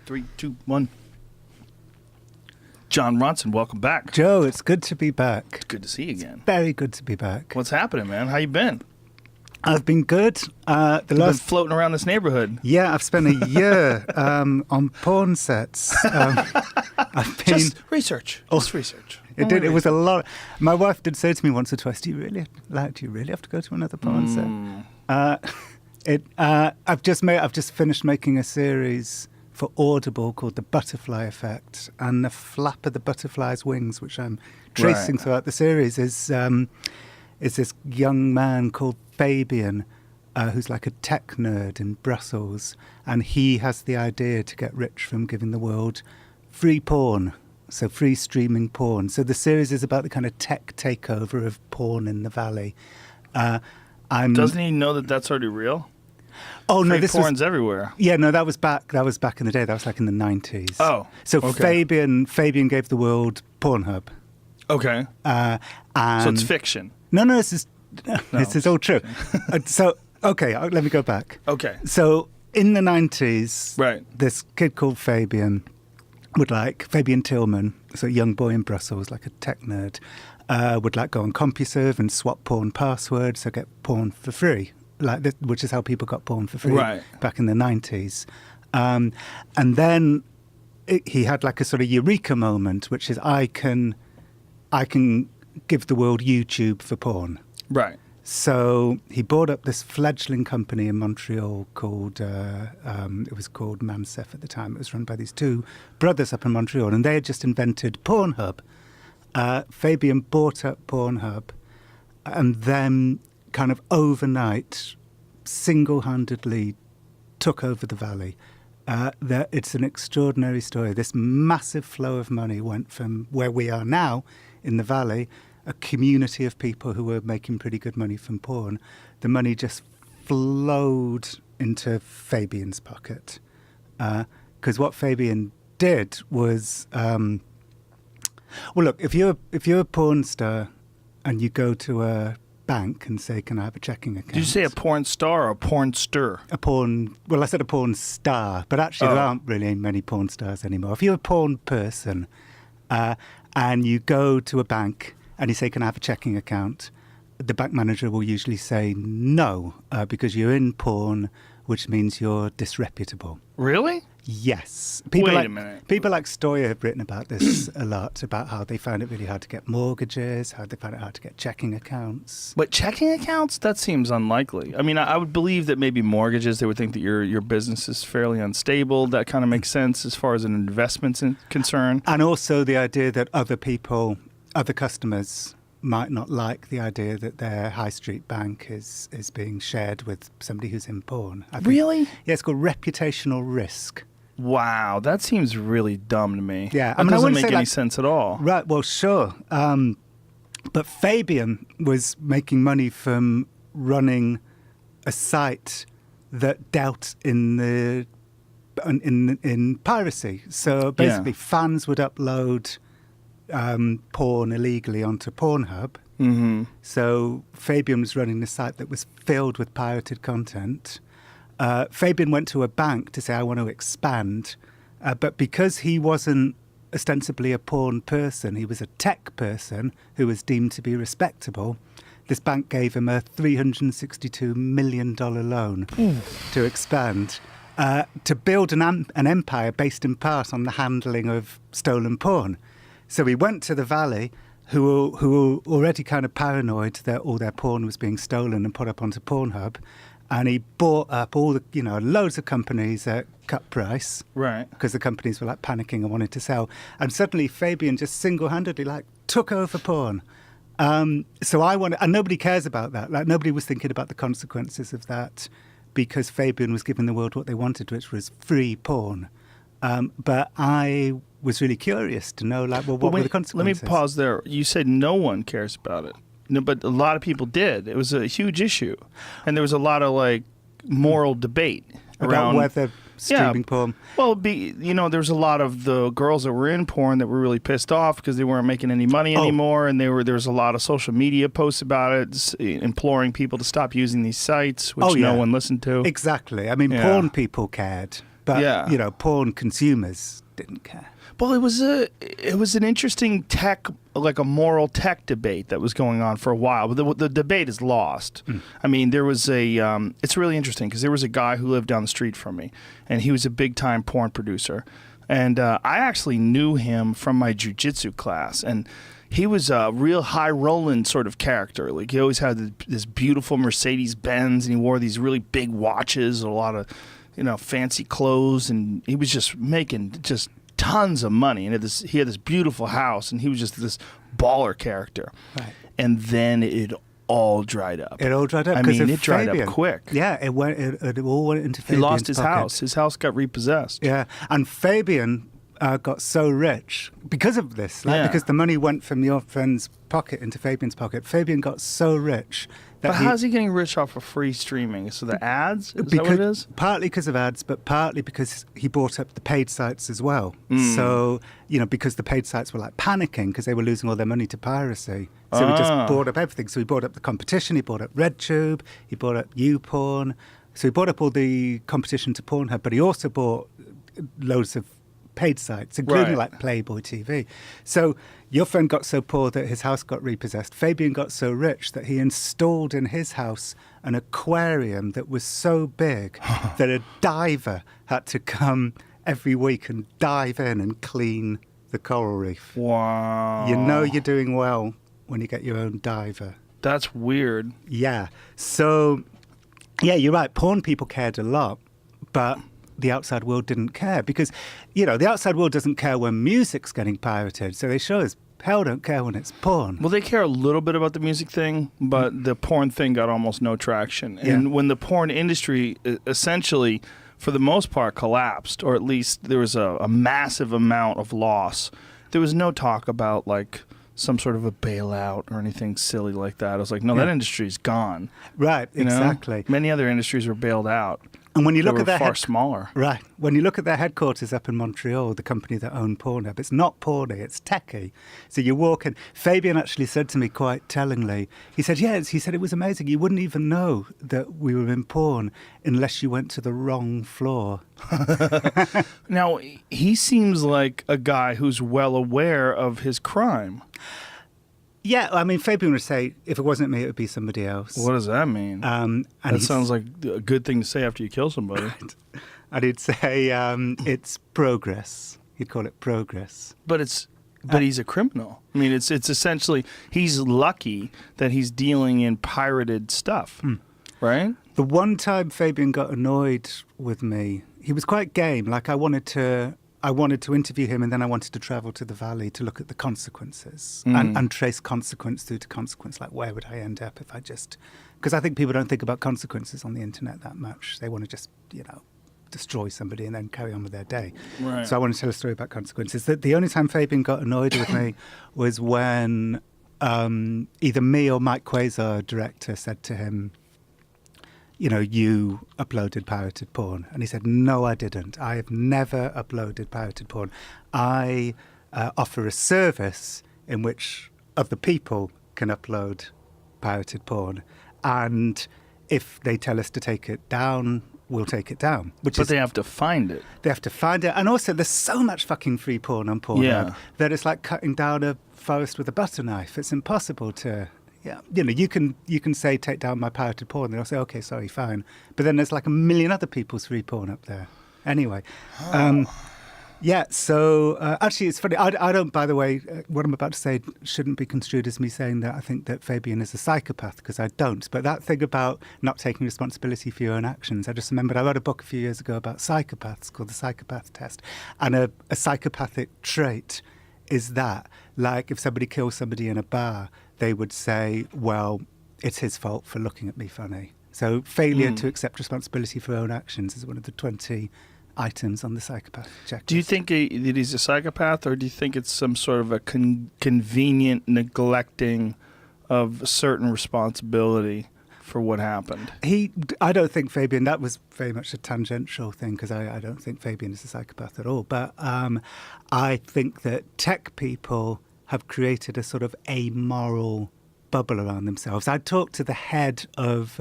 3, 2, 1. John Ronson, welcome back. Joe, it's good to be back. It's good to see you again. Very good to be back. What's happening, man? How you been? I've been good. You've been floating around this neighborhood. Yeah, I've spent a year on porn sets. I've been Just research. Just research. It was a lot. My wife did say to me once or twice, "Do you really have to go to another porn set?" I've just finished making a series for Audible called The Butterfly Effect, and the flap of the butterfly's wings, which I'm tracing throughout the series, is this young man called Fabian, who's like a tech nerd in Brussels, and he has the idea to get rich from giving the world free porn, so free streaming porn. So the series is about the kind of tech takeover of porn in the Valley. Doesn't he know that that's already real? Oh no, this porn's everywhere. Yeah, no, that was back in the day. That was like in the 90s. Oh, so okay. Fabian gave the world Pornhub. Okay. So it's fiction. No, this is all true. Let me go back. Okay. So in the 90s, right, this kid called Fabian Fabian Tillman, so a young boy in Brussels, like a tech nerd, would go on CompuServe and swap porn passwords, so get porn for free. Which is how people got porn for free back in the 90s. And then he had like a sort of eureka moment, which is I can give the world YouTube for porn. Right. So he bought up this fledgling company in Montreal called, it was called Mansef at the time. It was run by these two brothers up in Montreal, and they had just invented Pornhub. Fabian bought up Pornhub, and then kind of overnight, single-handedly took over the Valley. It's an extraordinary story. This massive flow of money went from where we are now in the Valley, a community of people who were making pretty good money from porn. The money just flowed into Fabian's pocket. Because what Fabian did was, look, if you're a porn star and you go to a bank and say, "Can I have a checking account?" Did you say a porn star or a porn stir? I said a porn star, but actually there aren't really many porn stars anymore. If you're a porn person and you go to a bank and you say, "Can I have a checking account?" the bank manager will usually say no, because you're in porn, which means you're disreputable. Really? Yes. Wait a minute. People like Stoya have written about this a lot, about how they found it really hard to get mortgages, how they found it hard to get checking accounts. But checking accounts? That seems unlikely. I mean, I would believe that maybe mortgages, they would think that your business is fairly unstable. That kind of makes sense as far as an investment's concerned. And also the idea that other customers might not like the idea that their high street bank is being shared with somebody who's in porn. Really? Yeah, it's called reputational risk. Wow, that seems really dumb to me. Yeah, that doesn't make any sense at all. Right, well, sure. But Fabian was making money from running a site that dealt in piracy. So basically, fans would upload porn illegally onto Pornhub. Mm-hmm. So Fabian was running a site that was filled with pirated content. Fabian went to a bank to say, "I want to expand," but because he wasn't ostensibly a porn person, he was a tech person who was deemed to be respectable. This bank gave him a $362 million loan to expand, to build an empire based in part on the handling of stolen porn. So he went to the Valley, who were already kind of paranoid that all their porn was being stolen and put up onto Pornhub. And he bought up loads of companies at cut price. Right. Because the companies were panicking and wanted to sell. And suddenly Fabian just single-handedly took over porn. And nobody cares about that. Nobody was thinking about the consequences of that, because Fabian was giving the world what they wanted, which was free porn. But I was really curious to know, what were the consequences? Let me pause there. You said no one cares about it. No, but a lot of people did. It was a huge issue. And there was a lot of, moral debate about whether streaming porn. Well, there was a lot of the girls that were in porn that were really pissed off because they weren't making any money anymore, and there was a lot of social media posts about it, imploring people to stop using these sites, which no one listened to. Exactly. I mean, porn people cared. But, Yeah. you know, porn consumers didn't care. Well, it was an interesting tech, like a moral tech debate that was going on for a while. But the debate is lost. I mean, there was it's really interesting because there was a guy who lived down the street from me, and he was a big time porn producer, and I actually knew him from my jujitsu class, and he was a real high rolling sort of character. Like he always had this beautiful Mercedes Benz, and he wore these really big watches, a lot of, fancy clothes, and he was just making just tons of money. And he had this beautiful house, and he was just this baller character. Right. And then it all dried up. It all dried up. I 'cause mean, of it dried Fabian. up quick. Yeah, it all went into He Fabian's lost his pocket. house. His house got repossessed. Yeah, and Fabian got so rich because of this, Yeah. because the money went from your friend's pocket into Fabian's pocket. Fabian got so rich that But how's he getting rich off of free streaming? So the ads? Is that what it is? Partly because of ads, but partly because he bought up the paid sites as well. So, because the paid sites were like panicking because they were losing all their money to piracy. So he just bought up everything. So he bought up the competition, he bought up RedTube, he bought up YouPorn. So he bought up all the competition to Pornhub, but he also bought loads of paid sites, including Right. like Playboy TV. So your friend got so poor that his house got repossessed. Fabian got so rich that he installed in his house an aquarium that was so big that a diver had to come every week and dive in and clean the coral reef. Wow. You know you're doing well when you get your own diver. That's weird. Yeah. So, yeah, you're right. Porn people cared a lot, but the outside world didn't care because, the outside world doesn't care when music's getting pirated. So they sure as hell don't care when it's porn. Well, they care a little bit about the music thing, but the porn thing got almost no traction. And Yeah. when the porn industry essentially, for the most part, collapsed, or at least there was a massive amount of loss, there was no talk about like some sort of a bailout or anything silly like that. I was like, no, that Yeah. industry's gone. Right, you know? exactly. Many other industries were bailed out. And when you They look were at their far smaller. Right. When you look at their headquarters up in Montreal, the company that owned Pornhub, it's not porny, it's techie. So you walk in. Fabian actually said to me quite tellingly, he said, yes, he said it was amazing. You wouldn't even know that we were in porn unless you went to the wrong floor. Now, he seems like a guy who's well aware of his crime. Yeah, I mean, Fabian would say, if it wasn't me, it would be somebody else. What does that mean? And that he's- sounds like a good thing to say after you kill somebody. And he'd say, it's progress. He'd call it progress. But he's a criminal. I mean, it's essentially, he's lucky that he's dealing in pirated stuff, right? The one time Fabian got annoyed with me, he was quite game. Like I wanted to interview him, and then I wanted to travel to the valley to look at the consequences and trace consequence through to consequence. Like where would I end up if I just? Because I think people don't think about consequences on the internet that much. They want to just destroy somebody and then carry on with their day. Right. So I want to tell a story about consequences. The only time Fabian got annoyed with me was when either me or Mike Quasar, director, said to him, you uploaded pirated porn. And he said, no, I didn't. I have never uploaded pirated porn. I offer a service in which other people can upload pirated porn. And if they tell us to take it down, we'll take it down. But they have to find it. They have to find it. And also, there's so much fucking free porn on Pornhub Yeah. that it's like cutting down a forest with a butter knife. It's impossible to... Yeah, you can say, take down my pirated porn. They'll say, okay, sorry, fine. But then there's like a million other people's free porn up there. Anyway, yeah, so actually it's funny. I don't, by the way, what I'm about to say shouldn't be construed as me saying that I think that Fabian is a psychopath, because I don't. But that thing about not taking responsibility for your own actions, I just remembered I wrote a book a few years ago about psychopaths called The Psychopath Test. And a psychopathic trait is that, like if somebody kills somebody in a bar, they would say, well, it's his fault for looking at me funny. So failure to accept responsibility for own actions is one of the 20 items on the psychopath checklist. Do you think that he's a psychopath, or do you think it's some sort of a convenient neglecting of certain responsibility for what happened? I don't think Fabian, that was very much a tangential thing, because I don't think Fabian is a psychopath at all. But I think that tech people have created a sort of amoral bubble around themselves. I talked to the head of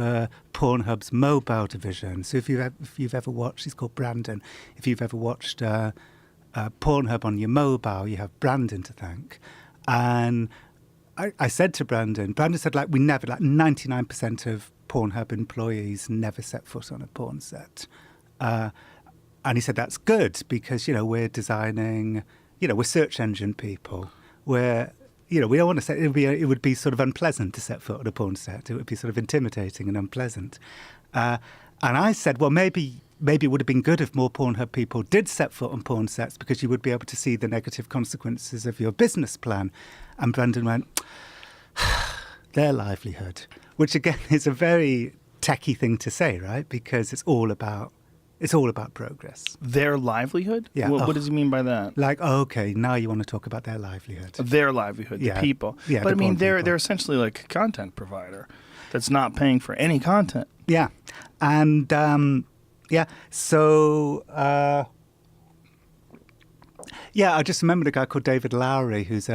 Pornhub's mobile division. So if you've ever watched, he's called Brandon. If you've ever watched Pornhub on your mobile, you have Brandon to thank. And I said to Brandon said, like, we never, like 99% of Pornhub employees never set foot on a porn set. And he said, that's good because, we're designing, we're search engine people. We're, we don't want to say, it would be sort of unpleasant to set foot on a porn set. It would be sort of intimidating and unpleasant. And I said, well, maybe it would have been good if more Pornhub people did set foot on porn sets because you would be able to see the negative consequences of your business plan. And Brandon went, their livelihood, which again is a very techie thing to say, right? Because it's all about progress. Their livelihood? Yeah. What does he mean by that? Like, okay, now you want to talk about their livelihood. Their livelihood, the people. Yeah, but I mean, they're they're essentially like a content provider that's not paying for any content. Yeah. And, so, I just remembered a guy called David Lowry, who's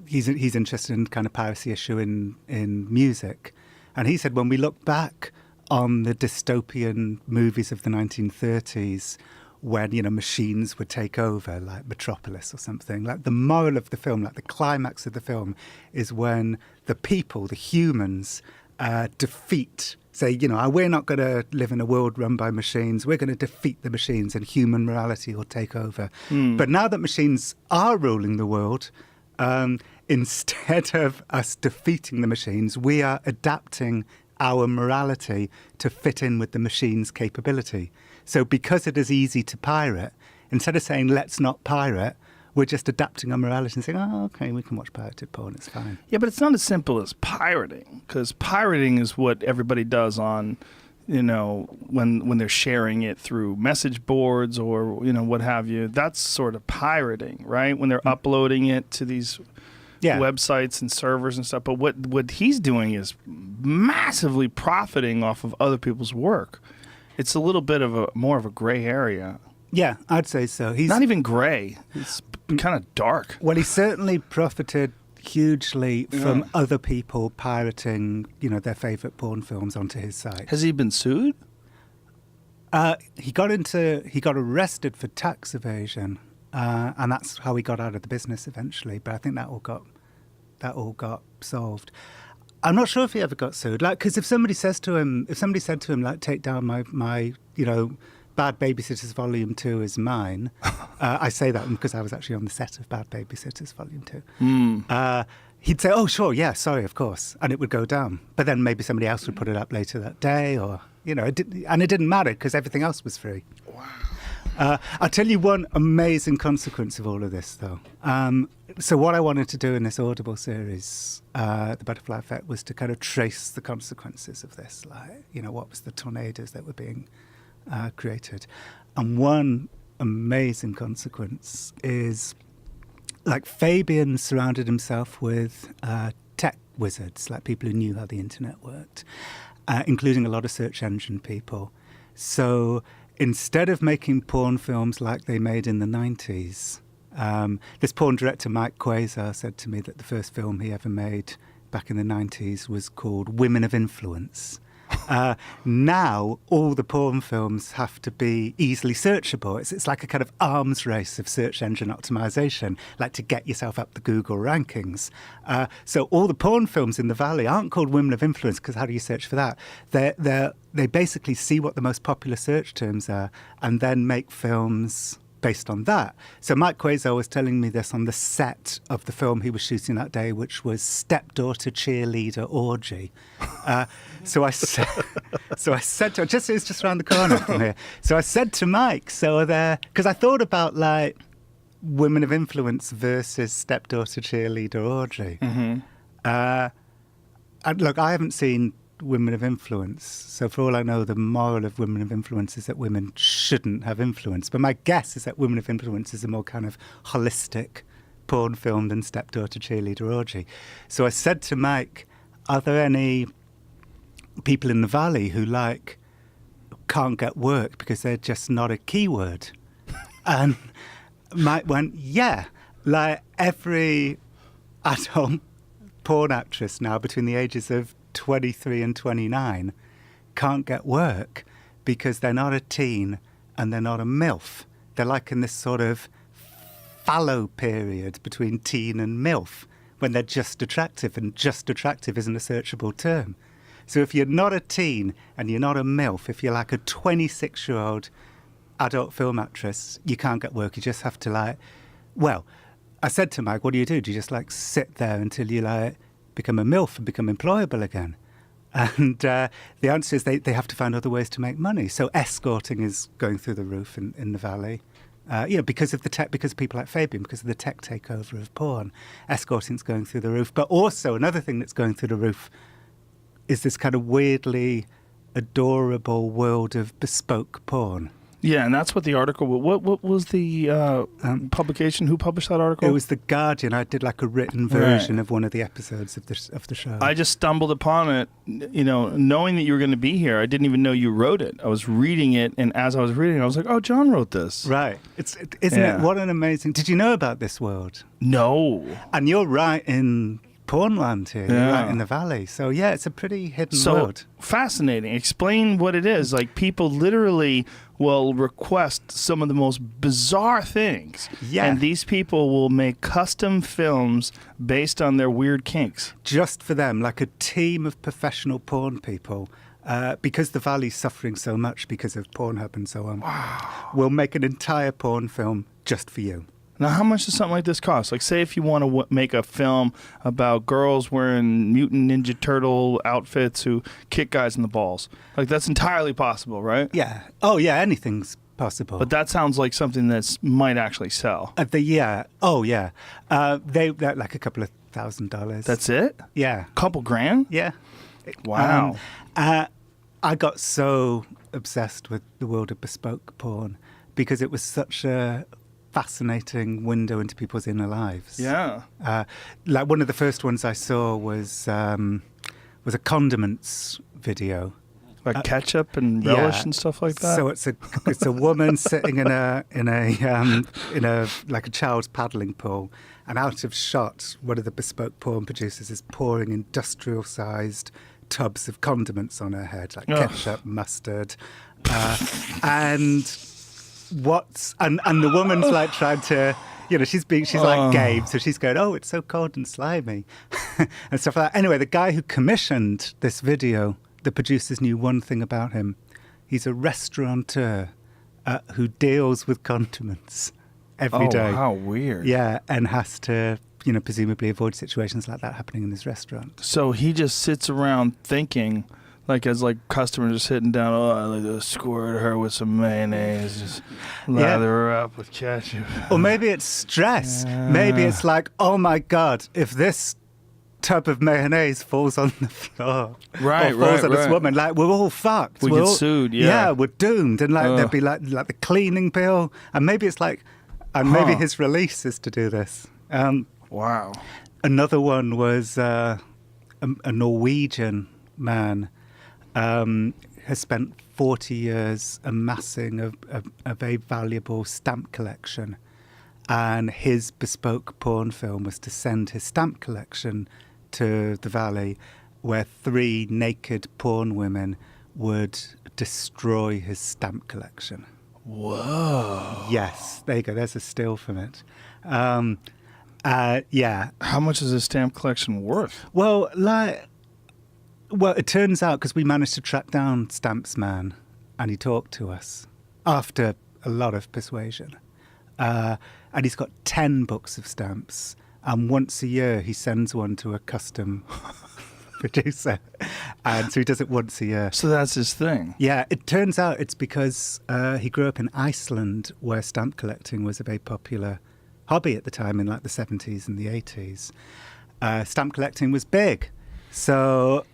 he's interested in kind of piracy issue in music. And he said, when we look back on the dystopian movies of the 1930s, when, machines would take over, like Metropolis or something, like the moral of the film, like the climax of the film is when the people, the humans, defeat, say, we're not going to live in a world run by machines. We're going to defeat the machines and human morality will take over. But now that machines are ruling the world, instead of us defeating the machines, we are adapting our morality to fit in with the machine's capability. So because it is easy to pirate, instead of saying, let's not pirate, we're just adapting our morality and saying, oh, okay, we can watch pirated porn, it's fine. Yeah, but it's not as simple as pirating, because pirating is what everybody does on, when they're sharing it through message boards or, what have you. That's sort of pirating, right? When they're uploading it to these websites and servers and stuff. But what he's doing is massively profiting off of other people's work. It's a little bit of more of a gray area. Yeah, I'd say so. He's not even gray. It's kind of dark. Well, he certainly profited hugely from other people pirating, their favourite porn films onto his site. Has he been sued? He got arrested for tax evasion, and that's how he got out of the business eventually. But I think that all got solved. I'm not sure if he ever got sued. Like, because if somebody said to him, like, take down my Bad Babysitters Volume 2 is mine. I say that because I was actually on the set of Bad Babysitters Volume 2. He'd say, oh, sure, yeah, sorry, of course. And it would go down. But then maybe somebody else would put it up later that day or, it didn't matter because everything else was free. Wow. I'll tell you one amazing consequence of all of this, though. So what I wanted to do in this Audible series, The Butterfly Effect, was to kind of trace the consequences of this. Like, what was the tornadoes that were being created. And one amazing consequence is, like, Fabian surrounded himself with tech wizards, like people who knew how the internet worked, including a lot of search engine people. So instead of making porn films like they made in the 90s, this porn director, Mike Quasar, said to me that the first film he ever made back in the 90s was called Women of Influence. Now, all the porn films have to be easily searchable. It's like a kind of arms race of search engine optimization, like to get yourself up the Google rankings. So all the porn films in the Valley aren't called Women of Influence, because how do you search for that? They basically see what the most popular search terms are and then make films based on that. So Mike Quasar was telling me this on the set of the film he was shooting that day, which was Stepdaughter Cheerleader Orgy. So I said to him, it's just around the corner from here. So I said to Mike, because I thought about like Women of Influence versus Stepdaughter Cheerleader Orgy. Mm-hmm. And look, I haven't seen Women of Influence. So for all I know, the moral of Women of Influence is that women shouldn't have influence. But my guess is that Women of Influence is a more kind of holistic porn film than Stepdaughter Cheerleader Orgy. So I said to Mike, are there any people in the Valley who can't get work because they're just not a keyword? And Mike went, yeah. like every adult porn actress now between the ages of 23 and 29 can't get work because they're not a teen and they're not a MILF. They're like in this sort of fallow period between teen and MILF when they're just attractive, and just attractive isn't a searchable term. So if you're not a teen and you're not a MILF, if you're like a 26-year-old adult film actress, you can't get work. You just have to like, well, I said to Mike, what do? You just like sit there until you like become a MILF and become employable again? And the answer is they have to find other ways to make money. So escorting is going through the roof in the Valley. Because of the tech, because of people like Fabian, because of the tech takeover of porn, escorting's going through the roof. But also another thing that's going through the roof is this kind of weirdly adorable world of bespoke porn. Yeah, and that's what the article. What was the publication? Who published that article? It was The Guardian. I did like a written version of one of the episodes of the show. I just stumbled upon it, knowing that you were going to be here. I didn't even know you wrote it. I was reading it, and as I was reading it, I was like, "Oh, John wrote this." Right? Isn't it? What an amazing! Did you know about this world? No. And you're right in Pornland here, you're right in the Valley. So yeah, it's a pretty hidden world. Fascinating. Explain what it is. Like, people literally will request some of the most bizarre things. Yeah. And these people will make custom films based on their weird kinks. Just for them, like a team of professional porn people. Because the Valley's suffering so much because of Pornhub and so on. Wow. We'll make an entire porn film just for you. Now, how much does something like this cost? Like, say if you want to make a film about girls wearing Mutant Ninja Turtle outfits who kick guys in the balls. Like, that's entirely possible, right? Yeah. Oh, yeah, anything's possible. But that sounds like something that might actually sell. Oh, yeah. They're like a couple of $1,000. That's it? Yeah. Couple grand? Yeah. Wow. I got so obsessed with the world of bespoke porn because it was such a fascinating window into people's inner lives. Yeah. Like one of the first ones I saw was a condiments video. Like ketchup and relish and stuff like that. So it's a woman sitting in a like a child's paddling pool, and out of shot, one of the bespoke porn producers is pouring industrial-sized tubs of condiments on her head, like ketchup, mustard, and the woman's like trying to, she's like Gabe, so she's going, oh, it's so cold and slimy, and stuff like that. Anyway, the guy who commissioned this video, the producers knew one thing about him. He's a restaurateur who deals with condiments every day. Oh, how weird. Yeah, and has to, presumably avoid situations like that happening in his restaurant. So he just sits around thinking, like as like customers are sitting down, I like to squirt her with some mayonnaise, just lather her up with ketchup. Or maybe it's stress. Maybe it's like, oh my God, if this tub of mayonnaise falls on the floor, or falls on this woman, like we're all fucked. We get sued. Yeah, we're doomed, and like there'd be like the cleaning bill, and maybe it's like, and maybe his release is to do this. Wow. Another one was a Norwegian man has spent 40 years amassing a very valuable stamp collection, and his bespoke porn film was to send his stamp collection to the Valley, where 3 naked porn women would destroy his stamp collection. Whoa. Yes, there you go. There's a still from it. Yeah. How much is his stamp collection worth? Well, it turns out, because we managed to track down Stamps Man, and he talked to us after a lot of persuasion. And he's got 10 books of stamps, and once a year he sends one to a custom producer, and so he does it once a year. So that's his thing. Yeah, it turns out it's because he grew up in Iceland, where stamp collecting was a very popular hobby at the time, in like the 70s and the 80s. Stamp collecting was big. So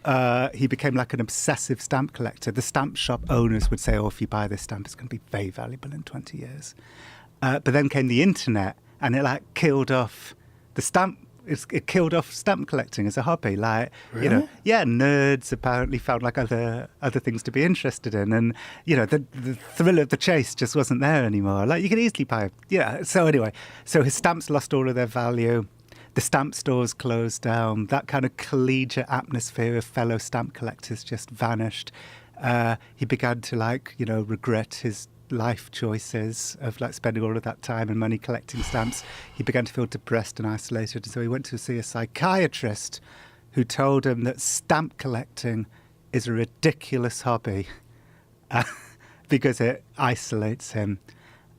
he became like an obsessive stamp collector. The stamp shop owners would say, oh, if you buy this stamp, it's going to be very valuable in 20 years. But then came the internet, and it like killed off the stamp it killed off stamp collecting as a hobby. Like, Really? you know, yeah, nerds apparently found like other things to be interested in, and you know, the thrill of the chase just wasn't there anymore. Like, you could easily buy, yeah. So anyway, so his stamps lost all of their value. The stamp stores closed down. That kind of collegiate atmosphere of fellow stamp collectors just vanished. He began to, like, you know, regret his life choices of like spending all of that time and money collecting stamps. He began to feel depressed and isolated, so he went to see a psychiatrist who told him that stamp collecting is a ridiculous hobby because it isolates him.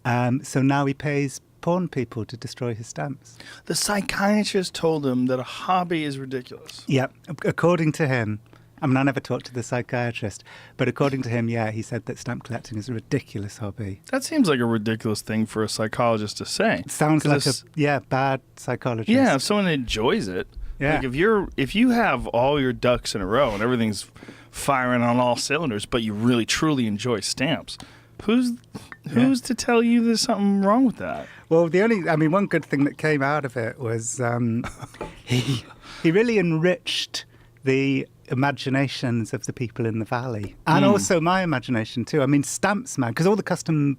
So now he pays pawn people to destroy his stamps. The psychiatrist told him that a hobby is ridiculous. Yeah, according to him. I mean, I never talked to the psychiatrist, but according to him, yeah, he said that stamp collecting is a ridiculous hobby. That seems like a ridiculous thing for a psychologist to say. It sounds 'Cause like bad psychologist. Yeah, if someone enjoys it. Yeah. Like if you have all your ducks in a row and everything's firing on all cylinders, but you really truly enjoy stamps, who's to tell you there's something wrong with that? Well, one good thing that came out of it was he really enriched the imaginations of the people in the valley, and also my imagination too. I mean, Stamps Man, because all the custom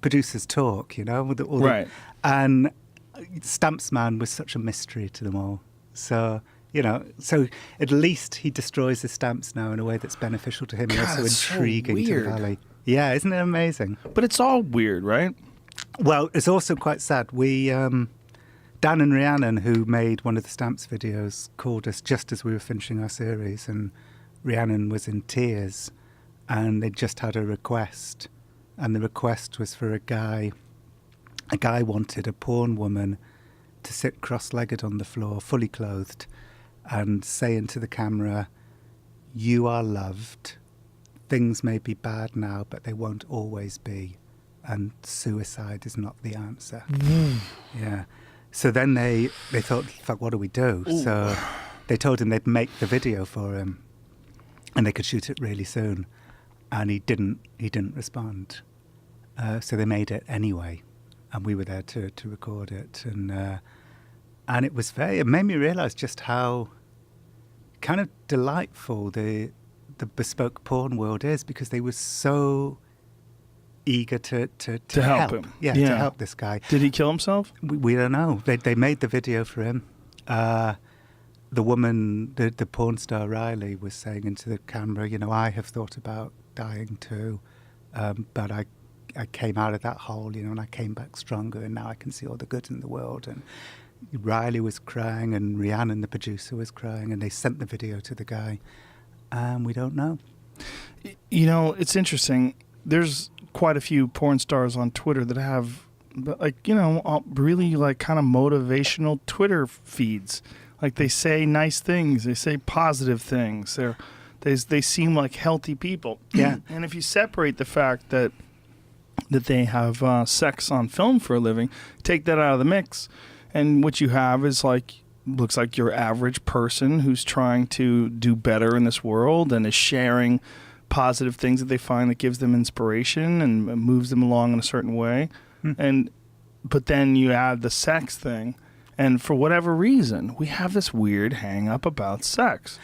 producers talk, you know, Right. And Stamps Man was such a mystery to them all. So, you know, so at least he destroys the stamps now in a way that's beneficial to him and God, also that's so intriguing to the weird. valley. Yeah, isn't it amazing? But it's all weird, right? Well, it's also quite sad. We, Dan and Rhiannon, who made one of the stamps videos, called us just as we were finishing our series, and Rhiannon was in tears, and they just had a request, and the request was for a guy wanted a pawn woman to sit cross-legged on the floor, fully clothed, and say into the camera, "You are loved. Things may be bad now, but they won't always be. And suicide is not the answer." Yeah. So then they thought, fuck, what do we do? Ooh. So they told him they'd make the video for him and they could shoot it really soon. And he didn't respond. So they made it anyway. And we were there to record it. And it made me realise just how kind of delightful the bespoke porn world is, because they were so eager to help him. Yeah, to help this guy. Did he kill himself? We don't know. They made the video for him. The woman, the porn star Riley, was saying into the camera, you know, I have thought about dying too, but I came out of that hole, you know, and I came back stronger, and now I can see all the good in the world. And Riley was crying, and Rhiannon, the producer, was crying, and they sent the video to the guy, and we don't know. You know, it's interesting. There's quite a few porn stars on Twitter that have, like, you know, really like kind of motivational Twitter feeds. Like, they say nice things, they say positive things. They seem like healthy people. Yeah. And if you separate the fact that they have sex on film for a living, take that out of the mix, and what you have is looks like your average person who's trying to do better in this world and is sharing positive things that they find that gives them inspiration and moves them along in a certain way. But then you add the sex thing, and for whatever reason, we have this weird hang up about sex.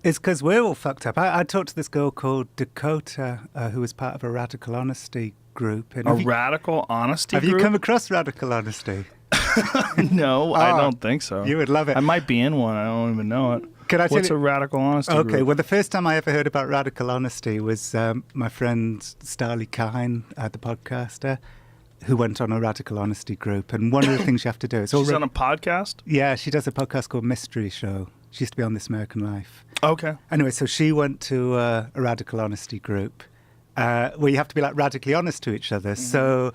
It's because we're all fucked up. I talked to this girl called Dakota, who was part of a Radical Honesty group. And Radical Honesty have group? you come across Radical Honesty? No, I don't think so. You would love it. I might be in one. I don't even know it. Can I tell What's you? a Radical Honesty Okay, group? well, the first time I ever heard about Radical Honesty was my friend Starley Kine, the podcaster, who went on a Radical Honesty group. And one of the things you have to do is... She's on a podcast? Yeah, she does a podcast called Mystery Show. She used to be on This American Life. Okay. Anyway, so she went to a Radical Honesty group where you have to be like radically honest to each other. So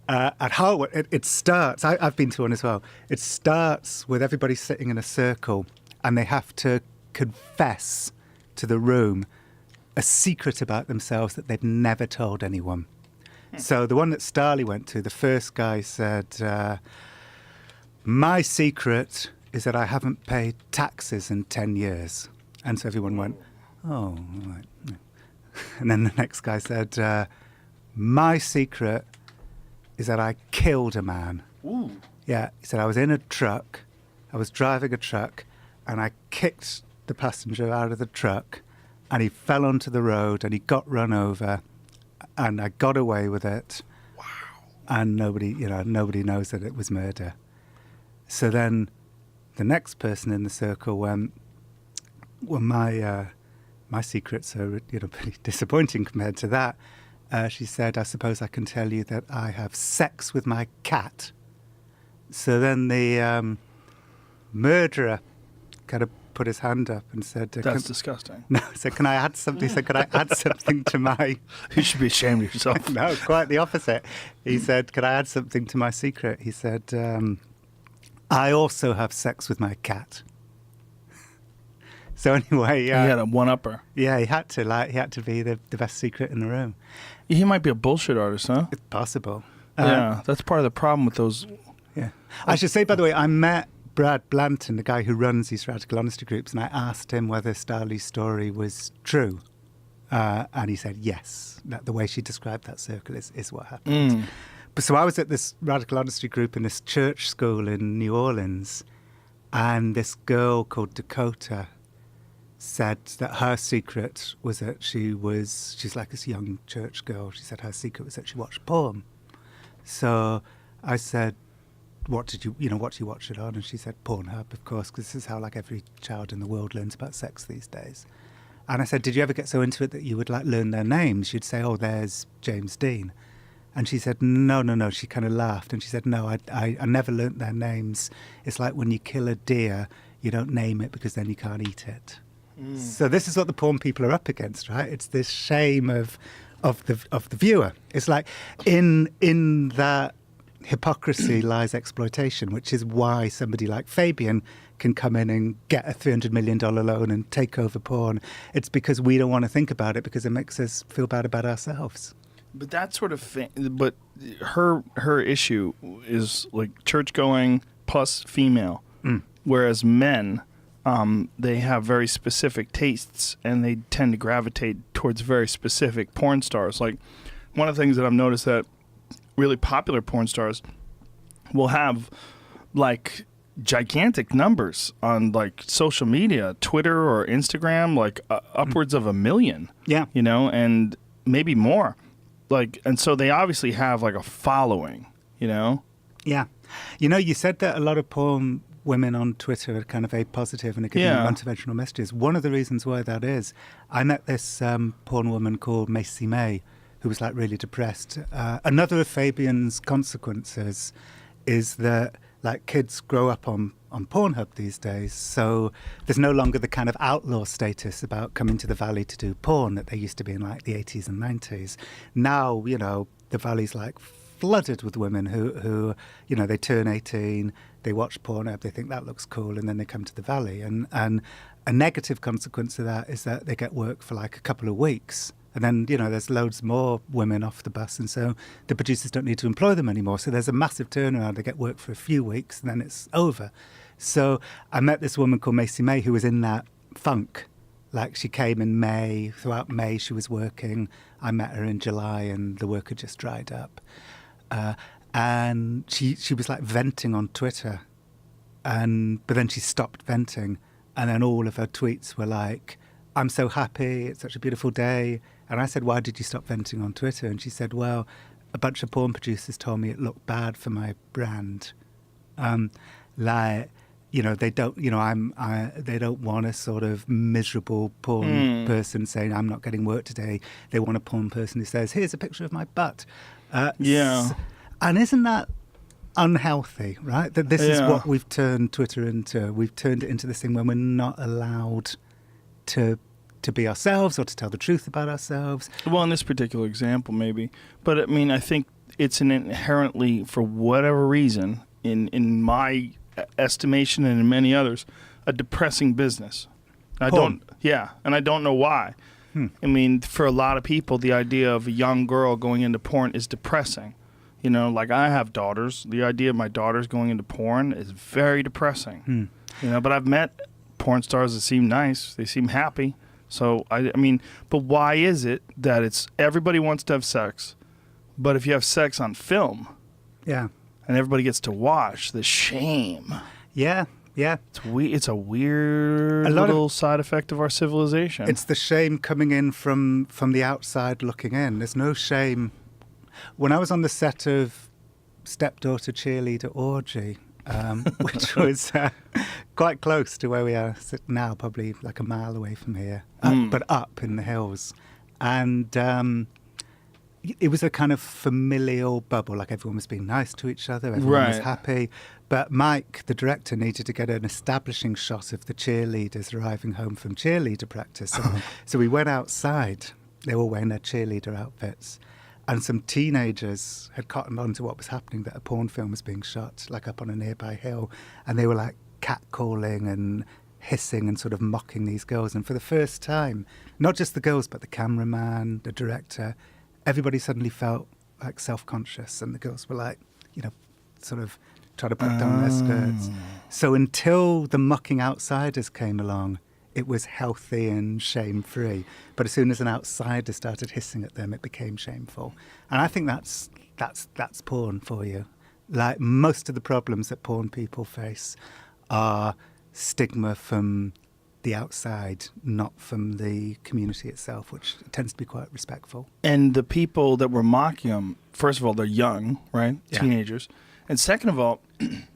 at Harvard, it starts, I've been to one as well, it starts with everybody sitting in a circle and they have to confess to the room a secret about themselves that they've never told anyone. So the one that Starley went to, the first guy said, my secret is that I haven't paid taxes in 10 years. And so everyone went, oh, right. And then the next guy said, my secret is that I killed a man. Ooh. Yeah, he said, I was in a truck. I was driving a truck and I kicked the passenger out of the truck and he fell onto the road and he got run over and I got away with it. Wow. And nobody knows that it was murder. So then the next person in the circle went, well, my secrets are, pretty disappointing compared to that. She said, I suppose I can tell you that I have sex with my cat. So then the murderer kind of put his hand up and said... That's disgusting. No, said, can I add something? He said, could I add something to my... You should be ashamed of yourself. No, quite the opposite. He said, could I add something to my secret? He said, I also have sex with my cat. So anyway... he had a one-upper. Yeah, he had to be the best secret in the room. He might be a bullshit artist, huh? It's possible. Yeah, that's part of the problem with those. Yeah. I should say, by the way, I met Brad Blanton, the guy who runs these radical honesty groups, and I asked him whether Starlee's story was true. And he said yes, that the way she described that circle is what happened. But so I was at this radical honesty group in this church school in New Orleans, and this girl called Dakota said that her secret was that she's like this young church girl. She said her secret was that she watched porn. So I said, what do you watch it on? And she said, Pornhub, of course, because this is how like every child in the world learns about sex these days. And I said, did you ever get so into it that you would like learn their names? You'd say, oh, there's James Dean. And she said, no. She kind of laughed. And she said, no, I never learnt their names. It's like when you kill a deer, you don't name it because then you can't eat it. So this is what the porn people are up against, right? It's this shame of the viewer. It's like in that hypocrisy lies exploitation, which is why somebody like Fabian can come in and get a $300 million loan and take over porn. It's because we don't want to think about it because it makes us feel bad about ourselves. But that sort of thing. But her issue is like church going plus female, whereas men. They have very specific tastes, and they tend to gravitate towards very specific porn stars. Like, one of the things that I've noticed that really popular porn stars will have, like, gigantic numbers on, like, social media, Twitter or Instagram, like, upwards of 1 million. Yeah. And maybe more. Like, and so they obviously have, like, a following, Yeah. You said that a lot of porn women on Twitter are kind of very positive and are giving unconventional messages. One of the reasons why that is, I met this porn woman called Macy May, who was like really depressed. Another of Fabian's consequences is that like kids grow up on Pornhub these days, so there's no longer the kind of outlaw status about coming to the Valley to do porn that there used to be in like the 80s and 90s. Now, the Valley's like flooded with women who they turn 18, they watch Pornhub, they think that looks cool, and then they come to the Valley. And a negative consequence of that is that they get work for like a couple of weeks. And then, there's loads more women off the bus, and so the producers don't need to employ them anymore. So there's a massive turnaround. They get work for a few weeks, and then it's over. So I met this woman called Macy May who was in that funk. Like, she came in May. Throughout May, she was working. I met her in July, and the work had just dried up. And she was like venting on Twitter, but then she stopped venting, and then all of her tweets were like, I'm so happy, it's such a beautiful day. And I said, why did you stop venting on Twitter? And she said, well, a bunch of porn producers told me it looked bad for my brand. They don't, they don't want a sort of miserable porn person saying, I'm not getting work today. They want a porn person who says, here's a picture of my butt. And isn't that unhealthy, right? That this is what we've turned Twitter into. We've turned it into this thing when we're not allowed to be ourselves or to tell the truth about ourselves. Well, in this particular example, maybe. But, I mean, I think it's an inherently, for whatever reason, in my estimation and in many others, a depressing business. I don't know why. I mean, for a lot of people, the idea of a young girl going into porn is depressing. Like I have daughters. The idea of my daughters going into porn is very depressing. But I've met porn stars that seem nice. They seem happy. So, I mean, but why is it that everybody wants to have sex, but if you have sex on film, and everybody gets to watch, the shame. Yeah. Yeah. It's a weird little side effect of our civilization. It's the shame coming in from the outside looking in. There's no shame. When I was on the set of Stepdaughter Cheerleader Orgy, which was quite close to where we are now, probably like a mile away from here, but up in the hills. And it was a kind of familial bubble, like everyone was being nice to each other, everyone was happy. But Mike, the director, needed to get an establishing shot of the cheerleaders arriving home from cheerleader practice. So we went outside. They were all wearing their cheerleader outfits. And some teenagers had cottoned on to what was happening, that a porn film was being shot, like up on a nearby hill. And they were like catcalling and hissing and sort of mocking these girls. And for the first time, not just the girls, but the cameraman, the director, everybody suddenly felt like self-conscious. And the girls were like, sort of trying to put down their skirts. So until the mocking outsiders came along, it was healthy and shame-free. But as soon as an outsider started hissing at them, it became shameful. And I think that's porn for you. Like, most of the problems that porn people face are stigma from the outside, not from the community itself, which tends to be quite respectful. And the people that were mocking them, first of all, they're young, right? Yeah. Teenagers. And second of all,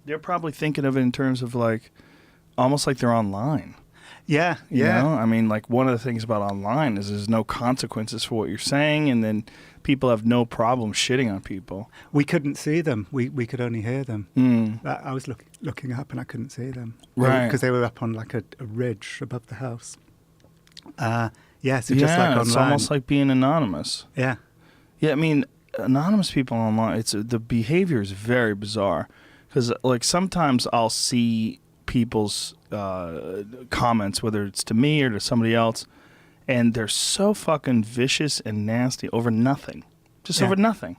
they're probably thinking of it in terms of like, almost like they're online. Yeah, You know? I mean, like, one of the things about online is there's no consequences for what you're saying, and then people have no problem shitting on people. We couldn't see them. We could only hear them. I was looking up and I couldn't see them. Right. Because they were up on like a ridge above the house. So just like Yeah, online. it's almost like being anonymous. Yeah. Yeah, I mean, anonymous people online, the behavior is very bizarre. Because, like, sometimes I'll see people's comments, whether it's to me or to somebody else, and they're so fucking vicious and nasty over nothing. Just over nothing.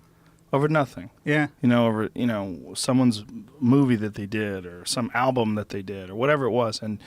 Over nothing. Yeah. Over, someone's movie that they did or some album that they did or whatever it was, and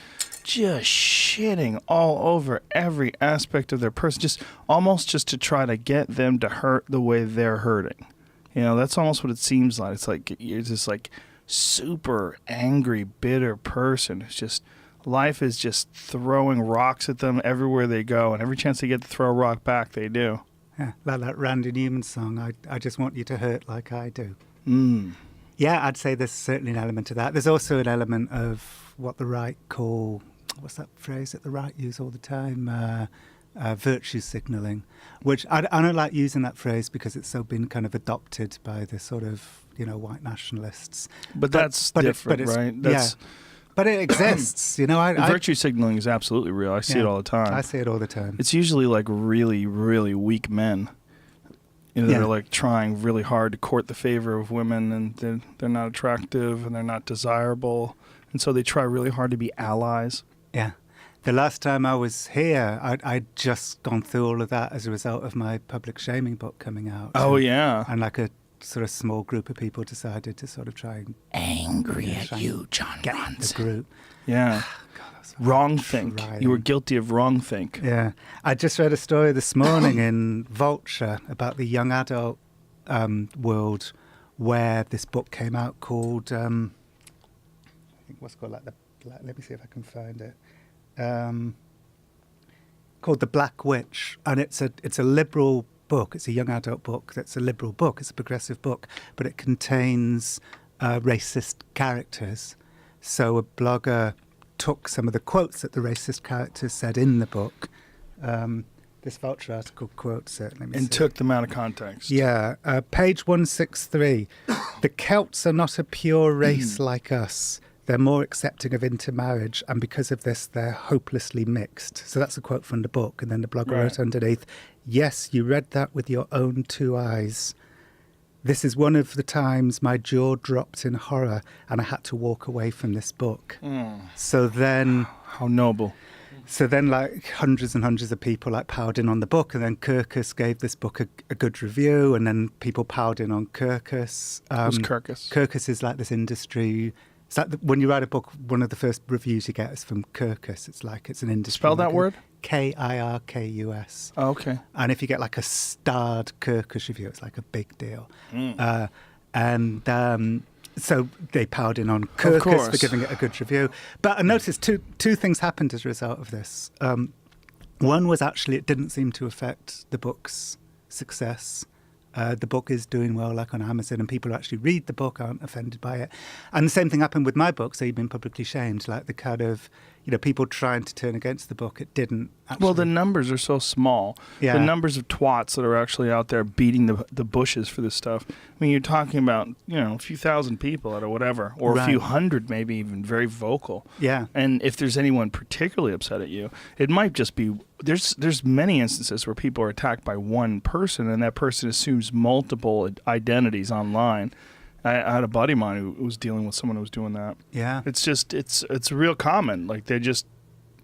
just shitting all over every aspect of their person, just almost just to try to get them to hurt the way they're hurting. That's almost what it seems like. It's like you're just like super angry, bitter person who's just, life is just throwing rocks at them everywhere they go, and every chance they get to throw a rock back, they do. Yeah, like that Randy Newman song, I just want you to hurt like I do. Mm. Yeah, I'd say there's certainly an element of that. There's also an element of what the right call, what's that phrase that the right use all the time? Virtue signalling, which I don't like using that phrase because it's so been kind of adopted by the sort of, white nationalists. But that's different, right? That's, but it exists, virtue signaling is absolutely real. I see it all the time. I see it all the time. It's usually like really, really weak men. They're like trying really hard to court the favor of women, and they're not attractive and they're not desirable, and so they try really hard to be allies. Yeah. The last time I was here, I'd just gone through all of that as a result of my public shaming book coming out. Oh, yeah. And like a sort of small group of people decided to sort of try and... Angry at you, John get Ronson. the group. Yeah. Wrong think. You were guilty of wrong think. Yeah. I just read a story this morning in Vulture about the young adult world where this book came out called... I think what's called let me see if I can find it. Called The Black Witch, and it's a liberal book. It's a young adult book that's a liberal book. It's a progressive book, but it contains racist characters. So a blogger took some of the quotes that the racist characters said in the book. This Vulture article quotes it. Let me see. Took them out of context. Yeah, page 163. The Celts are not a pure race like us. They're more accepting of intermarriage, and because of this, they're hopelessly mixed. So that's a quote from the book, and then the blogger wrote underneath, yes, you read that with your own two eyes. This is one of the times my jaw dropped in horror, and I had to walk away from this book. So then... How noble. So then, like, hundreds and hundreds of people, like, piled in on the book, and then Kirkus gave this book a good review, and then people piled in on Kirkus. Who's Kirkus? Kirkus is like this industry... It's like when you write a book, one of the first reviews you get is from Kirkus. It's like it's an industry. Spell that word? Kirkus. Oh, okay. And if you get like a starred Kirkus review, it's like a big deal. And So they piled in on Kirkus for course. giving it a good review. But I noticed two things happened as a result of this. One was actually it didn't seem to affect the book's success. The book is doing well, like on Amazon, and people who actually read the book aren't offended by it. And the same thing happened with my book, So You've Been Publicly Shamed, like the kind of, people trying to turn against the book. It didn't actually. Well, the numbers are so small. Yeah. The numbers of twats that are actually out there beating the bushes for this stuff. I mean, you're talking about, a few thousand people or whatever, or a Right. few hundred maybe even, very vocal. Yeah. And if there's anyone particularly upset at you, it might just be there's many instances where people are attacked by one person, and that person assumes multiple identities online. I had a buddy of mine who was dealing with someone who was doing that. Yeah. It's just it's real common. Like they just,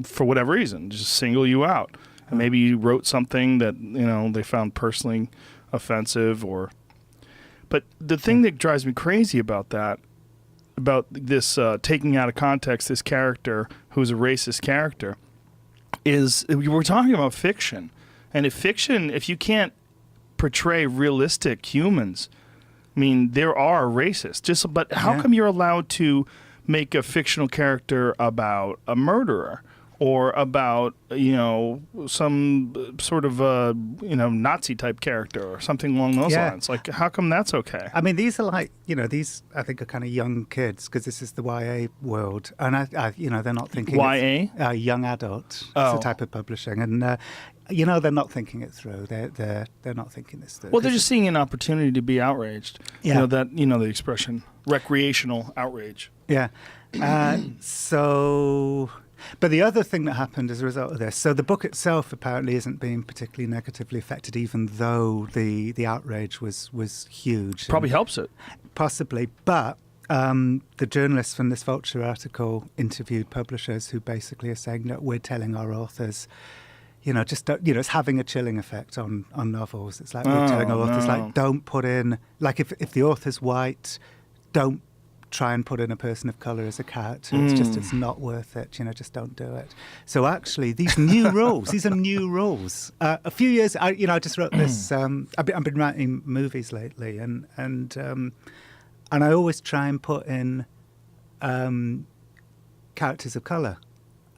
for whatever reason, just single you out. And maybe you wrote something that they found personally offensive, But the thing that drives me crazy about this taking out of context this character who's a racist character, is we're talking about fiction, and if you can't portray realistic humans, I mean, there are racists. But how come you're allowed to make a fictional character about a murderer or about some sort of Nazi type character or something along those lines? Like, how come that's okay? I mean, these are like, these I think are kind of young kids because this is the YA world, and I they're not thinking YA, young adult. It's Oh. a type of publishing, and they're not thinking it through. They're not thinking this through. Well, they're just seeing an opportunity to be outraged. Yeah. The expression recreational outrage. Yeah. But the other thing that happened as a result of this, so the book itself apparently isn't being particularly negatively affected, even though the outrage was huge. Probably helps it. Possibly. But the journalists from this Vulture article interviewed publishers who basically are saying that we're telling our authors, it's having a chilling effect on novels. It's like we're telling our authors, like, don't put in, like if the author's white, don't try and put in a person of colour as a character. It's not worth it. Just don't do it. So actually, these new rules, these are new rules. A few years, I just wrote this. I've been writing movies lately, and I always try and put in characters of colour,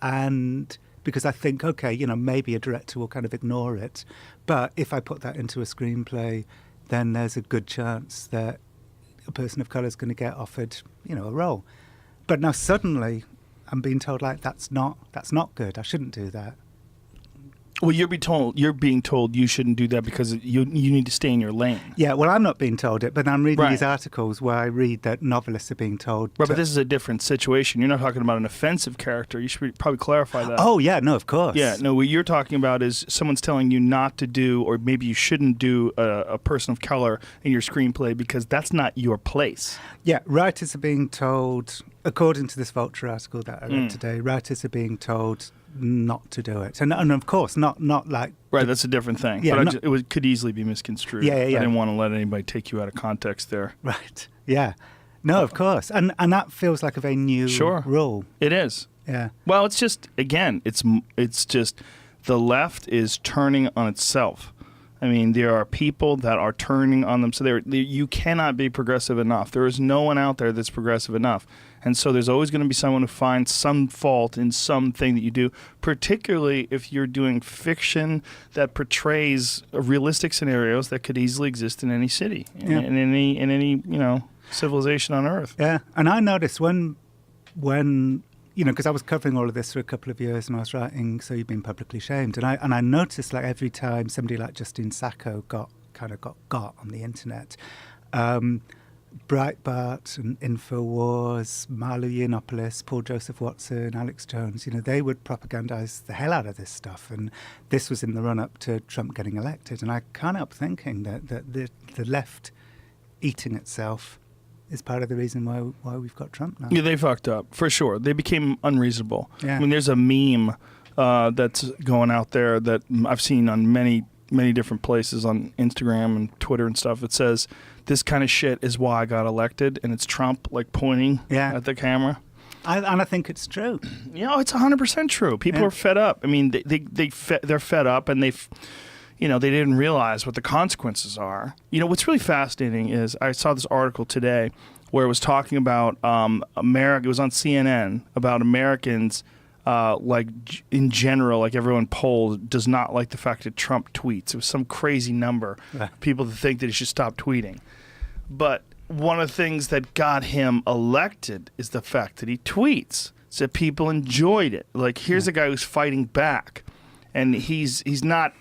and because I think, okay, maybe a director will kind of ignore it, but if I put that into a screenplay, then there's a good chance that a person of colour is going to get offered, a role. But now suddenly I'm being told, like, that's not good. I shouldn't do that. Well, you're being told you shouldn't do that because you need to stay in your lane. Yeah, well, I'm not being told it, but I'm reading Right. these articles where I read that novelists are being told. Right, but this is a different situation. You're not talking about an offensive character. You should probably clarify that. Oh, yeah, no, of course. Yeah, no, what you're talking about is someone's telling you not to do, or maybe you shouldn't do a person of color in your screenplay because that's not your place. Yeah, writers are being told, according to this Vulture article that I read today, writers are being told not to do it. And of course, not like... Right, that's a different thing. Yeah, but it could easily be misconstrued. Yeah. I didn't want to let anybody take you out of context there. Right, yeah. No, of course. And that feels like a very new rule. It is. Yeah. Well, it's just, again, it's just the left is turning on itself. I mean, there are people that are turning on them. So you cannot be progressive enough. There is no one out there that's progressive enough. And so there's always going to be someone who finds some fault in something that you do, particularly if you're doing fiction that portrays realistic scenarios that could easily exist in any city, in any civilization on Earth. Yeah. And I noticed when because I was covering all of this for a couple of years and I was writing So You've Been Publicly Shamed, and I noticed, like, every time somebody like Justine Sacco got on the internet, Breitbart and InfoWars, Marlo Yiannopoulos, Paul Joseph Watson, Alex Jones, they would propagandize the hell out of this stuff, and this was in the run-up to Trump getting elected, and I can't help thinking that the left eating itself is part of the reason why we've got Trump now. Yeah, they fucked up, for sure. They became unreasonable. Yeah. I mean, there's a meme that's going out there that I've seen on many, many different places on Instagram and Twitter and stuff. It says, this kind of shit is why I got elected, and it's Trump, like, pointing at the camera. And I think it's true. It's 100% true. People are fed up. I mean, they're fed up, and they didn't realize what the consequences are. What's really fascinating is I saw this article today where it was talking about America. It was on CNN about Americans, in general, like everyone polled, does not like the fact that Trump tweets. It was some crazy number. Right. People that think that he should stop tweeting. But one of the things that got him elected is the fact that he tweets. So people enjoyed it. Like, here's a guy who's fighting back, and he's not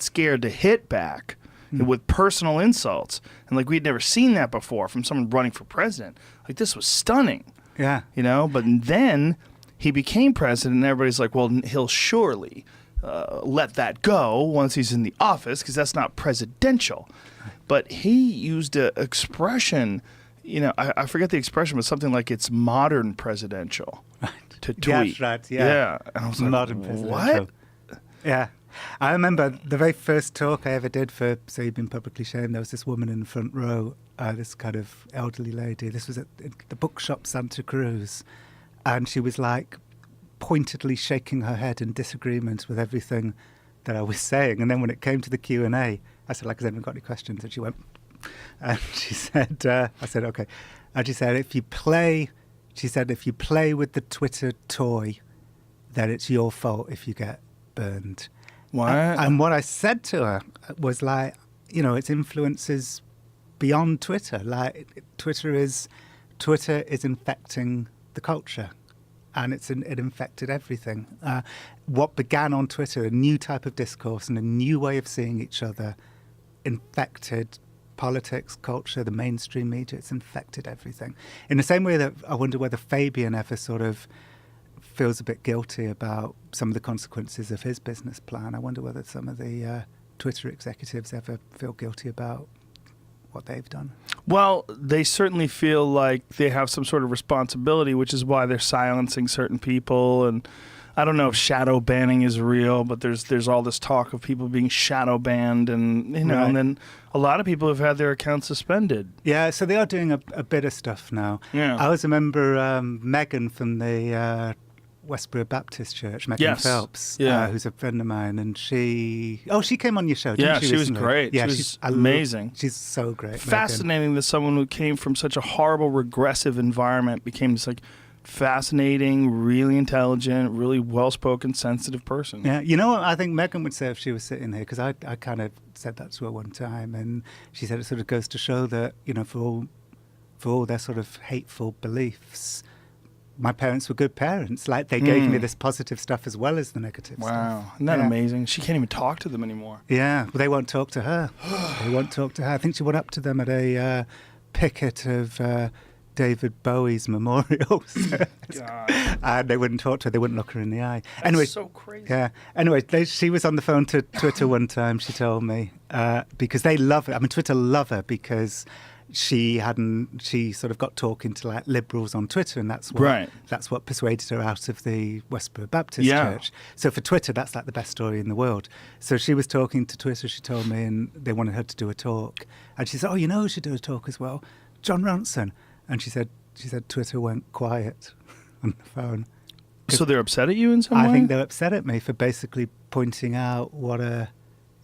scared to hit back with personal insults. And like, we'd never seen that before from someone running for president. Like, this was stunning. Yeah. You know, but then he became president, and everybody's like, well, he'll surely let that go once he's in the office, because that's not presidential. But he used an expression, you know, I forget the expression, but something like it's modern presidential to tweet. Yeah, that's right. Yeah. And I was like, Modern presidential. what? Yeah. I remember the very first talk I ever did for So You've Been Publicly Shamed. There was this woman in the front row, this kind of elderly lady. This was at the bookshop Santa Cruz. And she was like pointedly shaking her head in disagreement with everything that I was saying. And then when it came to the Q&A, I said, like, has anyone got any questions? And she went, and she said, I said, okay. And she said, if you play with the Twitter toy, then it's your fault if you get burned. What? And what I said to her was like, you know, its influence is beyond Twitter. Like, Twitter is infecting the culture, and it infected everything. What began on Twitter, a new type of discourse and a new way of seeing each other, infected politics, culture, the mainstream media. It's infected everything. In the same way that I wonder whether Fabian ever sort of feels a bit guilty about some of the consequences of his business plan. I wonder whether some of the Twitter executives ever feel guilty about what they've done. Well, they certainly feel like they have some sort of responsibility, which is why they're silencing certain people. And I don't know if shadow banning is real, but there's all this talk of people being shadow banned, and you know, Right. and then a lot of people have had their accounts suspended. Yeah, so they are doing a bit of stuff now. Yeah. I always remember Megan from the Westboro Baptist Church, Megan Yes. Phelps, Yeah. who's a friend of mine, and she came on your show, didn't Yeah, she? she was recently? great. Yeah, She was amazing. She's so great. Megan. Fascinating that someone who came from such a horrible, regressive environment became this like fascinating, really intelligent, really well-spoken, sensitive person. Yeah, you know what I think Megan would say if she was sitting here, because I kind of said that to her one time, and she said it sort of goes to show that, you know, for all their sort of hateful beliefs, my parents were good parents. Like, they gave me this positive stuff as well as the negative stuff. Wow, isn't that Yeah. amazing? She can't even talk to them anymore. Yeah, well, they won't talk to her. They won't talk to her. I think she went up to them at a picket of David Bowie's memorial. God, And they wouldn't talk to her. They wouldn't look her in the eye. Anyway, that's so crazy. yeah. Anyway, she was on the phone to Twitter one time, she told me, because they love her. I mean, Twitter love her because she sort of got talking to like liberals on Twitter, and that's what persuaded her out of the Westboro Baptist Church. So for Twitter, that's like the best story in the world. So she was talking to Twitter, she told me, and they wanted her to do a talk. And she said, oh, you know who should do a talk as well? John Ronson. And she said Twitter went quiet on the phone. So they're upset at you in some way? I think they're upset at me for basically pointing out how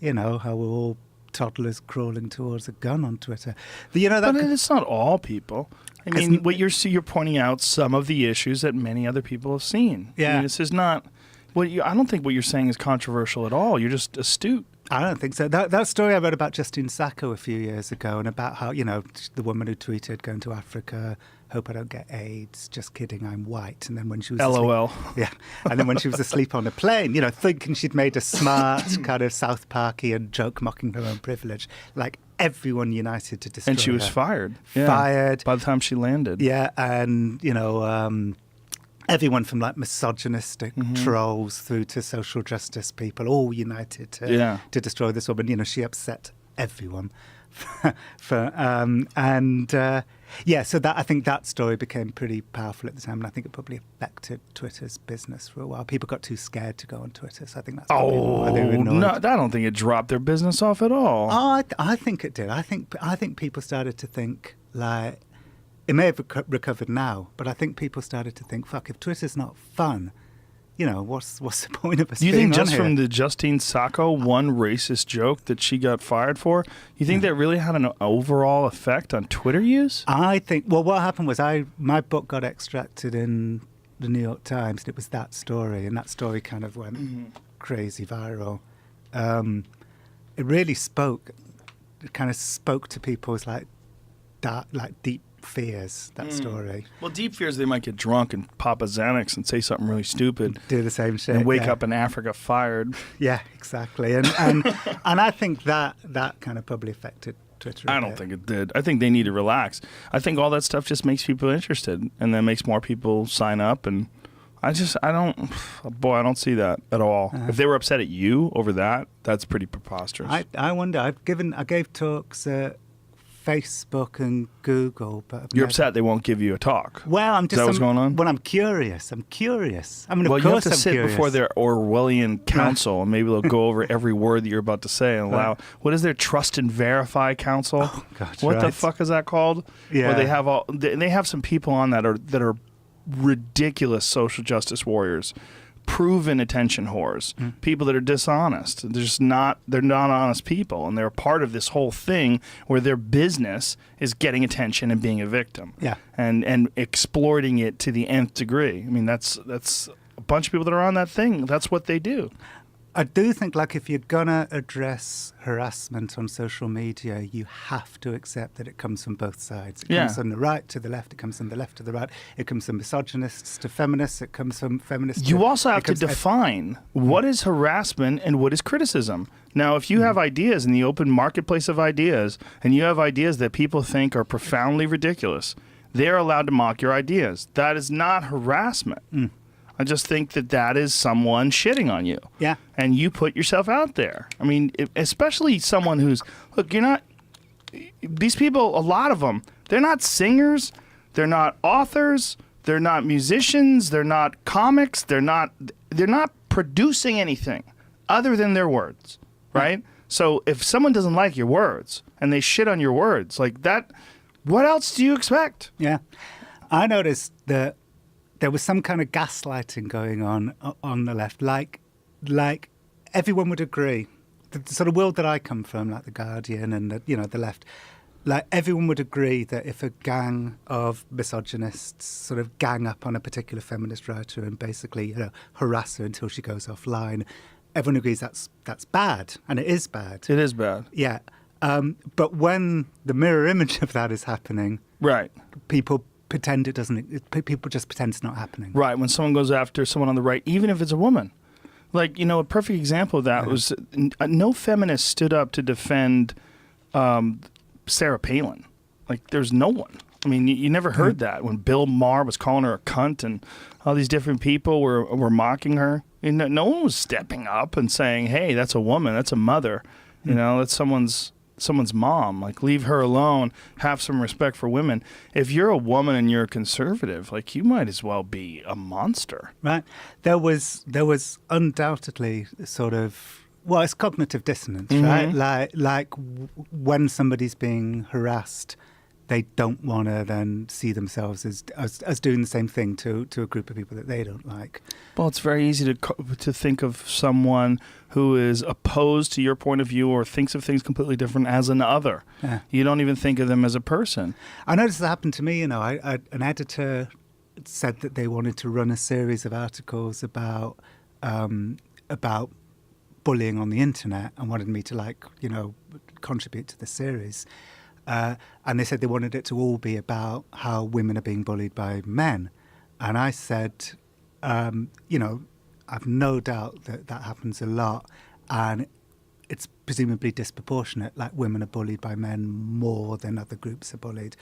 we're all toddlers crawling towards a gun on Twitter. But it's not all people. I mean, what you're pointing out some of the issues that many other people have seen. Yeah. I mean, this is not. I don't think what you're saying is controversial at all. You're just astute. I don't think so. That story I read about Justine Sacco a few years ago, and about how, you know, the woman who tweeted, going to Africa, hope I don't get AIDS, just kidding, I'm white. And then when she was LOL. Yeah. And then when she was asleep on a plane, you know, thinking she'd made a smart kind of South Parkian joke mocking her own privilege, like everyone united to destroy her. And she was fired. Yeah. Fired. By the time she landed. Yeah, and, you know, everyone from like misogynistic trolls through to social justice people, all united to destroy this woman. You know, she upset everyone. So that, I think that story became pretty powerful at the time, and I think it probably affected Twitter's business for a while. People got too scared to go on Twitter, so I think that's probably why they were annoyed. No, I don't think it dropped their business off at all. Oh, I think it did. I think people started to think, like, it may have recovered now, but I think people started to think, fuck, if Twitter's not fun, you know, what's the point of us Do you being think just on from here? the Justine Sacco one racist joke that she got fired for, you think that really had an overall effect on Twitter use? I think, well, what happened was my book got extracted in the New York Times, and it was that story, and that story kind of went crazy viral. It really kind of spoke to people's like deep fears, that story. Well, deep fears they might get drunk and pop a Xanax and say something really stupid Do the same shit. and wake yeah. up in Africa fired. Yeah, exactly. And and I think that kind of probably affected Twitter. I don't think it did. I think they need to relax. I think all that stuff just makes people interested and then makes more people sign up. And I don't see that at all. If they were upset at you over that, that's pretty preposterous. I wonder. I gave talks at Facebook and Google, but I've You're never- upset they won't give you a talk. Well, I'm Is just. that what's going on? Well, I'm curious. I mean, Well, of you have course to I'm sit curious. before their Orwellian council, and maybe they'll go over every word that you're about to say and allow. What is their trust and verify council? Oh, God, what the right. fuck is that called? Yeah. Where they have some people on that are ridiculous social justice warriors, proven attention whores, people that are dishonest. They're not honest people, and they're part of this whole thing where their business is getting attention and being a victim. Yeah. And exploiting it to the nth degree. I mean, that's a bunch of people that are on that thing. That's what they do. I do think, like, if you're gonna address harassment on social media, you have to accept that it comes from both sides. It comes from the right to the left. It comes from the left to the right. It comes from misogynists to feminists. It comes from feminists. You to, also have it to comes- define what is harassment and what is criticism. Now, if you have ideas in the open marketplace of ideas, and you have ideas that people think are profoundly ridiculous, they're allowed to mock your ideas. That is not harassment. I just think that is someone shitting on you. Yeah. And you put yourself out there. I mean, especially someone who's, look, you're not, these people, a lot of them, they're not singers, they're not authors, they're not musicians, they're not comics, they're not producing anything other than their words, right? So if someone doesn't like your words and they shit on your words like that, what else do you expect? Yeah. I noticed that there was some kind of gaslighting going on the left. Like everyone would agree. The sort of world that I come from, like The Guardian and the left, like everyone would agree that if a gang of misogynists sort of gang up on a particular feminist writer and basically harass her until she goes offline, everyone agrees that's bad, and it is bad. It is bad. Yeah. But when the mirror image of that is happening, Right. people pretend it doesn't. People just pretend it's not happening. Right, when someone goes after someone on the right, even if it's a woman. Like, a perfect example of that was no feminist stood up to defend Sarah Palin. Like, there's no one. I mean, you never heard that when Bill Maher was calling her a cunt and all these different people were mocking her. No one was stepping up and saying, hey, that's a woman, that's a mother. That's someone's mom. Like, leave her alone. Have some respect for women. If you're a woman and you're a conservative, like, you might as well be a monster. Right. There was undoubtedly sort of, well, it's cognitive dissonance, right? Like when somebody's being harassed, they don't want to then see themselves as doing the same thing to a group of people that they don't like. Well, it's very easy to think of someone who is opposed to your point of view or thinks of things completely different as an other. Yeah. You don't even think of them as a person. I noticed that happened to me. An editor said that they wanted to run a series of articles about bullying on the internet and wanted me to contribute to the series. And they said they wanted it to all be about how women are being bullied by men. And I said, I've no doubt that happens a lot. And it's presumably disproportionate, like women are bullied by men more than other groups are bullied.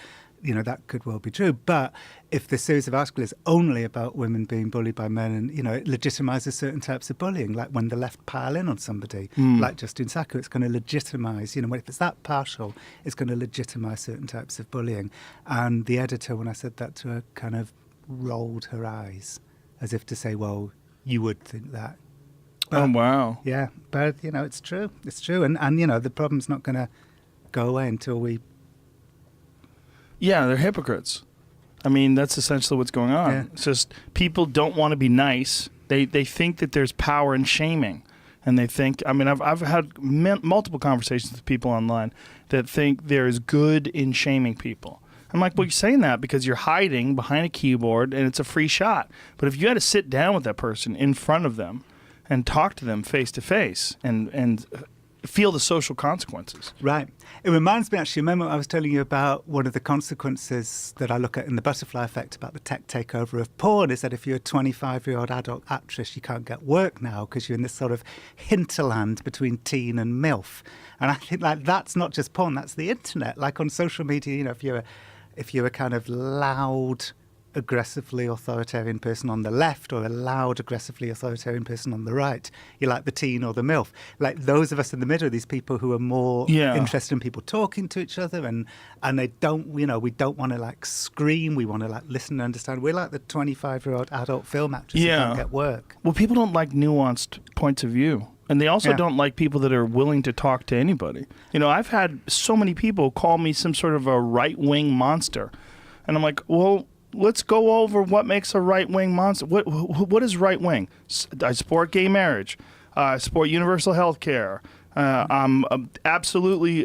That could well be true. But if the series of articles is only about women being bullied by men and, it legitimizes certain types of bullying, like when the left pile in on somebody, like Justine Sacco, it's going to legitimize, if it's that partial, it's going to legitimize certain types of bullying. And the editor, when I said that to her, kind of rolled her eyes as if to say, well, you would think that. But, oh, wow. Yeah, but, it's true. It's true. And the problem's not going to go away until we... Yeah, they're hypocrites. I mean, that's essentially what's going on. Yeah. It's just people don't want to be nice. They think that there's power in shaming. And they think, I mean, I've had multiple conversations with people online that think there is good in shaming people. I'm like, well, you're saying that because you're hiding behind a keyboard and it's a free shot. But if you had to sit down with that person in front of them and talk to them face to face and feel the social consequences. Right. It reminds me, actually, remember I was telling you about one of the consequences that I look at in the Butterfly Effect about the tech takeover of porn is that if you're a 25-year-old adult actress, you can't get work now because you're in this sort of hinterland between teen and MILF. And I think like that's not just porn, that's the internet. Like on social media, you know, if you're a kind of loud, aggressively authoritarian person on the left or a loud, aggressively authoritarian person on the right, you're like the teen or the MILF. Like those of us in the middle are these people who are more interested in people talking to each other and they don't, you know, we don't want to like scream, we want to like listen and understand. We're like the 25-year-old adult film actress who can't get work. Well, people don't like nuanced points of view. And they also don't like people that are willing to talk to anybody. You know, I've had so many people call me some sort of a right-wing monster. And I'm like, well, let's go over what makes a right-wing monster. What is right-wing? I support gay marriage. I support universal health care. I'm absolutely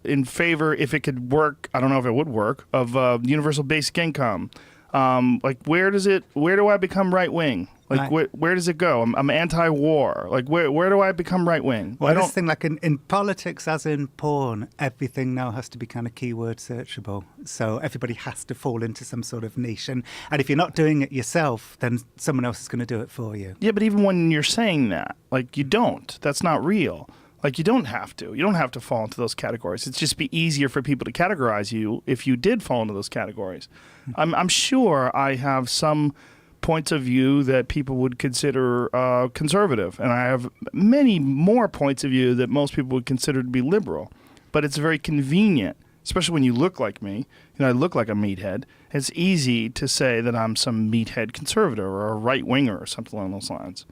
in favor, if it could work, I don't know if it would work, of universal basic income. Like, where do I become right-wing? Like, where does it go? I'm anti-war. Like, where do I become right-wing? Well, this thing, like in politics, as in porn, everything now has to be kind of keyword searchable. So everybody has to fall into some sort of niche. And if you're not doing it yourself, then someone else is going to do it for you. Yeah, but even when you're saying that, like, you don't. That's not real. Like, you don't have to. You don't have to fall into those categories. It'd just be easier for people to categorize you if you did fall into those categories. I'm sure I have some points of view that people would consider conservative, and I have many more points of view that most people would consider to be liberal. But it's very convenient, especially when you look like me. You know, I look like a meathead. It's easy to say that I'm some meathead conservative or a right-winger or something along those lines.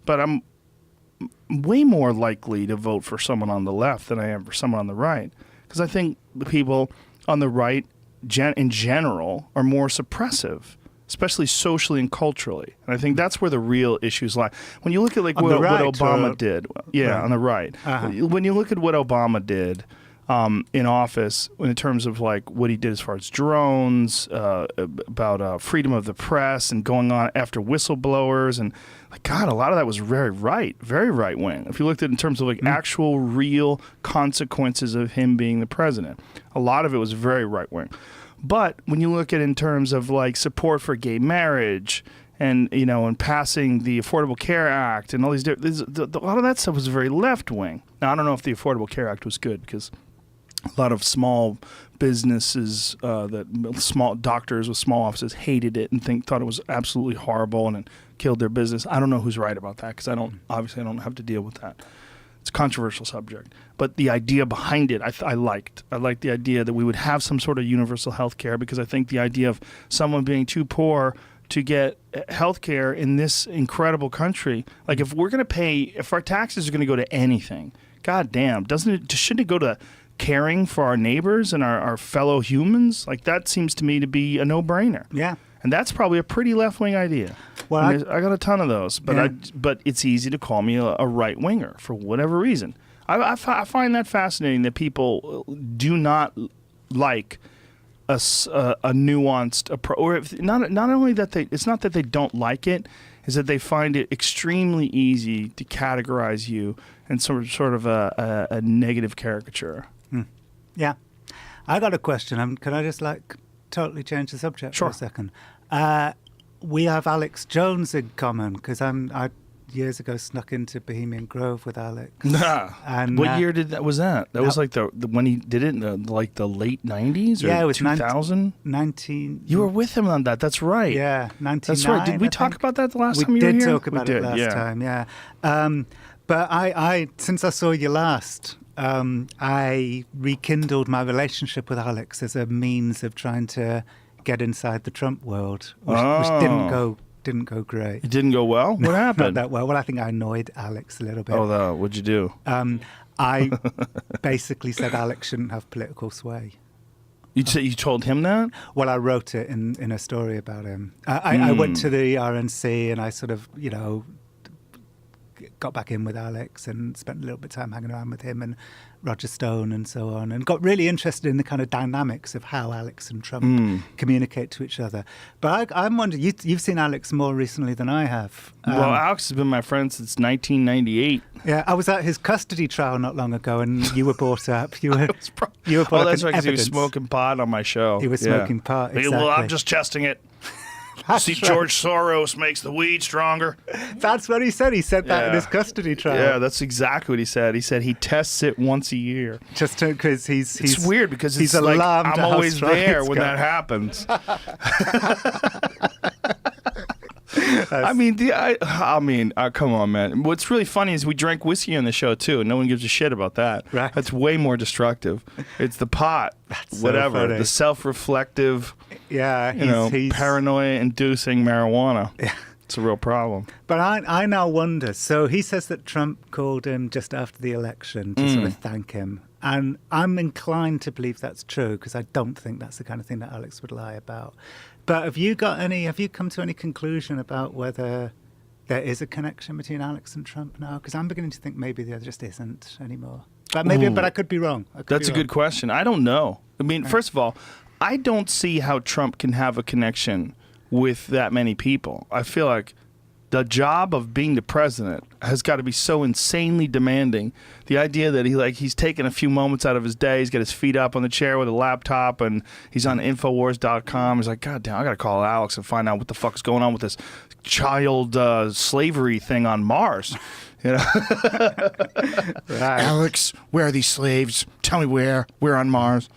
But I'm way more likely to vote for someone on the left than I am for someone on the right, because I think the people on the right in general are more suppressive, especially socially and culturally. And I think that's where the real issues lie. When you look at like what Obama did, on the right. When you look at what Obama did in office in terms of like what he did as far as drones, about freedom of the press and going on after whistleblowers, and like, God, a lot of that was very right wing. If you looked at it in terms of like actual real consequences of him being the president, a lot of it was very right wing. But when you look at it in terms of like support for gay marriage and, you know, and passing the Affordable Care Act and all these a lot of that stuff was very left wing. Now, I don't know if the Affordable Care Act was good, because a lot of small businesses, small doctors with small offices hated it and thought it was absolutely horrible and it killed their business. I don't know who's right about that, because I don't have to deal with that. It's a controversial subject, but the idea behind it, I liked. I liked the idea that we would have some sort of universal health care, because I think the idea of someone being too poor to get health care in this incredible country, like if our taxes are going to go to anything, God damn, shouldn't it go to caring for our neighbors and our fellow humans? Like, that seems to me to be a no-brainer. Yeah. And that's probably a pretty left-wing idea. Well, I got a ton of those, but it's easy to call me a right-winger for whatever reason. I find that fascinating that people do not like a nuanced approach. Or not only that it's not that they don't like it, is that they find it extremely easy to categorize you in sort of a negative caricature. Yeah. I got a question. Can I just like totally change the subject for a second? We have Alex Jones in common, because I years ago snuck into Bohemian Grove with Alex. And what year was that? That was like the when he did it in like the late 90s or it was 2000? 19. You were with him on that. That's right. Yeah, 99. That's right. Did we talk about that the last time you were here? We did talk about it last time, yeah. But I since I saw you last, I rekindled my relationship with Alex as a means of trying to get inside the Trump world, which didn't go great. It didn't go well? What happened? Not that well. Well, I think I annoyed Alex a little bit. Oh, what'd you do? I basically said Alex shouldn't have political sway. You told him that? Well, I wrote it in a story about him. I went to the RNC and I sort of, got back in with Alex and spent a little bit of time hanging around with him and Roger Stone and so on, and got really interested in the kind of dynamics of how Alex and Trump communicate to each other. But I'm wondering, you've seen Alex more recently than I have. Well, Alex has been my friend since 1998. Yeah, I was at his custody trial not long ago, and you were brought up. You were brought oh, up that's in right, because he was evidence. smoking pot on my show. He was smoking pot, exactly. Well, I'm just testing it. That's See, right. George Soros makes the weed stronger. That's what he said. He said that in Yeah. his custody trial. Yeah, that's exactly what he said. He said he tests it once a year. Just because he's It's weird because he's it's like alarmed I'm at how always strong there it's when got. that happens. I mean, come on, man. What's really funny is we drank whiskey on the show too, and no one gives a shit about that. Right. That's way more destructive. It's the pot, That's so whatever, funny. the self-reflective, Yeah, he's paranoia-inducing marijuana. Yeah. It's a real problem. But I now wonder. So he says that Trump called him just after the election to sort of thank him. And I'm inclined to believe that's true because I don't think that's the kind of thing that Alex would lie about. But have you come to any conclusion about whether there is a connection between Alex and Trump now? Because I'm beginning to think maybe there just isn't anymore. But but I could be wrong. That's a good question. I don't know. I mean, first of all, I don't see how Trump can have a connection with that many people. I feel like the job of being the president has got to be so insanely demanding. The idea that he's taking a few moments out of his day, he's got his feet up on the chair with a laptop, and he's on Infowars.com. He's like, God damn, I got to call Alex and find out what the fuck is going on with this child slavery thing on Mars. You know, Right. Alex, where are these slaves? Tell me where. We're on Mars.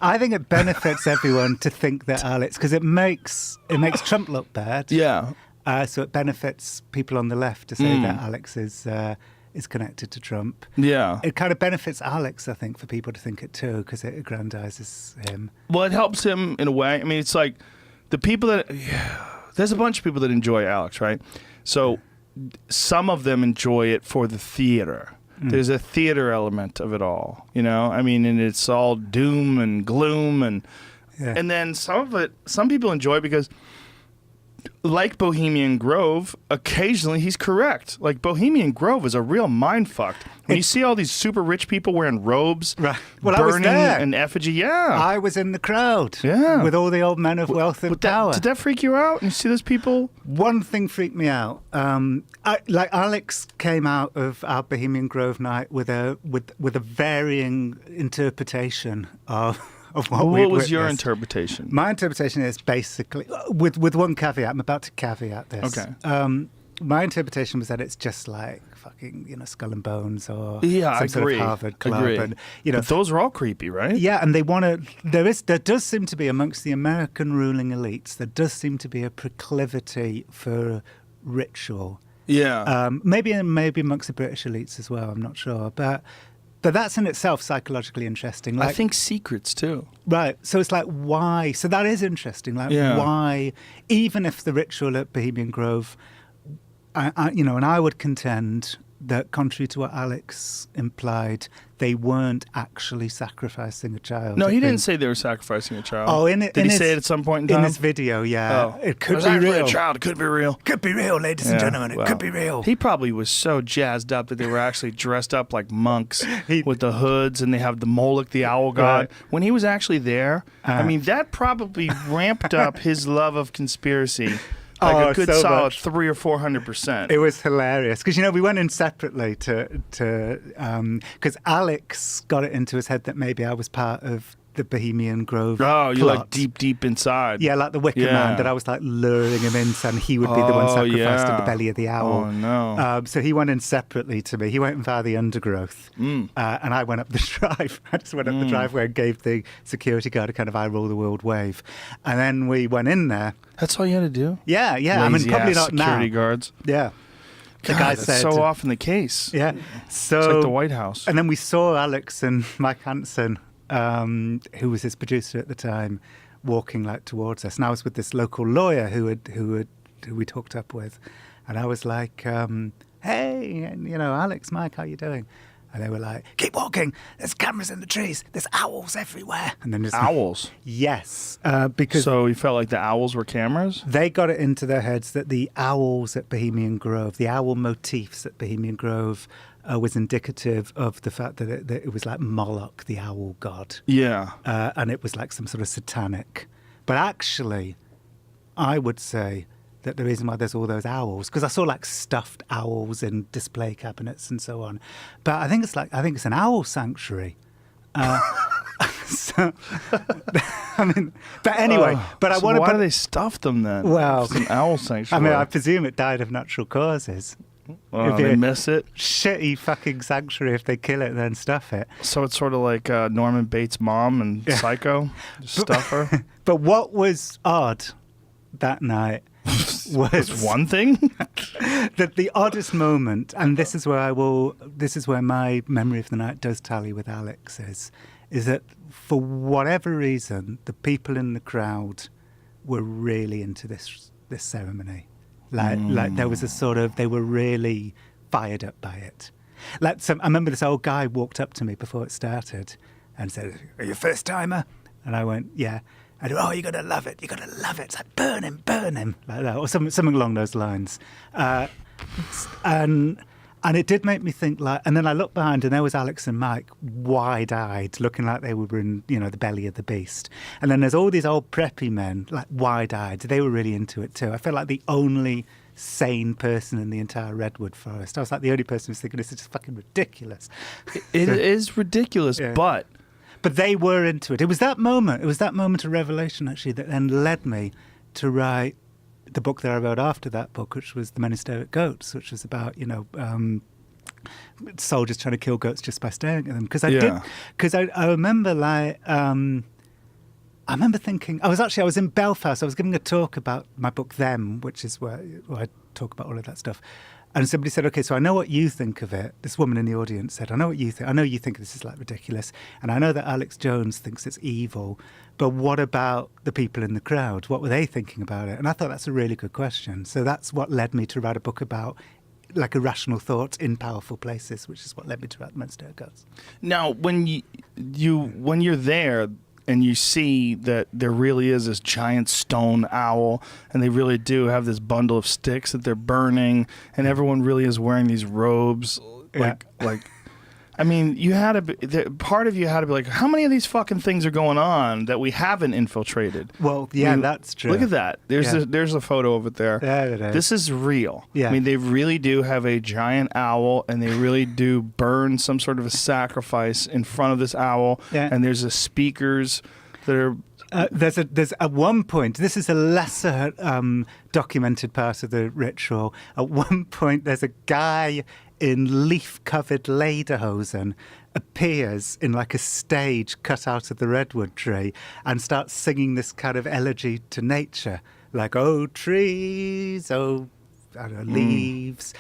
I think it benefits everyone to think that Alex, because it makes Trump look bad. Yeah. So it benefits people on the left to say that Alex is connected to Trump. Yeah. It kind of benefits Alex, I think, for people to think it too, because it aggrandizes him. Well, it helps him in a way. I mean, it's like the people that there's a bunch of people that enjoy Alex, right? So some of them enjoy it for the theater. There's a theater element of it all, you know? I mean, and it's all doom and gloom and then some people enjoy it because, like Bohemian Grove, occasionally he's correct. Like Bohemian Grove is a real mind fuck. When you see all these super rich people wearing robes, Right. Well, I was burning there. an effigy, I was in the crowd Yeah. with all the old men of wealth and power. Did that freak you out? And you see those people? One thing freaked me out. Alex came out of our Bohemian Grove night with a varying interpretation of what we What was your witnessed. interpretation? My interpretation is basically, with one caveat. I'm about to caveat this. Okay. My interpretation was that it's just like fucking, Skull and Bones or Yeah, some I sort agree. of Harvard club, Agree. and But those are all creepy, right? yeah, and they want to. There does seem to be amongst the American ruling elites. There does seem to be a proclivity for ritual. Yeah. Maybe amongst the British elites as well. I'm not sure, but that's in itself psychologically interesting. I think secrets too. Right. So it's like, why? So that is interesting. Like, Yeah. why? Even if the ritual at Bohemian Grove, and I would contend that, contrary to what Alex implied, they weren't actually sacrificing a child. No, I he didn't think- say they were sacrificing a child. Oh, Did he say it at some point in time? In this video, yeah. Oh. It could was be actually real. a child. It could be real. Could be real, ladies and gentlemen. It could be real. He probably was so jazzed up that they were actually dressed up like monks with the hoods, and they have the Moloch, the owl god. Right. When he was actually there, I mean, that probably ramped up his love of conspiracy. Like Oh, a good so solid much. 300 or 400%. It was hilarious because we went in separately because Alex got it into his head that maybe I was part of the Bohemian Grove. Oh, you're like plot. deep inside. Yeah, like the Wicker Yeah. Man, that I was like luring him in, and he would be the one Oh, sacrificed at yeah. the belly of the owl. Oh, no. So he went in separately to me. He went via the undergrowth, and I went up the drive. I just went up the driveway and gave the security guard a kind of I rule the world wave, and then we went in there. That's all you had to do? Yeah. I mean, Lazy probably ass not now. security guards. Yeah. The God, guy that's said, so often the case. Yeah. So It's like the White House. And then we saw Alex and Mike Hansen, who was his producer at the time, walking like towards us. And I was with this local lawyer who we talked up with, and I was like, "Hey, Alex, Mike, how you doing?" And they were like, keep walking. There's cameras in the trees. There's owls everywhere. And then just Owls. Yes, because So you felt like the owls were cameras? they got it into their heads that the owls at Bohemian Grove, the owl motifs at Bohemian Grove, was indicative of the fact that it was like Moloch, the owl god. Yeah. And it was like some sort of satanic. But actually, I would say that the reason why there's all those owls, because I saw like stuffed owls in display cabinets and so on. But I think it's an owl sanctuary. So, I mean, but anyway, but I So want to. why do they stuff them then? Well, It's an owl I sanctuary. mean, I presume it died of natural causes. Oh, if they you- miss it. Shitty fucking sanctuary if they kill it and then stuff it. So it's sort of like Norman Bates' mom and Psycho. Just stuff her. But what was odd that night was That's one thing. that the oddest moment, and this is where my memory of the night does tally with Alex's, is that for whatever reason, the people in the crowd were really into this ceremony. Like there was a sort of, they were really fired up by it. I remember this old guy walked up to me before it started and said, "Are you a first timer?" And I went, "Yeah." And "Oh, you're gonna love it. You're gonna love it. It's like burn him, like that, or something along those lines." And it did make me think, like, and then I looked behind and there was Alex and Mike, wide-eyed, looking like they were in, the belly of the beast. And then there's all these old preppy men, like wide-eyed. They were really into it too. I felt like the only sane person in the entire redwood forest. I was like the only person who's thinking this is just fucking ridiculous. It is ridiculous, Yeah. but They were into it. It was that moment of revelation, actually, that then led me to write the book that I wrote after that book, which was The Men Who Stare at Goats, which was about, soldiers trying to kill goats just by staring at them. Because I remember, like, I remember thinking, I was in Belfast, I was giving a talk about my book Them, which is where I talk about all of that stuff. And somebody said, "Okay, so I know what you think of it." This woman in the audience said, "I know what you think. I know you think this is like ridiculous. And I know that Alex Jones thinks it's evil. But what about the people in the crowd? What were they thinking about it?" And I thought that's a really good question. So that's what led me to write a book about like irrational thoughts in powerful places, which is what led me to write The Men Who Stare at Goats. now when you're there and you see that there really is this giant stone owl, and they really do have this bundle of sticks that they're burning, and everyone really is wearing these robes, like. I mean, part of you had to be like, how many of these fucking things are going on that we haven't infiltrated? Well, yeah, that's true. Look at that. There's a photo of it there. There it is. This is real. Yeah. I mean, they really do have a giant owl, and they really do burn some sort of a sacrifice in front of this owl. Yeah. And there's speakers that are. There's at one point, this is a lesser documented part of the ritual. At one point, there's a guy in leaf-covered lederhosen appears in like a stage cut out of the redwood tree and starts singing this kind of elegy to nature, like "Oh trees, oh I don't know, leaves."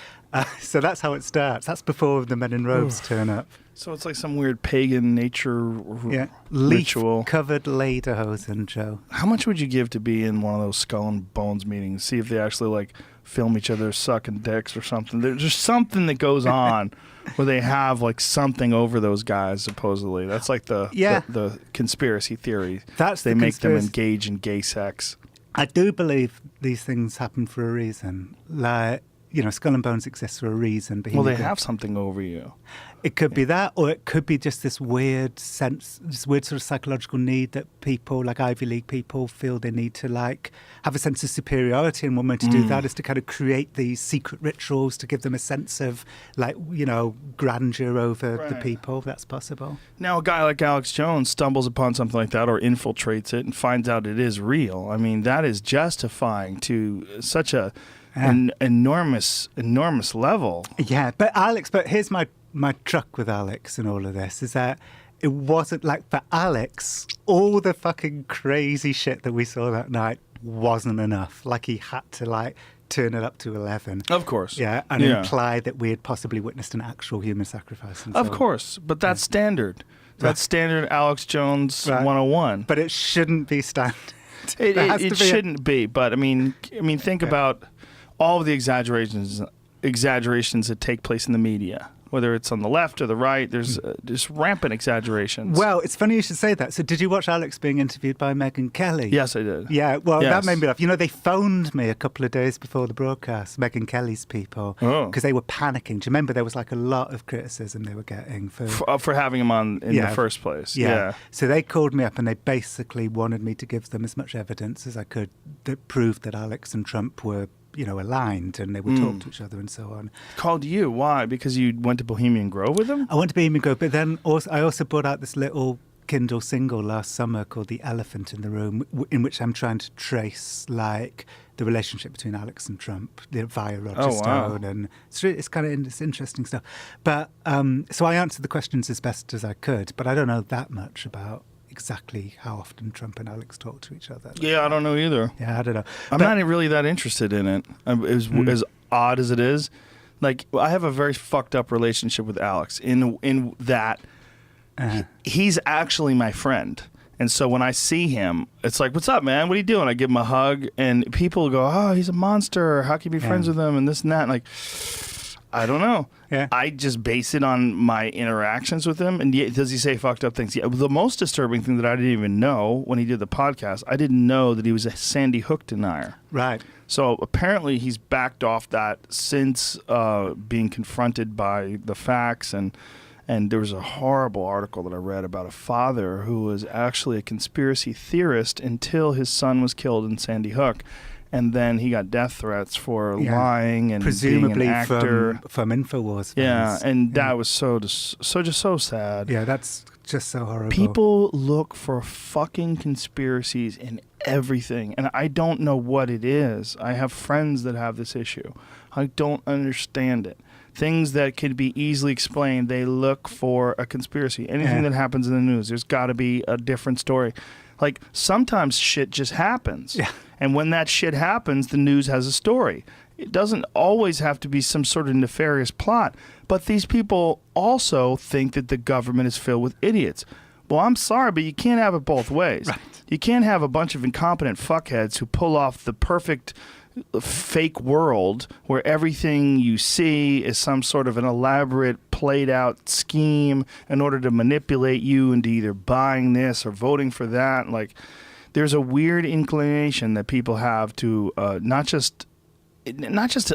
So that's how it starts. That's before the men in robes turn up. So it's like some weird pagan nature ritual. Leaf-covered lederhosen, Joe. How much would you give to be in one of those Skull and Bones meetings? See if they actually like film each other sucking dicks or something. There's just something that goes on where they have like something over those guys. Supposedly, that's like the conspiracy theory. They make them engage in gay sex. I do believe these things happen for a reason. Like, Skull and Bones exists for a reason. But They have something over you. It could be that, or it could be just this weird sense, this weird sort of psychological need that people, like Ivy League people, feel they need to like have a sense of superiority. And one way to do that is to kind of create these secret rituals to give them a sense of like, grandeur over the people. That's possible. Now, a guy like Alex Jones stumbles upon something like that or infiltrates it and finds out it is real. I mean, that is justifying to such an enormous level. Yeah, but here's my truck with Alex and all of this is that it wasn't like, for Alex, all the fucking crazy shit that we saw that night wasn't enough. Like, he had to like turn it up to 11. Of course. Yeah, and imply that we had possibly witnessed an actual human sacrifice. And of course, but that's standard. That's standard Alex Jones 101. But it shouldn't be standard. It shouldn't be, but I mean, think about all of the exaggerations that take place in the media. whether it's on the left or the right. There's just rampant exaggerations. Well, it's funny you should say that. So did you watch Alex being interviewed by Megyn Kelly? Yes, I did. Yeah, well, Yes. that made me laugh. You know, they phoned me a couple of days before the broadcast, Megyn Kelly's people, Oh. because they were panicking. Do you remember there was like a lot of criticism they were getting For having him on in the first place. Yeah. So they called me up and they basically wanted me to give them as much evidence as I could that proved that Alex and Trump were, you know, aligned and they would talk to each other and so on. Called you. Why? Because you went to Bohemian Grove with him? I went to Bohemian Grove, but then I also brought out this little Kindle single last summer called The Elephant in the Room, in which I'm trying to trace like the relationship between Alex and Trump via Roger Stone, and it's interesting stuff. But so I answered the questions as best as I could, but I don't know that much about exactly how often Trump and Alex talk to each other. Yeah, I don't know either. Yeah, I don't know. I'm not really that interested in it. As odd as it is, like I have a very fucked up relationship with Alex in that he's actually my friend. And so when I see him, it's like, "What's up, man? What are you doing?" I give him a hug, and people go, "Oh, he's a monster. How can you be friends with him?" And this and that. And like, I don't know. Yeah. I just base it on my interactions with him. And does he say fucked up things? Yeah. The most disturbing thing that I didn't even know when he did the podcast, I didn't know that he was a Sandy Hook denier. Right. So apparently he's backed off that since being confronted by the facts. And there was a horrible article that I read about a father who was actually a conspiracy theorist until his son was killed in Sandy Hook. And then he got death threats for lying and presumably being an actor. From InfoWars fans. Yeah, and that was so sad. Yeah, that's just so horrible. People look for fucking conspiracies in everything, and I don't know what it is. I have friends that have this issue. I don't understand it. Things that could be easily explained, they look for a conspiracy. Anything that happens in the news, there's got to be a different story. Like, sometimes shit just happens. Yeah. And when that shit happens, the news has a story. It doesn't always have to be some sort of nefarious plot. But these people also think that the government is filled with idiots. Well, I'm sorry, but you can't have it both ways. Right. You can't have a bunch of incompetent fuckheads who pull off the perfect fake world where everything you see is some sort of an elaborate played out scheme in order to manipulate you into either buying this or voting for that. Like, there's a weird inclination that people have to not just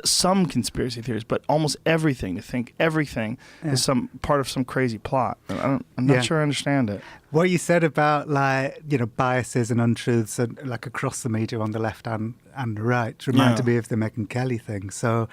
some conspiracy theories, but almost everything, to think everything is some part of some crazy plot. I'm not sure I understand it. What you said about, like, you know, biases and untruths and, like, across the media on the left and the right reminded me of the Megyn Kelly thing. So,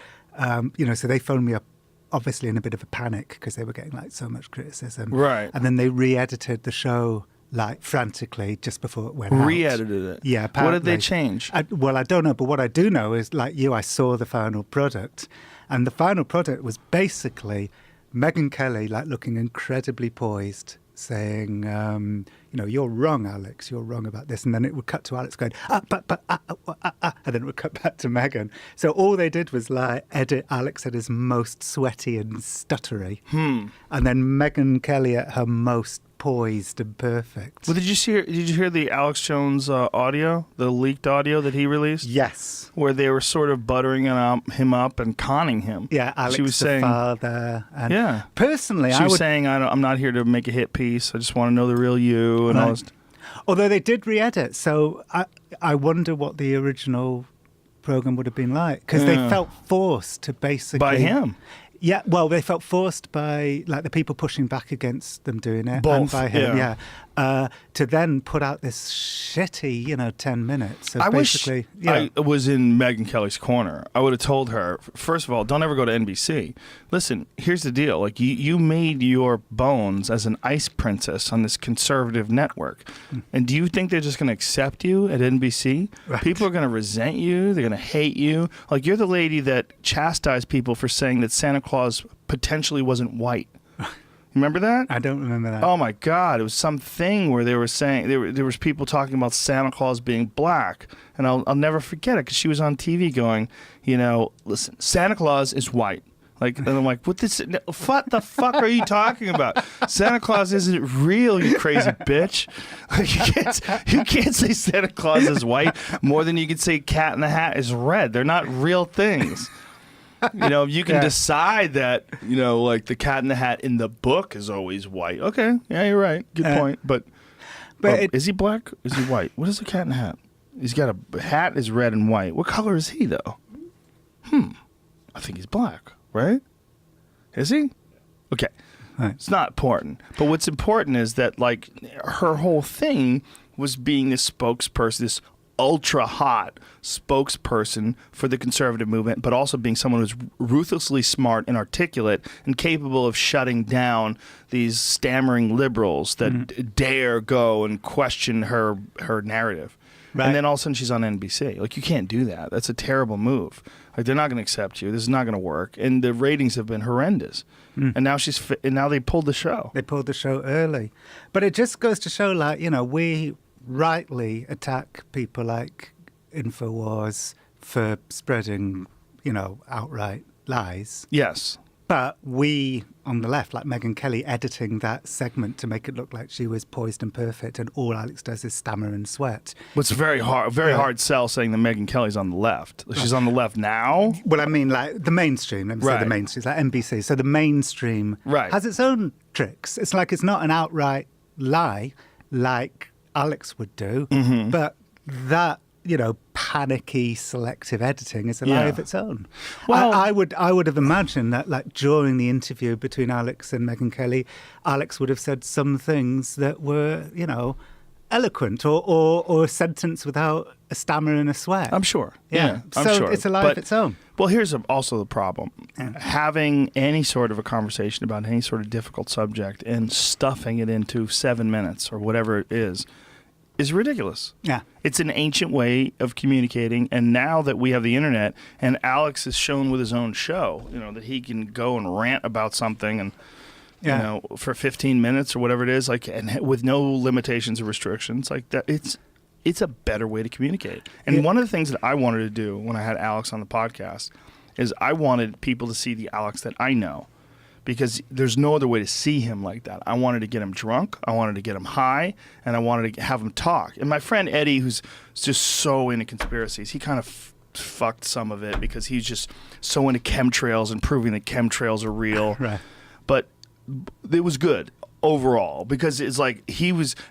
you know, so they phoned me up obviously in a bit of a panic because they were getting like so much criticism. Right. And then they re-edited the show like frantically just before it went out. Re-edited it. Yeah. What Apparently. did they change? I don't know, but what I do know is, like you, I saw the final product, and the final product was basically Megyn Kelly, like, looking incredibly poised, saying, you know, "You're wrong, Alex. You're wrong about this." And then it would cut to Alex going, and then it would cut back to Megyn. So all they did was like edit Alex at his most sweaty and stuttery, and then Megyn Kelly at her most poised and perfect. Well, did you hear the Alex Jones audio, the leaked audio that he released? Yes. Where they were sort of buttering him up and conning him. Yeah, Alex she was the saying, father. And yeah. Personally, she I was would saying, I'm not here to make a hit piece. I just want to know the real you and all this. Although they did re-edit, so I wonder what the original program would have been like, because they felt forced to basically by him. Yeah, well, they felt forced by, like, the people pushing back against them doing it. Both, And by him, yeah. to then put out this shitty, you know, 10 minutes. So I basically, wish I was in Megyn Kelly's corner. I would have told her, first of all, don't ever go to NBC. Listen, here's the deal. Like, you made your bones as an ice princess on this conservative network. And do you think they're just going to accept you at NBC? Right. People are going to resent you. They're going to hate you. Like, you're the lady that chastised people for saying that Santa Claus potentially wasn't white. Remember that? I don't remember that. Oh my God! It was something where they were saying there was people talking about Santa Claus being black, and I'll never forget it because she was on TV going, you know, listen, Santa Claus is white. Like, and I'm like, what the fuck are you talking about? Santa Claus isn't real, you crazy bitch. Like, you can't say Santa Claus is white more than you can say Cat in the Hat is red. They're not real things. You know, you can Yeah. decide that, you know, like the Cat in the Hat in the book is always white. Okay, yeah, you're right. Good point. But is he black? Is he white? What is the Cat in the Hat? He's got a hat is red and white. What color is he though? I think he's black, right? Is he? Okay. Right. It's not important. But what's important is that, like, her whole thing was being this spokesperson, this ultra hot spokesperson for the conservative movement, but also being someone who's ruthlessly smart and articulate and capable of shutting down these stammering liberals that dare go and question her narrative. Right. And then all of a sudden she's on NBC. Like, you can't do that. That's a terrible move. Like, they're not going to accept you. This is not going to work. And the ratings have been horrendous. And now and now they pulled the show. They pulled the show early. But it just goes to show, like, you know, we rightly attack people like InfoWars for spreading, you know, outright lies. Yes. But we, on the left, like Megyn Kelly, editing that segment to make it look like she was poised and perfect, and all Alex does is stammer and sweat. What's very hard sell saying that Megyn Kelly's on the left. She's on the left now. Well, I mean, like the mainstream. Let me say Right. the mainstream, like NBC. So the mainstream Right. has its own tricks. It's like it's not an outright lie like Alex would do, but that, you know, panicky selective editing is a lie Yeah. of its own. Well- I would have imagined that, like, during the interview between Alex and Megyn Kelly, Alex would have said some things that were, you know, eloquent or a sentence without a stammer and a sweat. I'm sure. Yeah. I'm So sure. it's a lie But- of its own. Well, here's also the problem. Having any sort of a conversation about any sort of difficult subject and stuffing it into 7 minutes or whatever it is ridiculous. Yeah. It's an ancient way of communicating, and now that we have the internet, and Alex has shown with his own show, you know, that he can go and rant about something and Yeah. you know, for 15 minutes or whatever it is, like, and with no limitations or restrictions, like that. It's a better way to communicate. And Yeah. one of the things that I wanted to do when I had Alex on the podcast is I wanted people to see the Alex that I know, because there's no other way to see him like that. I wanted to get him drunk, I wanted to get him high, and I wanted to have him talk. And my friend Eddie, who's just so into conspiracies, he kind of fucked some of it because he's just so into chemtrails and proving that chemtrails are real. Right. But it was good overall, because it's like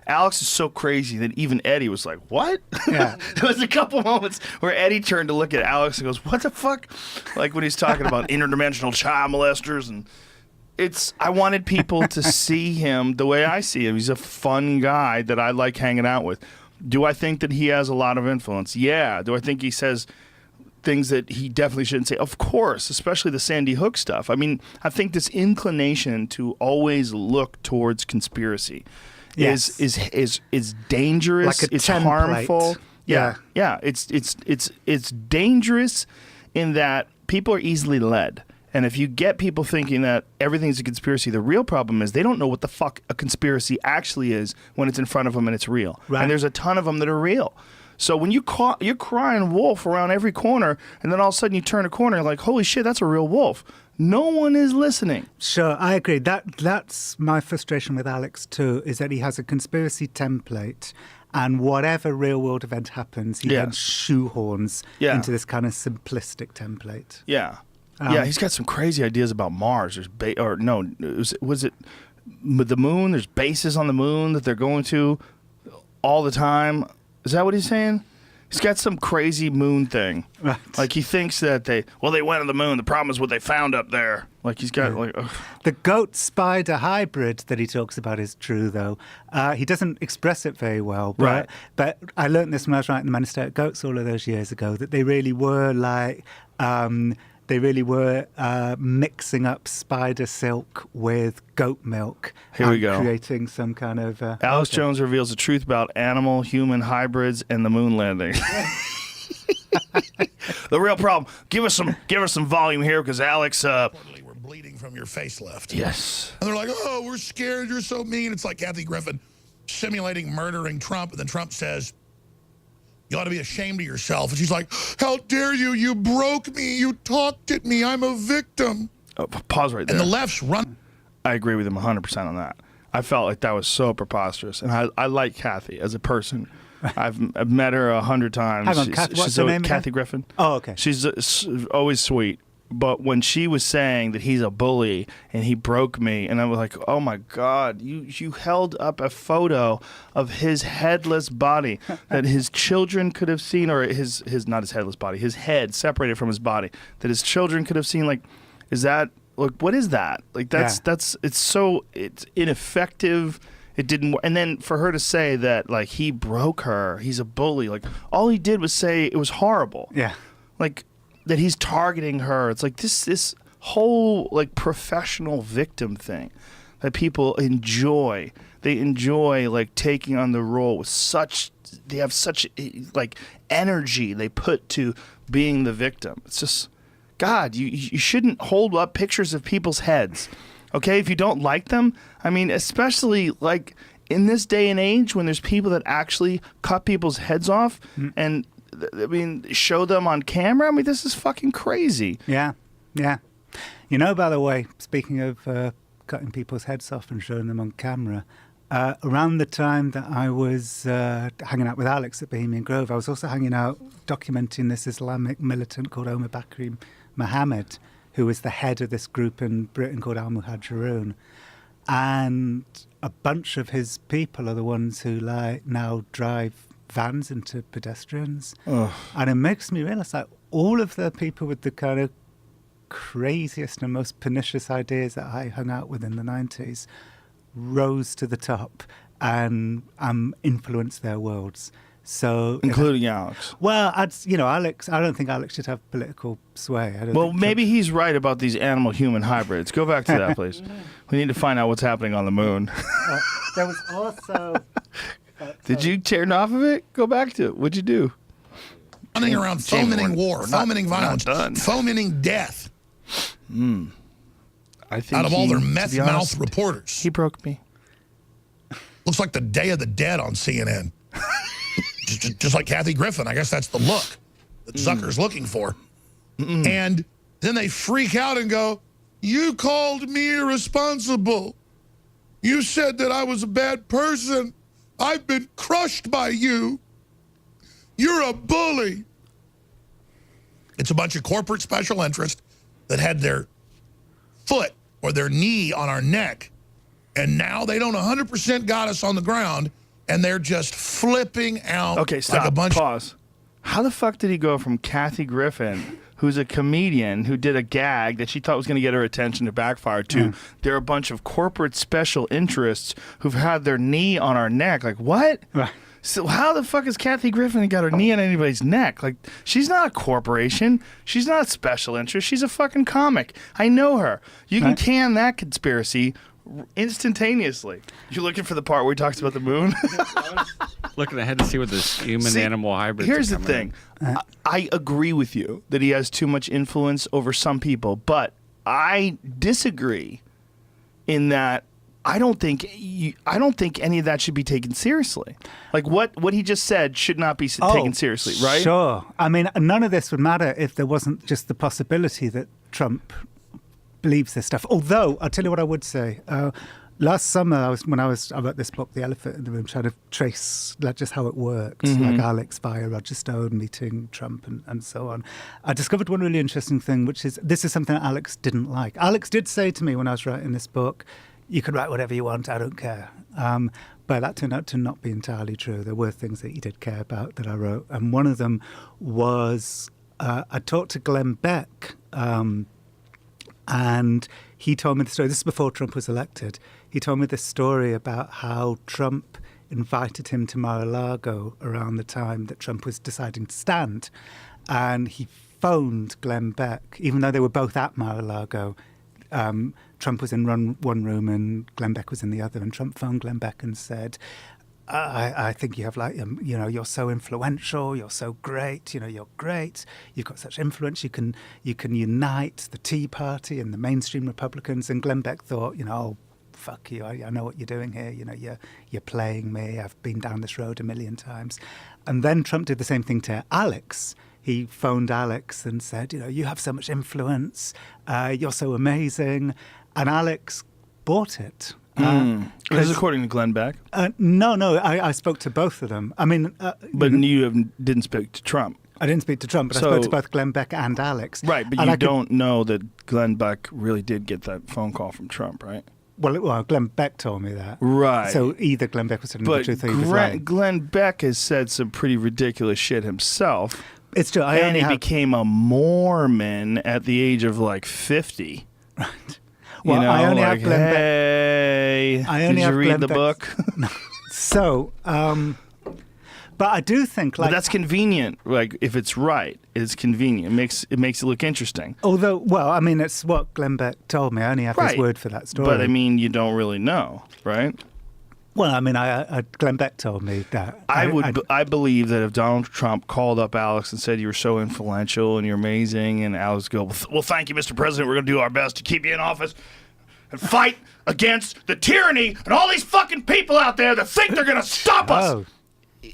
Alex is so crazy that even Eddie was like, what? Yeah. There was a couple moments where Eddie turned to look at Alex and goes, what the fuck? Like when he's talking about interdimensional child molesters. And I wanted people to see him the way I see him. He's a fun guy that I like hanging out with. Do I think that he has a lot of influence? Yeah. Do I think he says things that he definitely shouldn't say? Of course, especially the Sandy Hook stuff. I mean, I think this inclination to always look towards conspiracy Yes. is dangerous. Like a it's template. harmful. Yeah. Yeah. It's dangerous in that people are easily led. And if you get people thinking that everything's a conspiracy, the real problem is they don't know what the fuck a conspiracy actually is when it's in front of them and it's real. Right. And there's a ton of them that are real. So when you're crying wolf around every corner, and then all of a sudden you turn a corner, you're like, holy shit, that's a real wolf. No one is listening. Sure, I agree. That's my frustration with Alex too, is that he has a conspiracy template, and whatever real world event happens, he Yeah. then shoehorns Yeah. into this kind of simplistic template. Yeah. Yeah, he's got some crazy ideas about Mars. There's was it the moon? There's bases on the moon that they're going to all the time. Is that what he's saying? He's got some crazy moon thing. Right. Like he thinks that they went to the moon. The problem is what they found up there. Like he's got like ugh. The goat-spider hybrid that he talks about is true, though. He doesn't express it very well, Right. but I learned this when I was writing the Manistee Goats all of those years ago, that they really were like... mixing up spider silk with goat milk. Here we and go. Creating some kind of... Alex Jones reveals the truth about animal-human hybrids and the moon landing. The real problem. Give us some volume here, because Alex. We're bleeding from your facelift. Yes. And they're like, oh, we're scared. You're so mean. It's like Kathy Griffin simulating murdering Trump. And then Trump says, you ought to be ashamed of yourself. And she's like, how dare you? You broke me. You talked at me. I'm a victim. Oh, pause right there. And the left's run. I agree with him 100% on that. I felt like that was so preposterous, and I like Kathy as a person. I've met her 100 times. Hang on, Kathy, what's her name again? Kathy Griffin. Oh, okay. She's always sweet. But when she was saying that he's a bully and he broke me, and I was like, oh my God, you held up a photo of his headless body that his children could have seen, or his not his headless body, his head separated from his body, that his children could have seen. Like, is that, like, what is that? Like, it's ineffective. It didn't work. And then for her to say that, like, he broke her, he's a bully, like, all he did was say it was horrible. Yeah. Like, that he's targeting her. It's like this whole, like, professional victim thing that people enjoy. They enjoy, like, taking on the role with they have such, like, energy they put to being the victim. It's just, God, you shouldn't hold up pictures of people's heads. Okay, if you don't like them, I mean, especially, like, in this day and age when there's people that actually cut people's heads off and, I mean, show them on camera. I mean, this is fucking crazy. Yeah, yeah. You know, by the way, speaking of cutting people's heads off and showing them on camera, around the time that I was hanging out with Alex at Bohemian Grove, I was also hanging out documenting this Islamic militant called Omar Bakri Mohammed, who was the head of this group in Britain called Al-Muhajirun. And a bunch of his people are the ones who, like, now drive vans into pedestrians. Ugh. And it makes me realize, like, all of the people with the kind of craziest and most pernicious ideas that I hung out with in the 90s rose to the top and influenced their worlds. So, Including Alex. well, Alex, I don't think Alex should have political sway. Well, maybe he's right about these animal-human hybrids. Go back to that, please. We need to find out what's happening on the moon. There was also... Did you turn off of it? Go back to it. What'd you do? Running around fomenting war, fomenting violence, fomenting death I think out of all their to meth be mouth honest, reporters. he broke me. Looks like the Day of the Dead on CNN. just like Kathy Griffin. I guess that's the look that Zucker's looking for. And then they freak out and go, you called me irresponsible. You said that I was a bad person. I've been crushed by you. You're a bully. It's a bunch of corporate special interests that had their foot or their knee on our neck, and now they don't 100% got us on the ground, and they're just flipping out. Okay, stop. Like a bunch. Pause. How the fuck did he go from Kathy Griffin, who's a comedian who did a gag that she thought was going to get her attention to backfire, to there are a bunch of corporate special interests who've had their knee on our neck? Like, what? Right. So how the fuck has Kathy Griffin got her knee on anybody's neck? Like, she's not a corporation. She's not a special interest. She's a fucking comic. I know her. You can can that conspiracy instantaneously. You looking for the part where he talks about the moon? Looking ahead to see what this human-animal hybrid. Here's the thing. I agree with you that he has too much influence over some people, but I disagree in that I don't think any of that should be taken seriously. Like what he just said should not be taken seriously, right? Sure. I mean, none of this would matter if there wasn't just the possibility that Trump believes this stuff. Although, I'll tell you what I would say. Last summer, I wrote this book, The Elephant in the Room, trying to trace just how it worked, like Alex via Roger Stone meeting Trump and so on. I discovered one really interesting thing, which is this is something that Alex didn't like. Alex did say to me when I was writing this book, you can write whatever you want, I don't care. But that turned out to not be entirely true. There were things that he did care about that I wrote. And one of them was I talked to Glenn Beck, and he told me the story. This is before Trump was elected. He told me this story about how Trump invited him to Mar-a-Lago around the time that Trump was deciding to stand. And he phoned Glenn Beck, even though they were both at Mar-a-Lago. Trump was in one room and Glenn Beck was in the other. And Trump phoned Glenn Beck and said, I think you have you're so influential, you're so great, you're great. You've got such influence, you can unite the Tea Party and the mainstream Republicans. And Glenn Beck thought, oh, fuck you, I know what you're doing here. You're playing me. I've been down this road a million times. And then Trump did the same thing to Alex. He phoned Alex and said, you have so much influence. You're so amazing. And Alex bought it. This is according to Glenn Beck. No, I spoke to both of them. I mean, but you didn't speak to Trump. I didn't speak to Trump, but I spoke to both Glenn Beck and Alex. Right, but you don't know that Glenn Beck really did get that phone call from Trump, right? Well, Glenn Beck told me that. Right. So either Glenn Beck was telling the truth or he was lying. Glenn Beck has said some pretty ridiculous shit himself. It's true. And he became a Mormon at the age of like 50. Right. Well, I only have Glenn Beck. Hey, did you read the book? So, but I do think but that's convenient. Like if it's right, it's convenient. It makes it look interesting. Although, well, I mean, it's what Glenn Beck told me. I only have his word for that story. But I mean, you don't really know, right? Well, I mean, Glenn Beck told me that. I believe that if Donald Trump called up Alex and said you were so influential and you're amazing, and Alex go, well, thank you, Mr. President. We're going to do our best to keep you in office and fight against the tyranny and all these fucking people out there that think they're going to stop us. Oh. I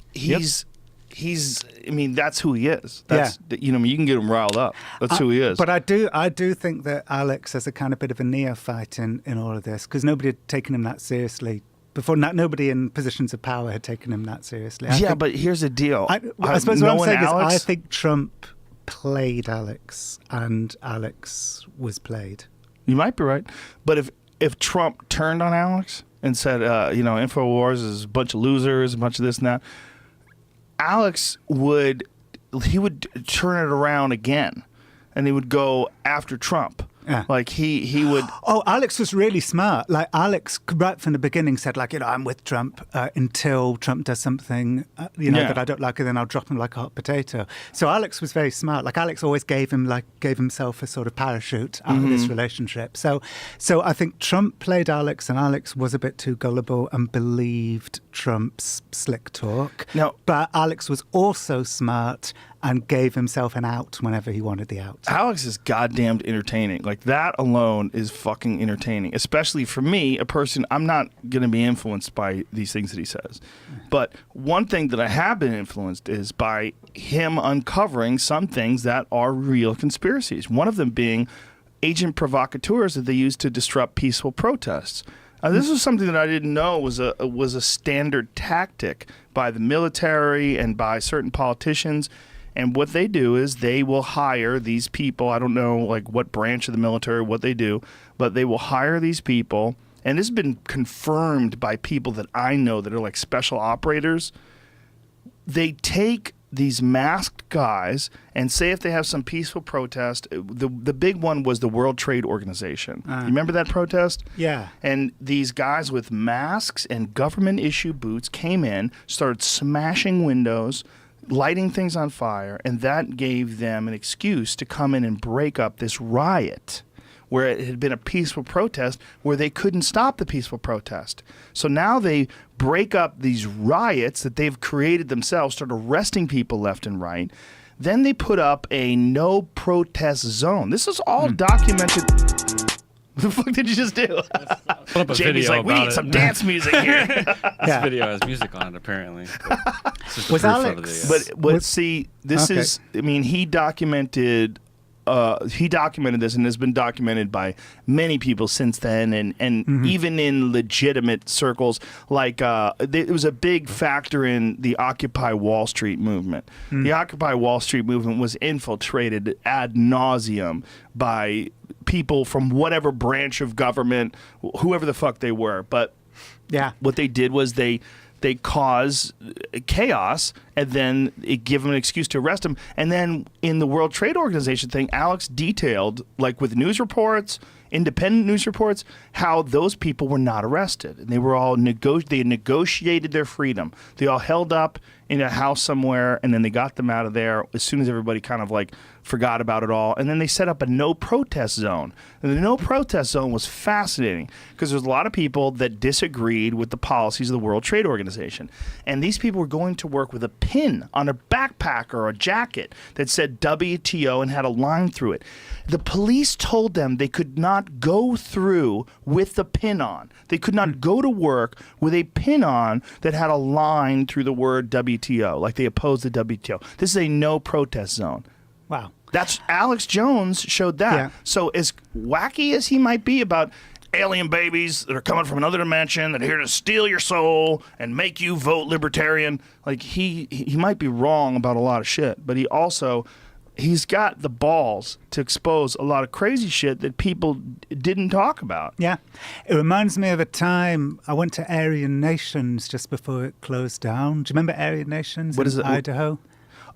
mean, that's who he is. That's, you know, you can get him riled up. That's who he is. But I do think that Alex is a kind of bit of a neophyte in all of this, because nobody had taken him that seriously. Before that, nobody in positions of power had taken him that seriously. But here's the deal. I suppose what I'm saying is I think Trump played Alex and Alex was played. You might be right. But if Trump turned on Alex and said, InfoWars is a bunch of losers, a bunch of this and that, Alex would turn it around again, and he would go after Trump. Yeah. Like he would. Oh, Alex was really smart. Like Alex, right from the beginning, said like, I'm with Trump until Trump does something, that I don't like, and then I'll drop him like a hot potato. So Alex was very smart. Like Alex always gave himself a sort of parachute out of this relationship. So I think Trump played Alex, and Alex was a bit too gullible and believed Trump's slick talk. No, but Alex was also smart and gave himself an out whenever he wanted the out. Alex is goddamn entertaining. Like, that alone is fucking entertaining, especially for me, a person, I'm not going to be influenced by these things that he says. But one thing that I have been influenced is by him uncovering some things that are real conspiracies. One of them being agent provocateurs that they use to disrupt peaceful protests. This was something that I didn't know was a standard tactic by the military and by certain politicians. And what they do is they will hire these people. I don't know like what branch of the military, what they do, but they will hire these people. And this has been confirmed by people that I know that are like special operators. They take these masked guys and say if they have some peaceful protest, the big one was the World Trade Organization. You remember that protest? Yeah. And these guys with masks and government issue boots came in, started smashing windows, lighting things on fire, and that gave them an excuse to come in and break up this riot where it had been a peaceful protest where they couldn't stop the peaceful protest. So now they break up these riots that they've created themselves, start arresting people left and right. Then they put up a no protest zone. This is all documented. What the fuck did you just do? Jamie's like, we need some dance music here. This video has music on it, apparently. This is the Was proof Alex- of the, But see, this is, I mean, he documented this, and has been documented by many people since then, and even in legitimate circles. Like it was a big factor in the Occupy Wall Street movement. The Occupy Wall Street movement was infiltrated ad nauseum by people from whatever branch of government, whoever the fuck they were. But what they did was they cause chaos, and then it give them an excuse to arrest them. And then in the World Trade Organization thing, Alex detailed, like with news reports, independent news reports, how those people were not arrested. And they were all they negotiated their freedom. They all held up in a house somewhere, and then they got them out of there as soon as everybody kind of like forgot about it all. And then they set up a no protest zone. And the no protest zone was fascinating because there's a lot of people that disagreed with the policies of the World Trade Organization. And these people were going to work with a pin on a backpack or a jacket that said WTO and had a line through it. The police told them they could not go through with the pin on. They could not go to work with a pin on that had a line through the word WTO, like they opposed the WTO. This is a no protest zone. Wow. That's Alex Jones showed that. Yeah. So as wacky as he might be about alien babies that are coming from another dimension that are here to steal your soul and make you vote libertarian. Like he might be wrong about a lot of shit, but he's got the balls to expose a lot of crazy shit that people didn't talk about. Yeah. It reminds me of a time I went to Aryan Nations just before it closed down. Do you remember Aryan Nations What in is it? Idaho?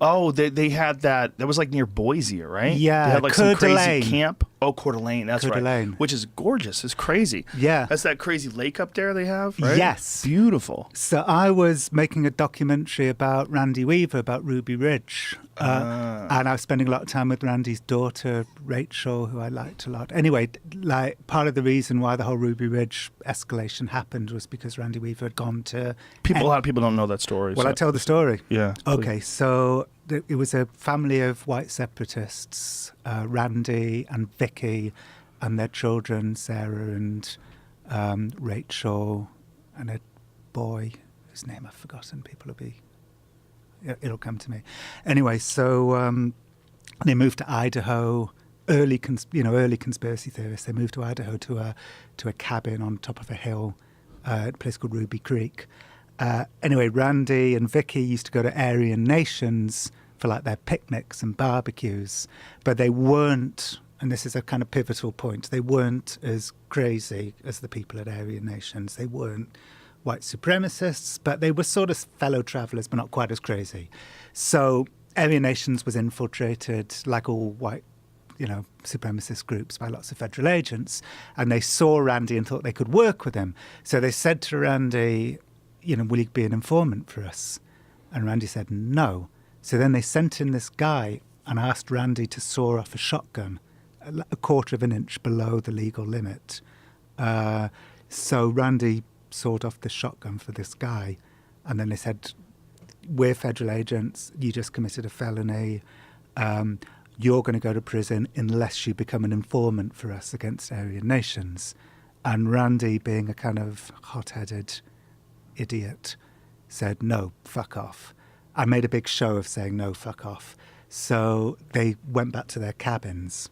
Oh, they had that was like near Boise, right? Yeah, they had like Coeur some crazy d'Alene. camp. Oh, Coeur d'Alene, that's Coeur right. d'Alene. Which is gorgeous. It's crazy. Yeah. That's that crazy lake up there they have, right? Yes. Beautiful. So I was making a documentary about Randy Weaver, about Ruby Ridge. And I was spending a lot of time with Randy's daughter, Rachel, who I liked a lot. Anyway, like part of the reason why the whole Ruby Ridge escalation happened was because Randy Weaver had gone to... A lot of people don't know that story. Well, so- I tell the story. Yeah. Okay, so it was a family of white separatists, Randy and Vicky, and their children, Sarah and Rachel, and a boy whose name I've forgotten. It'll come to me. Anyway, so they moved to Idaho. Early conspiracy theorists. They moved to Idaho to a cabin on top of a hill, at a place called Ruby Creek. Anyway, Randy and Vicky used to go to Aryan Nations for like their picnics and barbecues, but they weren't, and this is a kind of pivotal point, they weren't as crazy as the people at Aryan Nations. They weren't white supremacists, but they were sort of fellow travelers, but not quite as crazy. So Aryan Nations was infiltrated, like all white supremacist groups, by lots of federal agents, and they saw Randy and thought they could work with him. So they said to Randy, will you be an informant for us? And Randy said no. So then they sent in this guy and asked Randy to saw off a shotgun a quarter of an inch below the legal limit. So Randy sawed off the shotgun for this guy, and then they said, we're federal agents, you just committed a felony, you're going to go to prison unless you become an informant for us against Aryan Nations. And Randy, being a kind of hot-headed idiot, said, no, fuck off. I made a big show of saying, no, fuck off. So they went back to their cabins.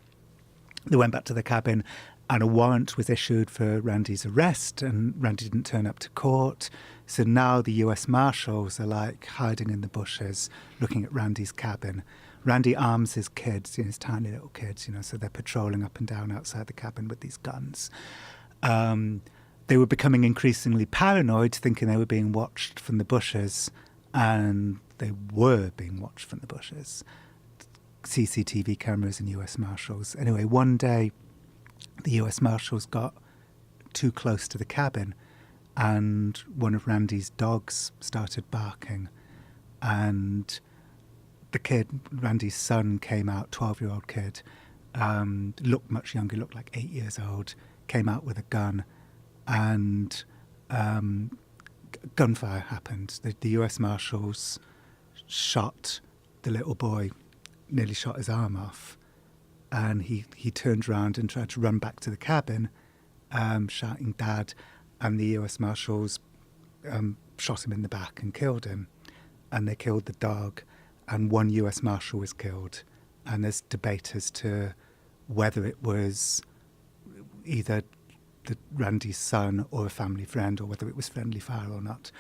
They went back to the cabin, and a warrant was issued for Randy's arrest, and Randy didn't turn up to court. So now the US Marshals are like hiding in the bushes, looking at Randy's cabin. Randy arms his kids, his tiny little kids, so they're patrolling up and down outside the cabin with these guns. They were becoming increasingly paranoid, thinking they were being watched from the bushes, and they were being watched from the bushes. CCTV cameras and US Marshals. Anyway, one day the US Marshals got too close to the cabin, and one of Randy's dogs started barking, and the kid, Randy's son, came out, 12-year-old kid, looked much younger, looked like 8 years old, came out with a gun, and gunfire happened. The US Marshals shot the little boy, nearly shot his arm off, and he turned around and tried to run back to the cabin, shouting, Dad, and the US Marshals shot him in the back and killed him, and they killed the dog, and one US Marshal was killed, and there's debate as to whether it was either Randy's son or a family friend, or whether it was friendly fire or not.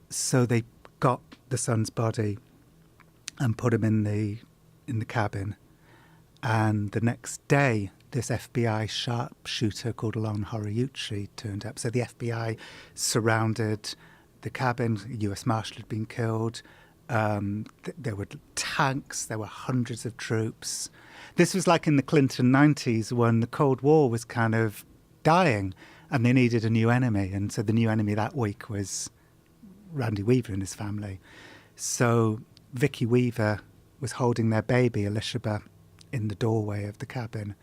So they got the son's body and put him in the cabin. And the next day, this FBI sharpshooter called Alon Horiyuchi turned up. So the FBI surrounded the cabin. A US Marshal had been killed. There were tanks. There were hundreds of troops. This was like in the Clinton 90s when the Cold War was kind of dying and they needed a new enemy. And so the new enemy that week was Randy Weaver and his family. So Vicky Weaver was holding their baby, Elishaba, in the doorway of the cabin.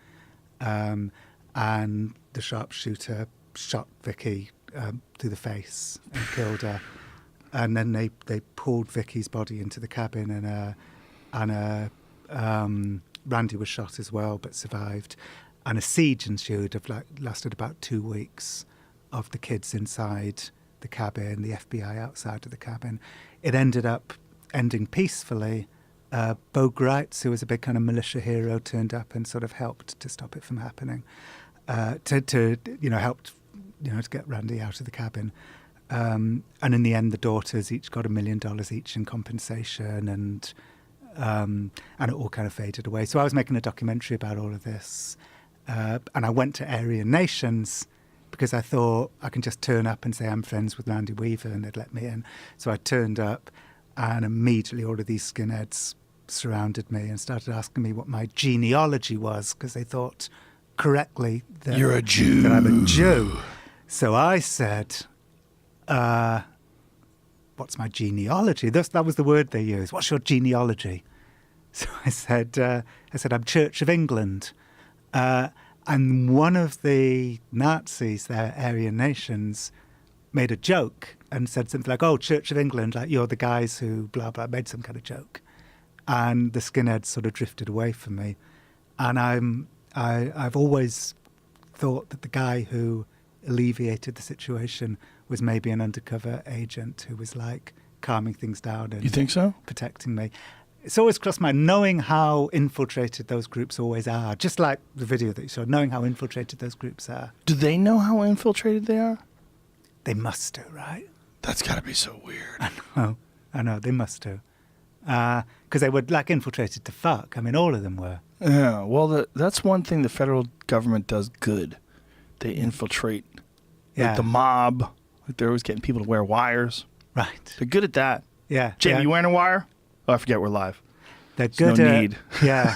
And the sharpshooter shot Vicky through the face and killed her. And then they pulled Vicky's body into the cabin, and Randy was shot as well, but survived. And a siege ensued of lasted about 2 weeks of the kids inside the cabin, the FBI outside of the cabin. It ended up ending peacefully. Bo Greitz, who was a big kind of militia hero, turned up and sort of helped to stop it from happening. to help to get Randy out of the cabin. And in the end, the daughters each got $1 million each in compensation, and it all kind of faded away. So I was making a documentary about all of this, and I went to Aryan Nations because I thought I can just turn up and say I'm friends with Randy Weaver and they'd let me in. So I turned up, and immediately all of these skinheads surrounded me and started asking me what my genealogy was, because they thought correctly that You're a Jew. that I'm a Jew. So I said, what's my genealogy? That was the word they used. What's your genealogy? So I said, I'm Church of England. And one of the Nazis, their Aryan Nations, made a joke and said something like, oh, Church of England, like you're the guys who blah, blah, made some kind of joke. And the skinheads sort of drifted away from me. And I've always thought that the guy who alleviated the situation was maybe an undercover agent who was like calming things down and You think so? protecting me. It's always crossed my mind, knowing how infiltrated those groups always are, just like the video that you showed, knowing how infiltrated those groups are. Do they know how infiltrated they are? They must do, right? That's got to be so weird. I know, they must do. Because they were like infiltrated to fuck. I mean, all of them were. Yeah, well, that's one thing the federal government does good. They infiltrate like the mob. Like they're always getting people to wear wires. Right. They're good at that. Yeah. Jamie, yeah. you wearing a wire? Oh, I forget we're live. They're There's good no at, need. Yeah.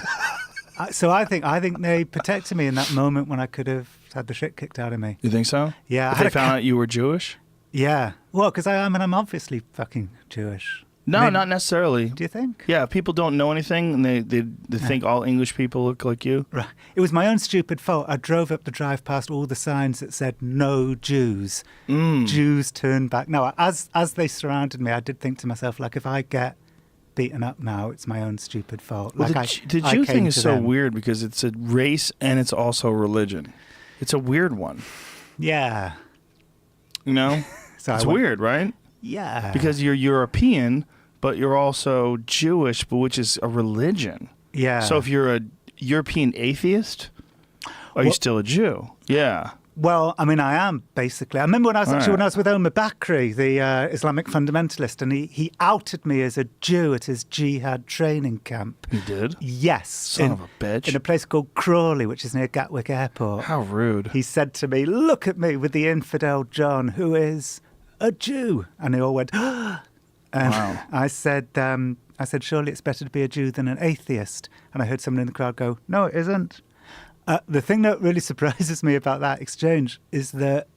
So I think they protected me in that moment when I could have had the shit kicked out of me. You think so? Yeah. If they found out you were Jewish? Yeah. Well, because I'm obviously fucking Jewish. No, I mean, not necessarily. Do you think? Yeah, if people don't know anything and they think all English people look like you. Right. It was my own stupid fault. I drove up the drive past all the signs that said no Jews. Jews turn back. No, as they surrounded me, I did think to myself, like, if I get beaten up now, it's my own stupid fault. Well, like the I Jew came thing is to so them. weird because it's a race and it's also religion. It's a weird one. Yeah. You know? So It's I went- weird, right? Yeah. Because you're European, but you're also Jewish, but which is a religion. Yeah. So if you're a European atheist, are you Well- still a Jew? Yeah. Well, I mean, I am, basically. I remember when I was All actually right. when I was with Omar Bakri, the Islamic fundamentalist, and he outed me as a Jew at his jihad training camp. You did? Yes. Son of a bitch. In a place called Crawley, which is near Gatwick Airport. How rude. He said to me, look at me with the infidel John, who is a Jew. And they all went, and Wow. I said, surely it's better to be a Jew than an atheist. And I heard someone in the crowd go, no, it isn't. The thing that really surprises me about that exchange is that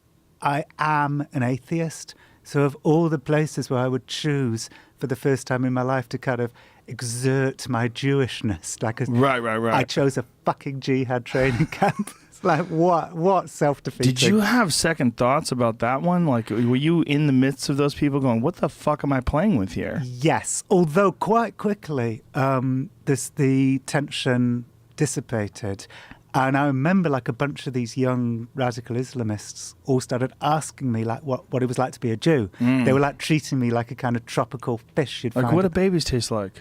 I am an atheist. So of all the places where I would choose for the first time in my life to kind of exert my Jewishness, like Right. I chose a fucking jihad training camp. It's like, what self-defeating. Did you have second thoughts about that one? Like, were you in the midst of those people going, what the fuck am I playing with here? Yes, although quite quickly the tension dissipated. And I remember like a bunch of these young radical Islamists all started asking me like what it was like to be a Jew. They were like treating me like a kind of tropical fish you'd Like, find. what do babies taste like?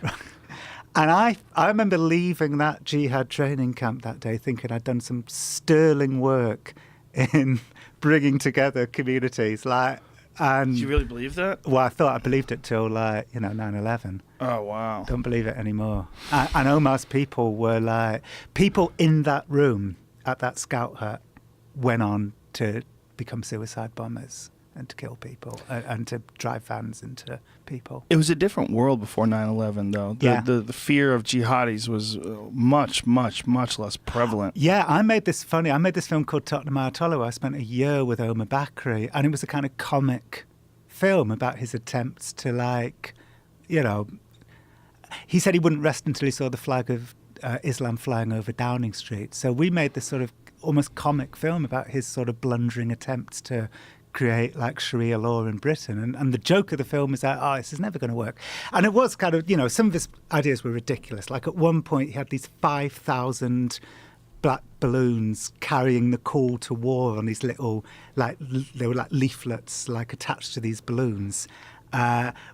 And I remember leaving that jihad training camp that day thinking I'd done some sterling work in bringing together communities. And Did you really believe that? well, I thought I believed it till 9/11. Oh, wow. Don't believe it anymore. And Omar's people were like, people in that room at that scout hut went on to become suicide bombers and to kill people and to drive vans into people. It was a different world before 9/11, though. The fear of jihadis was much, much, much less prevalent. Yeah, I made this film called Tottenham Ayatollah where I spent a year with Omar Bakri, and it was a kind of comic film about his attempts to he said he wouldn't rest until he saw the flag of Islam flying over Downing Street. So we made this sort of almost comic film about his sort of blundering attempts to create like Sharia law in Britain. And the joke of the film is that, this is never going to work. And it was kind of, some of his ideas were ridiculous. Like at one point he had these 5,000 black balloons carrying the call to war on these little, they were like leaflets, like attached to these balloons.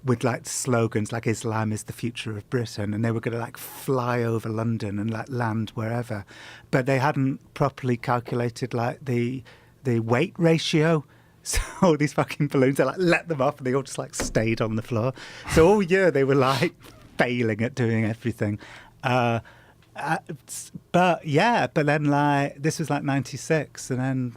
with like slogans like Islam is the future of Britain, and they were going to like fly over London and like land wherever, but they hadn't properly calculated like the weight ratio. So all these fucking balloons, they like let them off and they all just like stayed on the floor. So all year they were like failing at doing everything. But then like this was like 96, and then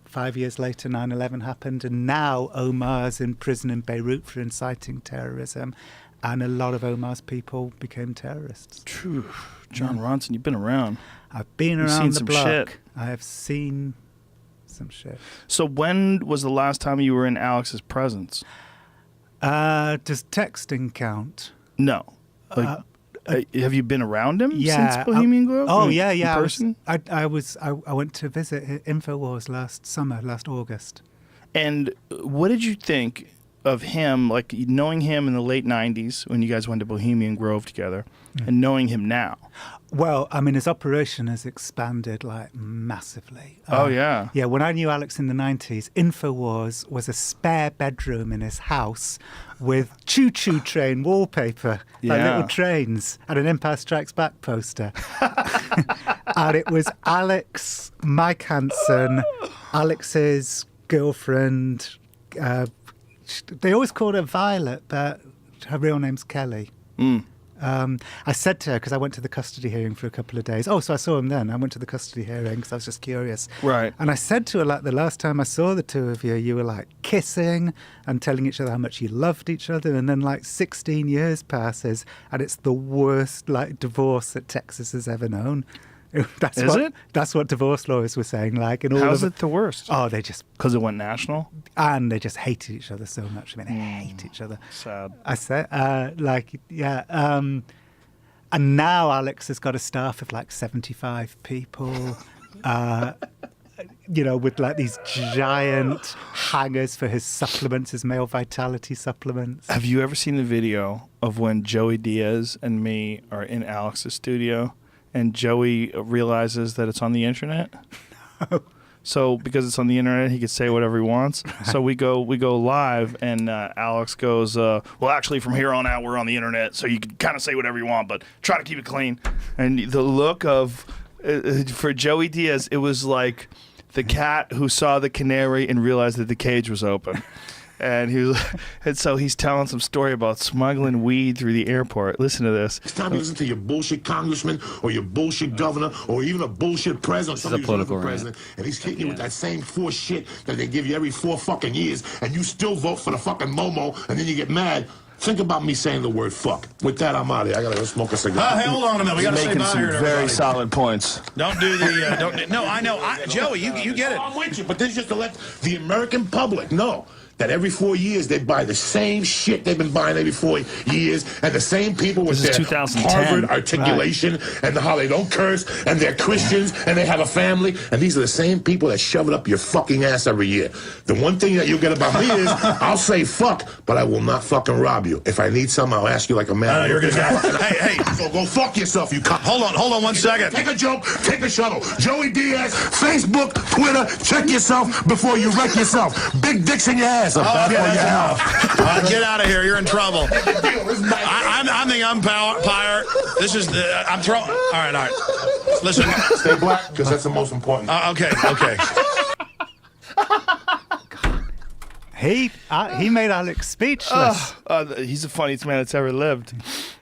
5 years later 9/11 happened, and now Omar's in prison in Beirut for inciting terrorism, and a lot of Omar's people became terrorists. True. John Ronson, you've been around. I've been You've around seen the some block. shit. I have seen some shit. So when was the last time you were in Alex's presence? Does texting count? No. Like, have you been around him Yeah. since Bohemian Grove? Oh, Like, yeah. In person? I went to visit InfoWars last August. And what did you think of him, like knowing him in the late 90s when you guys went to Bohemian Grove together, and knowing him now? Well, I mean, his operation has expanded like massively. Oh, yeah. Yeah, when I knew Alex in the 90s, InfoWars was a spare bedroom in his house with choo-choo train wallpaper, like Yeah. little trains, and an Empire Strikes Back poster. And it was Alex, Mike Hansen, Alex's girlfriend. They always called her Violet, but her real name's Kelly. I said to her, because I went to the custody hearing for a couple of days. Oh, so I saw him then. I went to the custody hearing because I was just curious. Right. And I said to her, like, the last time I saw the two of you, you were like kissing and telling each other how much you loved each other. And then like 16 years passes and it's the worst like divorce that Texas has ever known. That's Is what, it? That's what divorce lawyers were saying. Like, and all How's of it the worst? Oh, they just Because it went national? and they just hated each other so much. I mean, they hate each other. Sad. I said, and now Alex has got a staff of like 75 people, with like these giant hangers for his supplements, his male vitality supplements. Have you ever seen the video of when Joey Diaz and me are in Alex's studio and Joey realizes that it's on the internet? No. So because it's on the internet, he can say whatever he wants. So we go live, and Alex goes, well, actually, from here on out, we're on the internet, so you can kind of say whatever you want, but try to keep it clean. And the look of, for Joey Diaz, it was like the cat who saw the canary and realized that the cage was open. And so he's telling some story about smuggling weed through the airport. Listen to this. It's time to listen to your bullshit congressman or your bullshit governor or even a bullshit president. This is a political president, and he's hitting you with that same force shit that they give you every 4 fucking years, and you still vote for the fucking Momo, and then you get mad. Think about me saying the word fuck. With that, I'm out of here. I gotta go smoke a cigar. Hey, hold on a minute. We gotta say bye here to everybody. Solid points. Don't do the. No, I know. Joey, you get it. I'm with you, but this is just to let the American public know that every 4 years they buy the same shit they've been buying every 4 years, and the same people with This is their 2010. Harvard articulation and how they don't curse, and they're Christians and they have a family, and these are the same people that shove it up your fucking ass every year. The one thing that you'll get about me is I'll say fuck, but I will not fucking rob you. If I need something, I'll ask you like a man. You're gonna hey. So go fuck yourself, you cunt. Hold on 1 second. Take a joke, take a shuttle. Joey Diaz, Facebook, Twitter, check yourself before you wreck yourself. Big dicks in your ass. Okay, get out of here. You're in trouble. I'm the umpire. This is the. I'm throwing. All right. Listen. Stay black, because that's the most important. Okay. He made Alex speechless. He's the funniest man that's ever lived.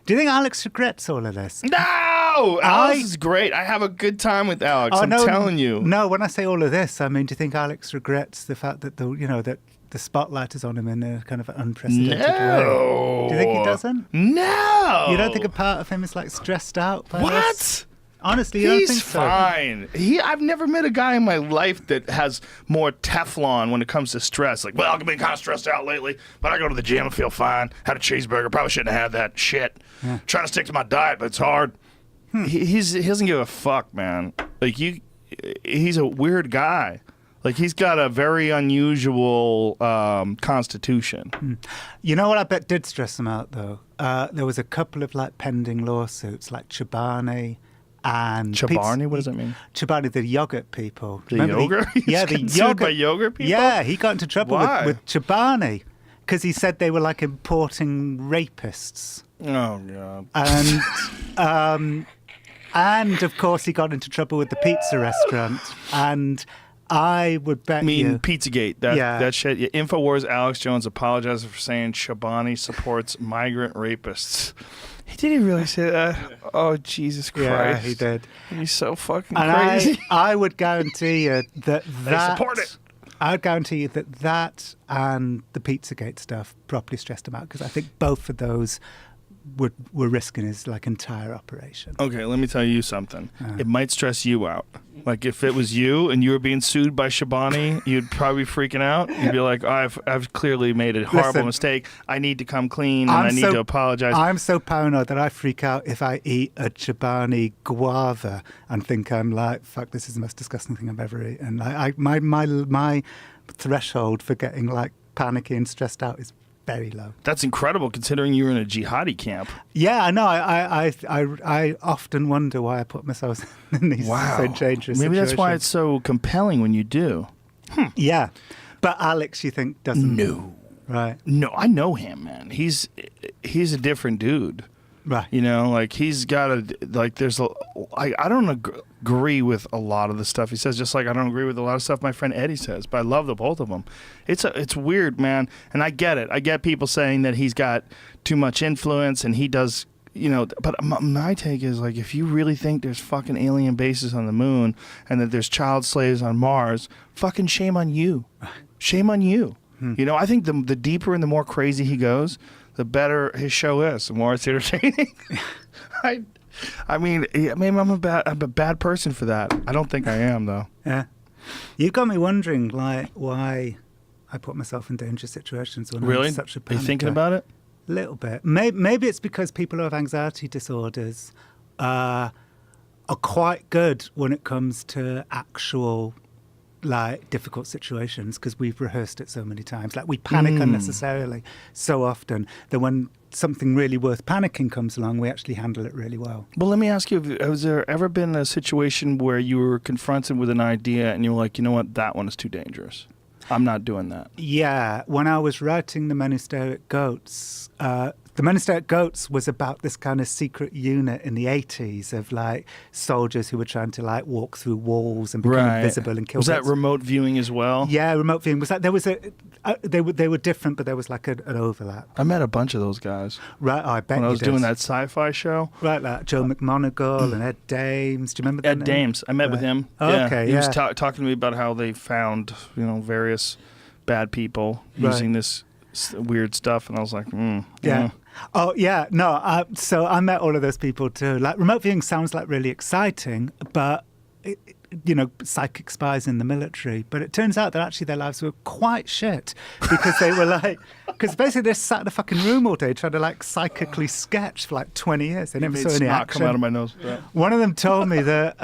Do you think Alex regrets all of this? No! Alex is great. I have a good time with Alex. I'm telling you. No, when I say all of this, I mean, do you think Alex regrets the fact that that the spotlight is on him in a kind of unprecedented way? No. Do you think he doesn't? No. You don't think a part of him is like stressed out by What? this? Honestly, you don't He's think so? fine. I've never met a guy in my life that has more Teflon when it comes to stress. Like, well, I've been kind of stressed out lately, but I go to the gym and feel fine. Had a cheeseburger. Probably shouldn't have had that shit. Trying to stick to my diet, but it's hard. He doesn't give a fuck, man. Like, he's a weird guy. Like, he's got a very unusual constitution. You know what I bet did stress him out, though? There was a couple of like pending lawsuits, like Chobani and Chobani? What does that mean? Chobani, the yogurt people. The Remember yogurt? He's the getting sued by yogurt people? Yeah, he got into trouble Why? with Chobani because he said they were like importing rapists. Oh god. And of course, he got into trouble with the pizza restaurant. And I would bet I mean, you... Pizzagate. That shit. Yeah, Infowars. Alex Jones apologized for saying Shabani supports migrant rapists. Did he really say that? Oh, Jesus Christ. Yeah, he did. He's so fucking And crazy. I would guarantee you that support it. I would guarantee you that and the Pizzagate stuff properly stressed him out, because I think both of those were risking his like entire operation. Okay, let me tell you something. It might stress you out. Like if it was you and you were being sued by Shabani, you'd probably be freaking out. You'd be like, I've clearly made a horrible mistake. I need to come clean and I need to apologize. I'm so paranoid that I freak out if I eat a Chobani guava and think I'm like, fuck, this is the most disgusting thing I've ever eaten. My threshold for getting like panicky and stressed out is very low. That's incredible considering you were in a jihadi camp. Yeah, I know. I often wonder why I put myself in these so dangerous Maybe that's why situations. it's so compelling when you do. Yeah. But Alex, you think, doesn't... No. Right. No, I know him, man. He's a different dude. Right. You know, like he's got I don't agree with a lot of the stuff he says, just like I don't agree with a lot of stuff my friend Eddie says, but I love the both of them. It's weird, man. And I get it. I get people saying that he's got too much influence and he does, you know, but my take is like, if you really think there's fucking alien bases on the moon and that there's child slaves on Mars, fucking shame on you. Shame on you. You know, I think the deeper and the more crazy he goes, the better his show is, the more it's entertaining. I mean, maybe I'm a bad person for that. I don't think I am, though. Yeah. You got me wondering, like, why I put myself in dangerous situations when Really? I'm such a Are you panicker. thinking about it? A little bit. Maybe it's because people who have anxiety disorders are quite good when it comes to actual, like, difficult situations, because we've rehearsed it so many times. Like, we panic unnecessarily so often that when something really worth panicking comes along, we actually handle it really well. Well, let me ask you, has there ever been a situation where you were confronted with an idea and you were like, you know what, that one is too dangerous. I'm not doing that. Yeah, when I was writing The Men Who Stare at Goats, The Men Who Stare at Goats was about this kind of secret unit in the 80s of like soldiers who were trying to like walk through walls and become invisible and kill. Was that remote viewing as well? Yeah, remote viewing was that. There was they were different, but there was like an overlap. I met a bunch of those guys Right, I bet when I you was did. doing that sci-fi show. Right, like Joe McMoneagle and Ed Dames. Do you remember that? Ed Dames. I met with him. Oh, yeah. okay, He was yeah. talking to me about how they found, you know, various bad people Right. using this weird stuff, and I was like, Yeah. Oh, yeah. No, so I met all of those people too. Like, remote viewing sounds like really exciting, but, you know, psychic spies in the military. But it turns out that actually their lives were quite shit because they were like, because basically they sat in a fucking room all day trying to like psychically sketch for like 20 years. They never Made saw any snot action. come out of my nose. Yeah. One of them told me that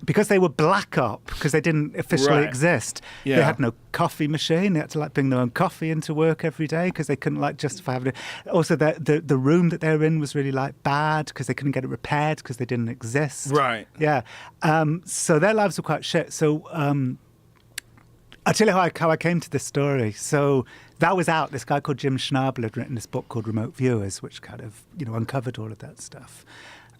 because they were black op, because they didn't officially Right. exist, Yeah. they had no coffee machine. They had to like bring their own coffee into work every day because they couldn't like justify having it. Also, the room that they were in was really like bad because they couldn't get it repaired because they didn't exist. Right. Yeah. So their lives were quite shit. So I'll tell you how I came to this story. So that was out. This guy called Jim Schnabel had written this book called Remote Viewers, which kind of, you know, uncovered all of that stuff.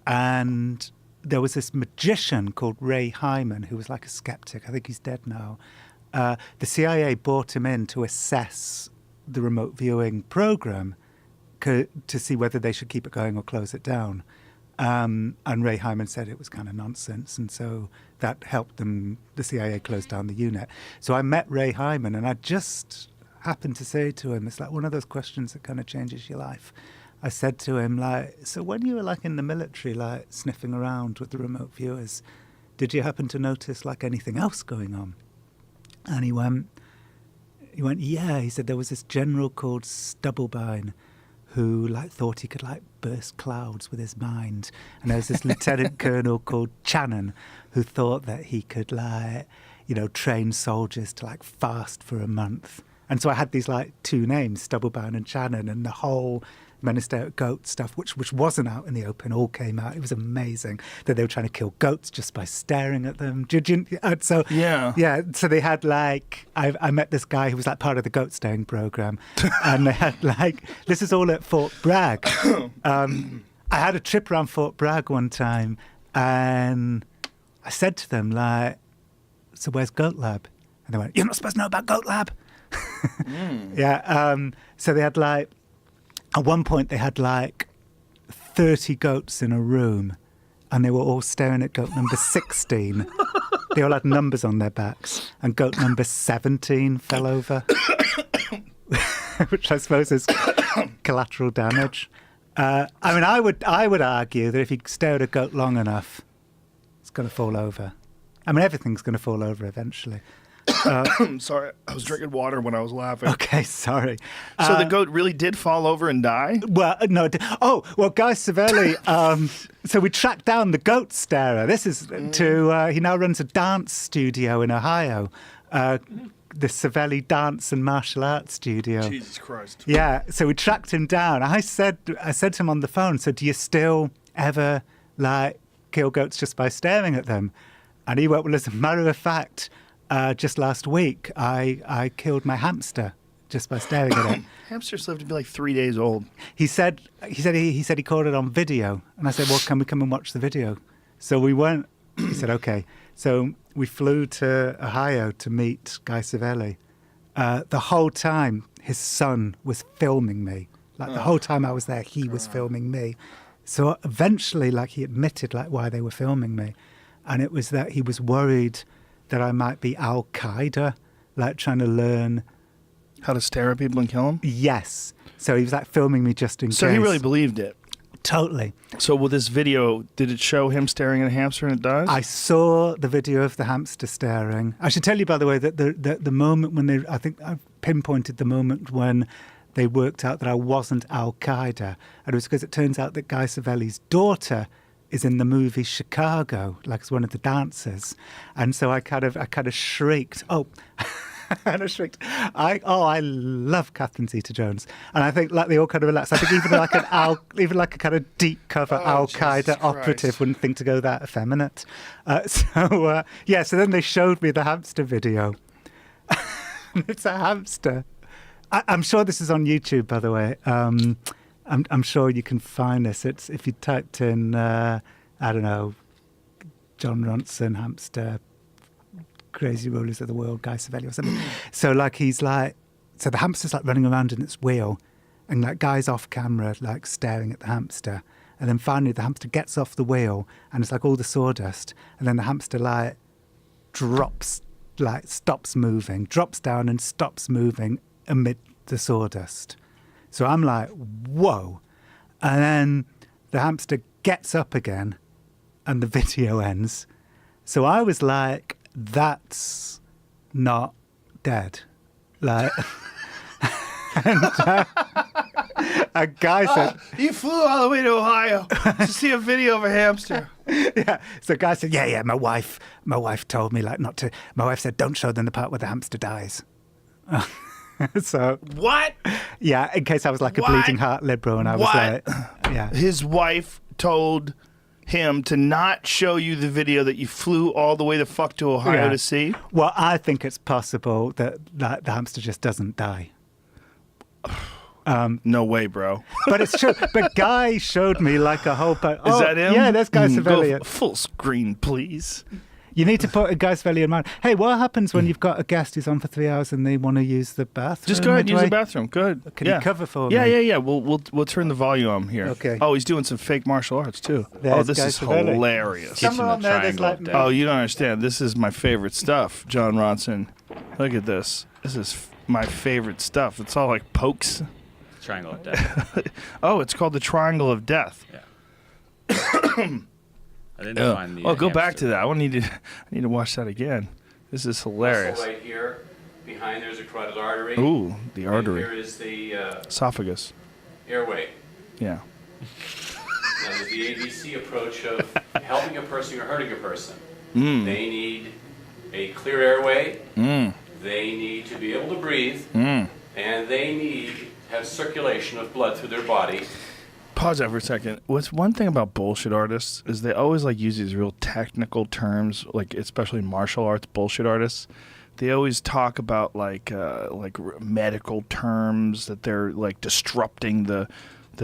And there was this magician called Ray Hyman who was like a skeptic. I think he's dead now. The CIA brought him in to assess the remote viewing program to see whether they should keep it going or close it down. And Ray Hyman said it was kind of nonsense. And so that helped them, the CIA close down the unit. So I met Ray Hyman and I just happened to say to him, it's like one of those questions that kind of changes your life. I said to him, like, so when you were like in the military, like sniffing around with the remote viewers, did you happen to notice like anything else going on? And he went, yeah. He said there was this general called Stubblebine who like thought he could like burst clouds with his mind, and there was this lieutenant colonel called Channon who thought that he could like, you know, train soldiers to like fast for a month And so I had these like two names, Stubblebound and Shannon, and the whole Men Who Stare at Goats stuff, which wasn't out in the open, all came out. It was amazing that they were trying to kill goats just by staring at them. So so they had like, I met this guy who was like part of the goat staring program, and they had like, this is all at Fort Bragg. I had a trip around Fort Bragg one time, and I said to them like, so where's Goat Lab? And they went, you're not supposed to know about Goat Lab. So they had like, at one point they had like 30 goats in a room, and they were all staring at goat number 16. They all had numbers on their backs, and goat number 17 fell over, which I suppose is collateral damage. I mean, I would argue that if you stare at a goat long enough, it's going to fall over. I mean, everything's going to fall over eventually. Sorry, I was drinking water when I was laughing. Okay, sorry. So the goat really did fall over and die? Well, no. Guy Savelli. So we tracked down the goat starer. This is he now runs a dance studio in Ohio, the Savelli Dance and Martial Arts Studio. Jesus Christ. Yeah. So we tracked him down. I said to him on the phone, so do you still ever like kill goats just by staring at them? And he went, well, as a matter of fact, just last week, I killed my hamster just by staring at it. Hamsters live to be like 3 days old. He said he caught it on video, and I said, well, can we come and watch the video? So we went. He said, okay. So we flew to Ohio to meet Guy Savelli. The whole time, his son was filming me. Like the whole time I was there, he was filming me. So eventually, like he admitted, like why they were filming me, and it was that he was worried that I might be Al Qaeda, like trying to learn how to stare at people and kill them? Yes. So he was like filming me just in case. So he really believed it. Totally. So with this video, did it show him staring at a hamster and it does? I saw the video of the hamster staring. I should tell you, by the way, that the moment when I think I pinpointed the moment when they worked out that I wasn't Al Qaeda. And it was because it turns out that Guy Savelli's daughter is in the movie Chicago, like as one of the dancers, and so I kind of shrieked. I shrieked. I love Catherine Zeta-Jones, and I think like they all kind of relaxed. I think even like a kind of deep cover Al Qaeda operative wouldn't think to go that effeminate. So then they showed me the hamster video. It's a hamster. I'm sure this is on YouTube, by the way. I'm sure you can find this. It's if you typed in, I don't know, John Ronson, hamster, crazy rulers of the world, Guy Savelli or something. So the hamster's like running around in its wheel, and like Guy's off camera, like staring at the hamster. And then finally the hamster gets off the wheel, and it's like all the sawdust. And then the hamster like drops, like stops moving, drops down and stops moving amid the sawdust. So I'm like, whoa. And then the hamster gets up again and the video ends. So I was like, that's not dead. Like, and a guy said... you flew all the way to Ohio to see a video of a hamster. Yeah. So a guy said, yeah, my wife told me like not to... My wife said, don't show them the part where the hamster dies. So what? Yeah, in case I was like a bleeding heart liberal, and I was like, yeah. His wife told him to not show you the video that you flew all the way the fuck to Ohio to see. Well, I think it's possible that the hamster just doesn't die. No way, bro. But it's true. But Guy showed me like a whole... Is that him? Yeah, there's Guy Savelli. Go full screen, please. You need to put a Guy Savelli in mind. Hey, what happens when you've got a guest who's on for 3 hours and they want to use the bathroom? Just go ahead and use the bathroom. Good. Can you cover for me? Yeah. We'll turn the volume on here. Okay. Oh, he's doing some fake martial arts too. There's this Guy is Savelli. hilarious. Somewhere on there, there's like... Oh, you don't understand. This is my favorite stuff, John Ronson. Look at this. This is my favorite stuff. It's all like pokes. Triangle of Death. Oh, it's called the Triangle of Death. Yeah. I didn't find the. Oh, go back to that. I need to watch that again. This is hilarious. Right here, behind there's a carotid artery. Ooh, the artery. And here is the esophagus. airway. Yeah. Now there's the ABC approach of helping a person or hurting a person. They need a clear airway, they need to be able to breathe, and they need to have circulation of blood through their body. Pause that for a second. What's one thing about bullshit artists is they always like use these real technical terms, like especially martial arts bullshit artists. They always talk about like medical terms that they're like disrupting the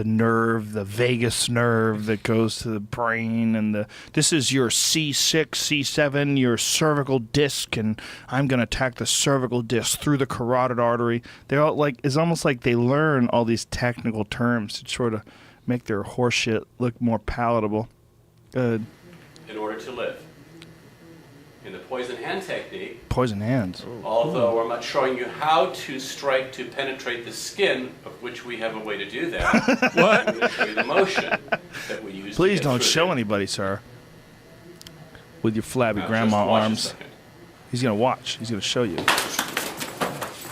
nerve, the vagus nerve that goes to the brain, and this is your C6, C7, your cervical disc, and I'm gonna attack the cervical disc through the carotid artery. They're all like, it's almost like they learn all these technical terms to sort of make their horseshit look more palatable. In order to live. In the poison hand technique, Poison hands. although I'm not showing you how to strike to penetrate the skin, of which we have a way to do that. What? I'm going to show you the motion that we use. Please to get don't through show there. anybody, sir. With your flabby Now, grandma just watch a arms. second. He's gonna watch. He's gonna show you.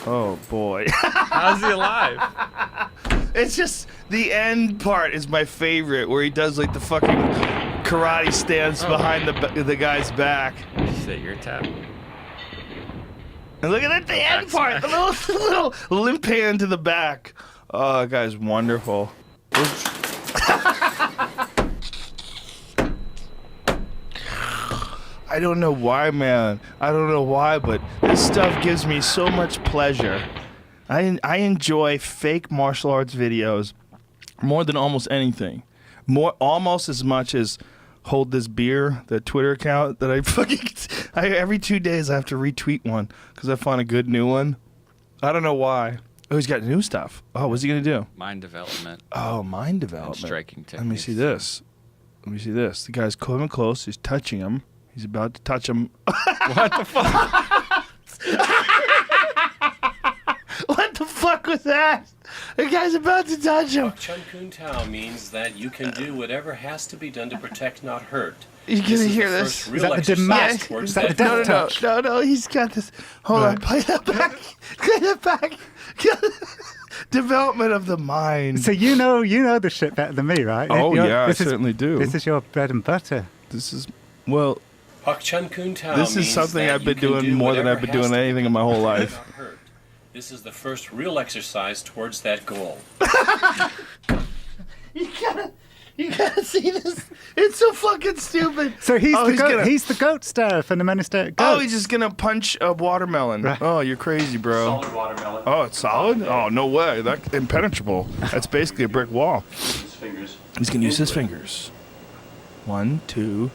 Oh boy. How's he alive? It's just the end part is my favorite, where he does like the fucking karate stance behind the guy's back. Is that your tap? And look at the end part, the little limp hand to the back. Oh, that guy's wonderful. I don't know why, man. I don't know why, but this stuff gives me so much pleasure. I enjoy fake martial arts videos more than almost anything. Almost as much as Hold This Beer, the Twitter account that every 2 days I have to retweet one because I find a good new one. I don't know why. Oh, he's got new stuff. Oh, what's he gonna do? Mind development. Oh, mind development. striking Let me see techniques. this. Let me see this. The guy's coming close. He's touching him. He's about to touch him. What the fuck? What the fuck was that? The guy's about to touch him. Chun Kun Tao means that you can do whatever has to be done to protect, not hurt. You're This gonna is hear the this. first real Is that the exercise Demat? towards Is that the that Death goal. Touch? No, he's got this. Hold on, Right. play that back. Play that back. Development of the mind. So you know the shit better than me, right? Oh, yeah, I this is- certainly do. This is your bread and butter. This is, well, Pak Chun Kun Tao this is means something that I've you been can doing do more than whatever I've been has doing to be anything in my whole done to life. not hurt. This is the first real exercise towards that goal. You gotta see this. It's so fucking stupid. So he's Oh, the goat. gonna- He's the goat star from the Minister of Oh, Goats. he's just gonna punch a watermelon. Right. Oh, you're crazy, bro. Solid watermelon. Oh, it's solid? Oh, no way. That's impenetrable. That's basically a brick wall. His fingers. He's gonna use his fingers. 1, 2.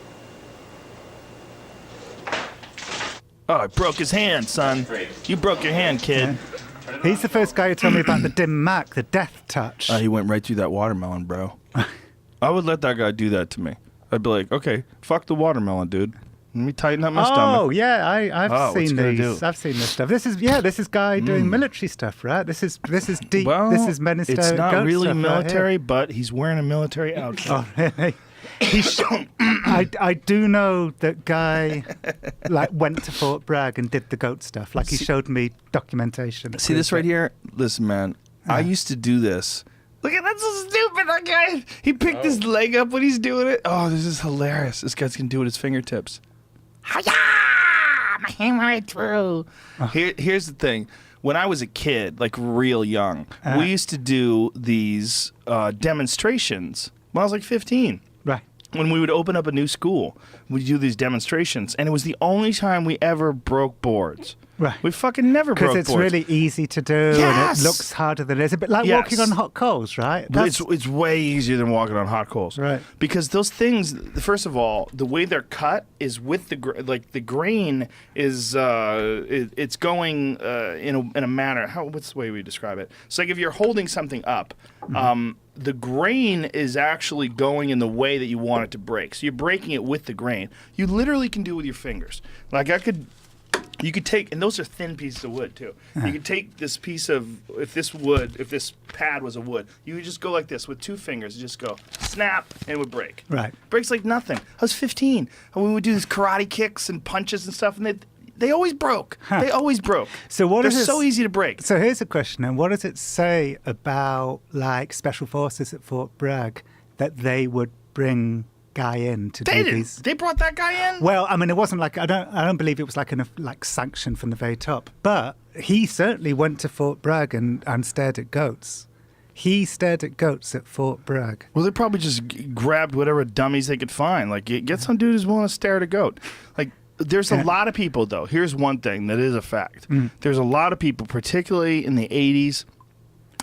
Oh, I broke his hand, son. Great. You broke your hand, kid. He's the first guy who told me about the Dim Mak, the Death Touch. He went right through that watermelon, bro. I would let that guy do that to me. I'd be like, okay, fuck the watermelon, dude. Let me tighten up my Oh stomach. yeah, Oh, I've what's seen he gonna these. do? I've seen this stuff. This is guy doing military stuff, right? This is deep. Well, this is Minister. it's not Goat really stuff right military, here. but he's wearing a military outfit. Oh really? I do know that guy like went to Fort Bragg and did the goat stuff. Like he showed me documentation. that See this proves right it. here? Listen, man, I used to do this. Look at that's so stupid. That guy, he picked his leg up when he's doing it. Oh, this is hilarious. This guy's gonna do it with his fingertips. Hi-ya! My hand right through. Here's the thing. When I was a kid, like real young, we used to do these demonstrations when I was like 15. Right. When we would open up a new school, we'd do these demonstrations, and it was the only time we ever broke boards. Right. We fucking never broke Because boards. it's really easy to do and Yes! it looks harder than it is. A bit like Yes. walking on hot coals, right? But it's way easier than walking on hot coals. Right. Because those things, first of all, the way they're cut is with the the grain is it's going in a manner. What's the way we describe it? It's like if you're holding something up. The grain is actually going in the way that you want it to break. So you're breaking it with the grain. You literally can do it with your fingers. Like you could take, and those are thin pieces of wood too. You could take this piece of, if this pad was a wood, you would just go like this with 2 fingers, just go snap, and it would break. Right. Breaks like nothing. I was 15, and we would do these karate kicks and punches and stuff, and they always broke. They always broke. So what They're is it- so easy to break. So here's a question, and what does it say about like special forces at Fort Bragg that they would bring guy in to They do did. these. They brought that guy in. Well, I mean, it wasn't like I don't believe it was like sanction from the very top, but he certainly went to Fort Bragg and stared at goats. He stared at goats at Fort Bragg. Well, they probably just grabbed whatever dummies they could find. Like, get some dude who's willing to stare at a goat. Like, there's a lot of people, though. Here's one thing that is a fact. There's a lot of people, particularly in the 80s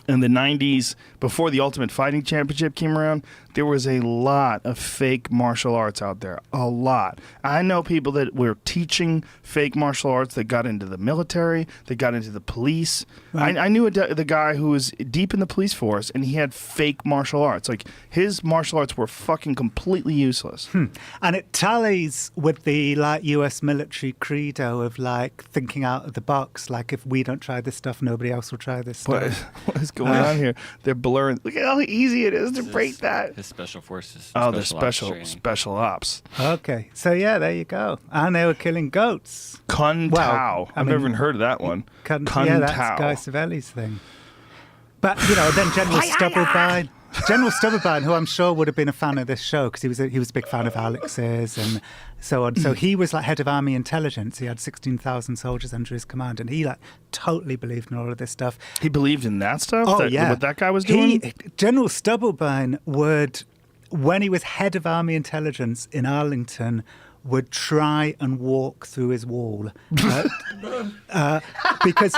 and the 90s, before the Ultimate Fighting Championship came around, there was a lot of fake martial arts out there. A lot. I know people that were teaching fake martial arts that got into the military, that got into the police. Right. I knew the guy who was deep in the police force, and he had fake martial arts. Like, his martial arts were fucking completely useless. And it tallies with the like US military credo of like thinking out of the box. Like, if we don't try this stuff, nobody else will try this stuff. What is going on here? They're blurring. Look at how easy it is to break that. His special forces. Oh, the ops training. special ops. Okay, so yeah, there you go. And they were killing goats. Kun Well, Tao. I I've mean, never even heard of that one. Kun Yeah, that's Tao. Guy Savelli's thing. But then General Stubblebine. General Stubblebine, who I'm sure would have been a fan of this show because he was a big fan of Alex's and so on. So he was like head of army intelligence. He had 16,000 soldiers under his command, and he like totally believed in all of this stuff. He believed in that stuff? Oh, yeah. What that guy was doing? General Stubblebine would, when he was head of army intelligence in Arlington, would try and walk through his wall. Because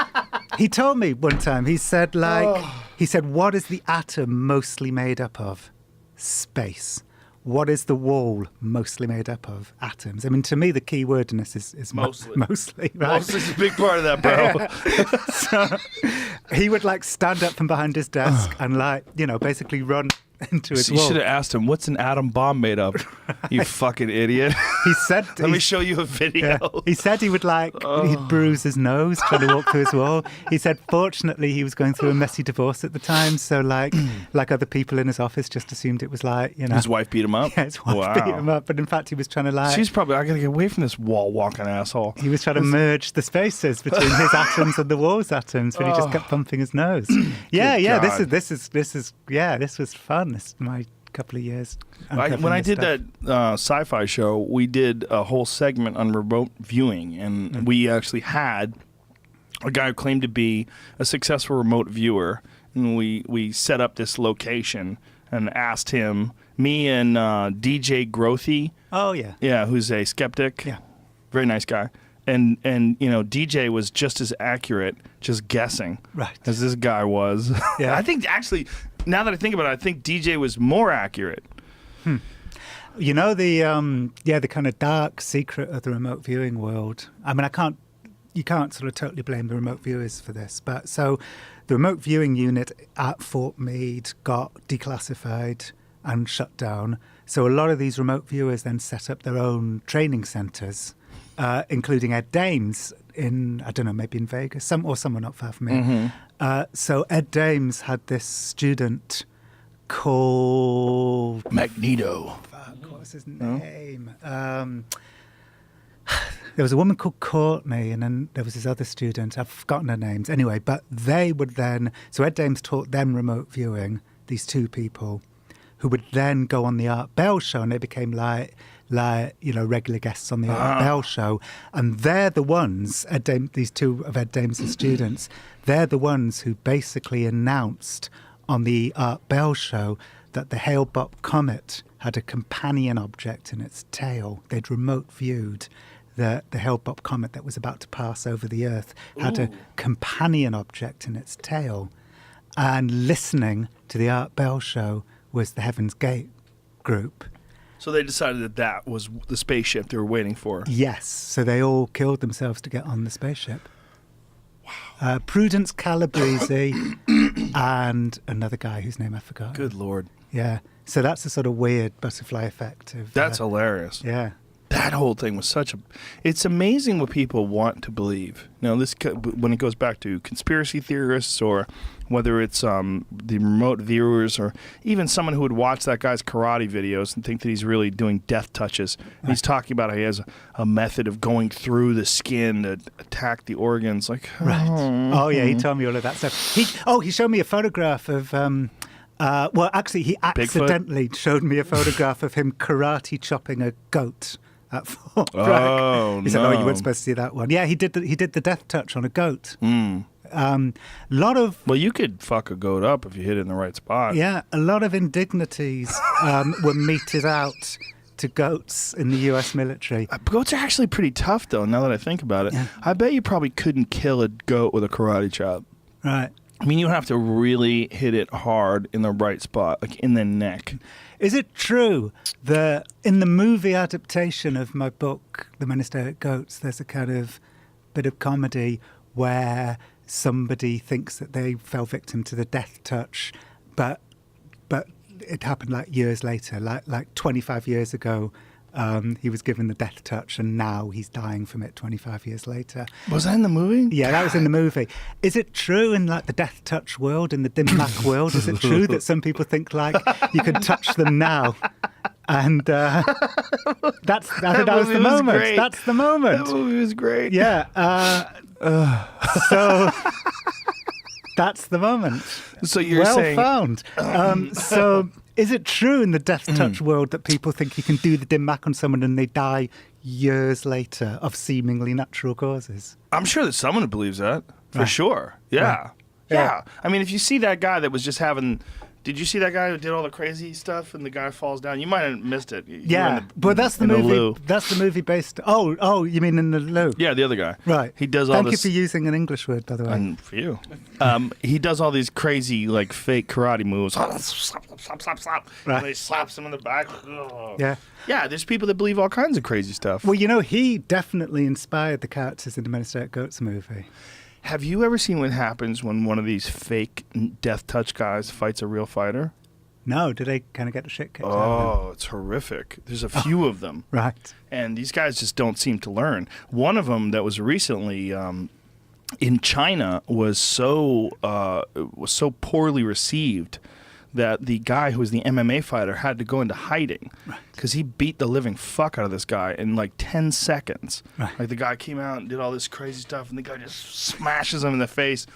he told me one time, he said, what is the atom mostly made up of? Space. What is the wall mostly made up of? Atoms. I mean, to me, the key word in this is Mostly. Mostly, right? This is a big part of that, bro. So he would like stand up from behind his desk and basically run into his You wall. should have asked him, what's an atom bomb made of? You fucking idiot. He said, Let me show you a video. Yeah. He said he would he'd bruise his nose trying to walk through his wall. He said, fortunately, he was going through a messy divorce at the time. So like other people in his office just assumed it was His wife beat him up? Yeah, his wife beat him up. But in fact, he was trying to She's probably, I gotta get away from this wall walking asshole. he was trying to merge the spaces between his atoms and the wall's atoms, but he just kept pumping his nose. Yeah, Good God. this was fun. This is my couple of years. When I did that sci-fi show, we did a whole segment on remote viewing, and we actually had a guy who claimed to be a successful remote viewer, and we set up this location and asked him, me and DJ Grothy, Oh yeah. who's a skeptic, Yeah. very nice guy, and DJ was just as accurate, just guessing, Right. as this guy was. Yeah. I think actually, now that I think about it, I think DJ was more accurate. You know the kind of dark secret of the remote viewing world. I mean, you can't sort of totally blame the remote viewers for this, but so the remote viewing unit at Fort Meade got declassified and shut down. So a lot of these remote viewers then set up their own training centres, including Ed Dames in, I don't know, maybe in Vegas, somewhere not far from here. So Ed Dames had this student called Magneto. what was his name? There was a woman called Courtney, and then there was this other student. I've forgotten her names. Anyway, but they would then... So Ed Dames taught them remote viewing, these two people, who would then go on the Art Bell show, and they became regular guests on the Art Bell show. And they're the ones, these two of Ed Dames' students, they're the ones who basically announced on the Art Bell show that the Hale-Bopp comet had a companion object in its tail. They'd remote viewed the Hale-Bopp comet that was about to pass over the Earth, had a companion object in its tail. And listening to the Art Bell show was the Heaven's Gate group. So they decided that was the spaceship they were waiting for. Yes, so they all killed themselves to get on the spaceship. Wow. Prudence Calabrese and another guy whose name I forgot. Good Lord. Yeah, so that's a sort of weird butterfly effect. That's hilarious. Yeah. That whole thing was it's amazing what people want to believe. When it goes back to conspiracy theorists, or whether it's the remote viewers, or even someone who would watch that guy's karate videos and think that he's really doing death touches. Right. He's talking about how he has a method of going through the skin to attack the organs. Like, right. Oh yeah, he told me all of that stuff. He showed me a photograph of Well, actually, he accidentally showed me a photograph of him karate chopping a goat at Fort Bragg. Oh, He said, "Oh, you no. weren't supposed to see that one." Yeah, he did the death touch on a goat. Mm. Lot of Well, you could fuck a goat up if you hit it in the right spot. a lot of indignities were meted out to goats in the U.S. military. Goats are actually pretty tough, though, now that I think about it. Yeah. I bet you probably couldn't kill a goat with a karate chop. Right. I mean, you have to really hit it hard in the right spot, like in the neck. Is it true that in the movie adaptation of my book, The Men Who Stare at Goats, there's a kind of bit of comedy where somebody thinks that they fell victim to the death touch, but it happened like years later, like 25 years ago, he was given the death touch, and now he's dying from it 25 years later. Was that in the movie? Yeah, that was in the movie. Is it true in like the death touch world, in the dim mak world? Is it true that some people think like you can touch them now? And I think that was the moment. Great. That's the moment. That movie was great. Yeah. So that's the moment. So you're well saying... found. So is it true in the death touch world that people think you can do the dim mak on someone and they die years later of seemingly natural causes? I'm sure that someone believes that, for Right. sure. Yeah. Right. Yeah. Yeah. I mean, if you see that guy that was just having... Did you see that guy who did all the crazy stuff and the guy falls down? You might have missed it. You were Yeah, in but that's the in movie. loo. That's the movie based. Oh, you mean in the loo? Yeah, the other guy. Right. He does all Thank this... you for using an English word, by the way. And for you. He does all these crazy, like, fake karate moves. Slap. Right. And he slaps him in the back. Ugh. Yeah. Yeah, there's people that believe all kinds of crazy stuff. Well, you know, he definitely inspired the characters in the Men Who Stare at Goats movie. Have you ever seen what happens when one of these fake death touch guys fights a real fighter? No, did they kind of get the shit kicked out of them? Oh, it's horrific. There's a few of them. Right. And these guys just don't seem to learn. One of them that was recently in China was so poorly received that the guy who was the MMA fighter had to go into hiding because he beat the living fuck out of this guy in like 10 seconds. Right. Like the guy came out and did all this crazy stuff, and the guy just smashes him in the face,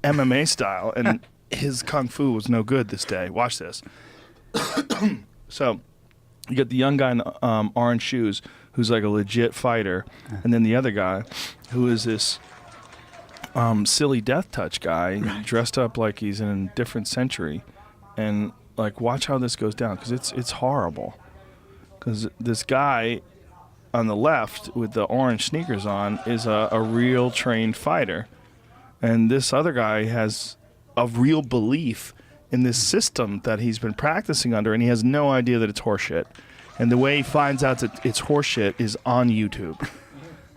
MMA style, and his kung fu was no good this day. Watch this. So you get the young guy in orange shoes who's like a legit fighter, and then the other guy who is this silly death touch guy dressed up like he's in a different century. And like, watch how this goes down, because it's horrible. Because this guy on the left with the orange sneakers on is a real trained fighter, and this other guy has a real belief in this system that he's been practicing under, and he has no idea that it's horseshit. And the way he finds out that it's horseshit is on YouTube.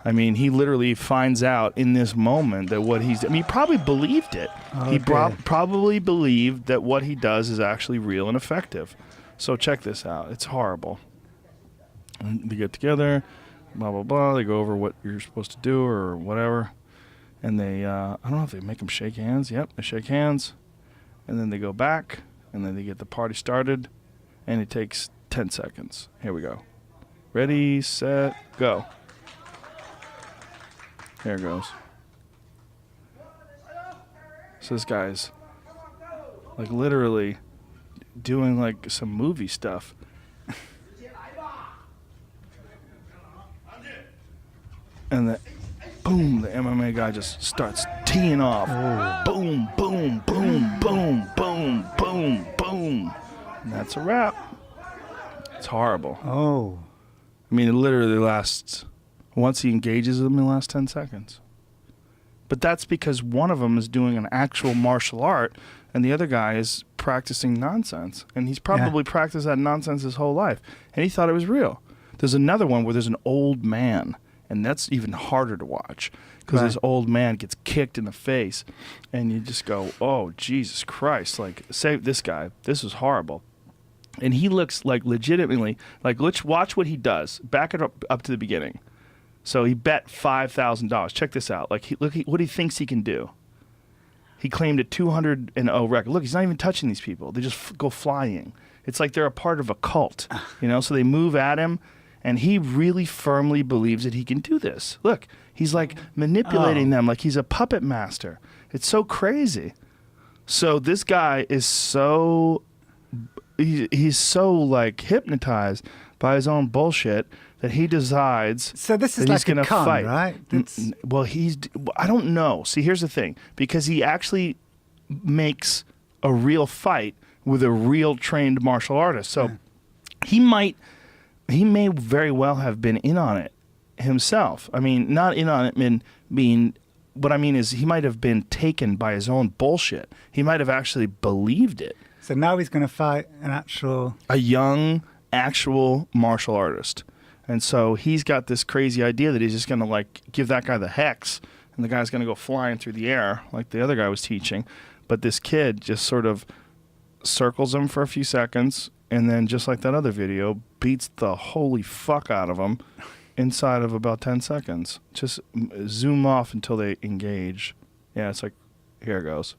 I mean, he literally finds out in this moment that what he's... I mean, he probably believed it. He probably believed that what he does is actually real and effective. So check this out. It's horrible. And they get together, blah, blah, blah. They go over what you're supposed to do or whatever. And they... I don't know if they make them shake hands. Yep, they shake hands. And then they go back, and then they get the party started. And it takes 10 seconds. Here we go. Ready, set, go. Here it goes. So this guy's like literally doing like some movie stuff. And the boom, the MMA guy just starts teeing off. Boom, boom, boom, boom, boom, boom, boom. And that's a wrap. It's horrible. Oh. I mean, it literally lasts... Once he engages them in the last 10 seconds. But that's because one of them is doing an actual martial art and the other guy is practicing nonsense. And he's probably practiced that nonsense his whole life. And he thought it was real. There's another one where there's an old man, and that's even harder to watch because this old man gets kicked in the face and you just go, oh, Jesus Christ, like, save this guy. This is horrible. And he looks like legitimately, like, let's watch what he does. Back it up to the beginning. So he bet $5,000. Check this out. Like, look what he thinks he can do. He claimed a 200-0 record. Look, he's not even touching these people. They just go flying. It's like they're a part of a cult, you know? So they move at him, and he really firmly believes that he can do this. Look, he's like manipulating them like he's a puppet master. It's so crazy. So this guy is so he's so like hypnotized by his own bullshit that he decides. So this is that he's like a gonna con, fight. right? Well, I don't know. See, here's the thing, because he actually makes a real fight with a real trained martial artist. So he may very well have been in on it himself. I mean, not in on it mean what I mean is he might have been taken by his own bullshit. He might have actually believed it. So now he's going to fight a young actual martial artist. And so he's got this crazy idea that he's just going to like give that guy the hex, and the guy's going to go flying through the air like the other guy was teaching. But this kid just sort of circles him for a few seconds, and then just like that other video, beats the holy fuck out of him inside of about 10 seconds. Just zoom off until they engage. Yeah, it's like, here it goes.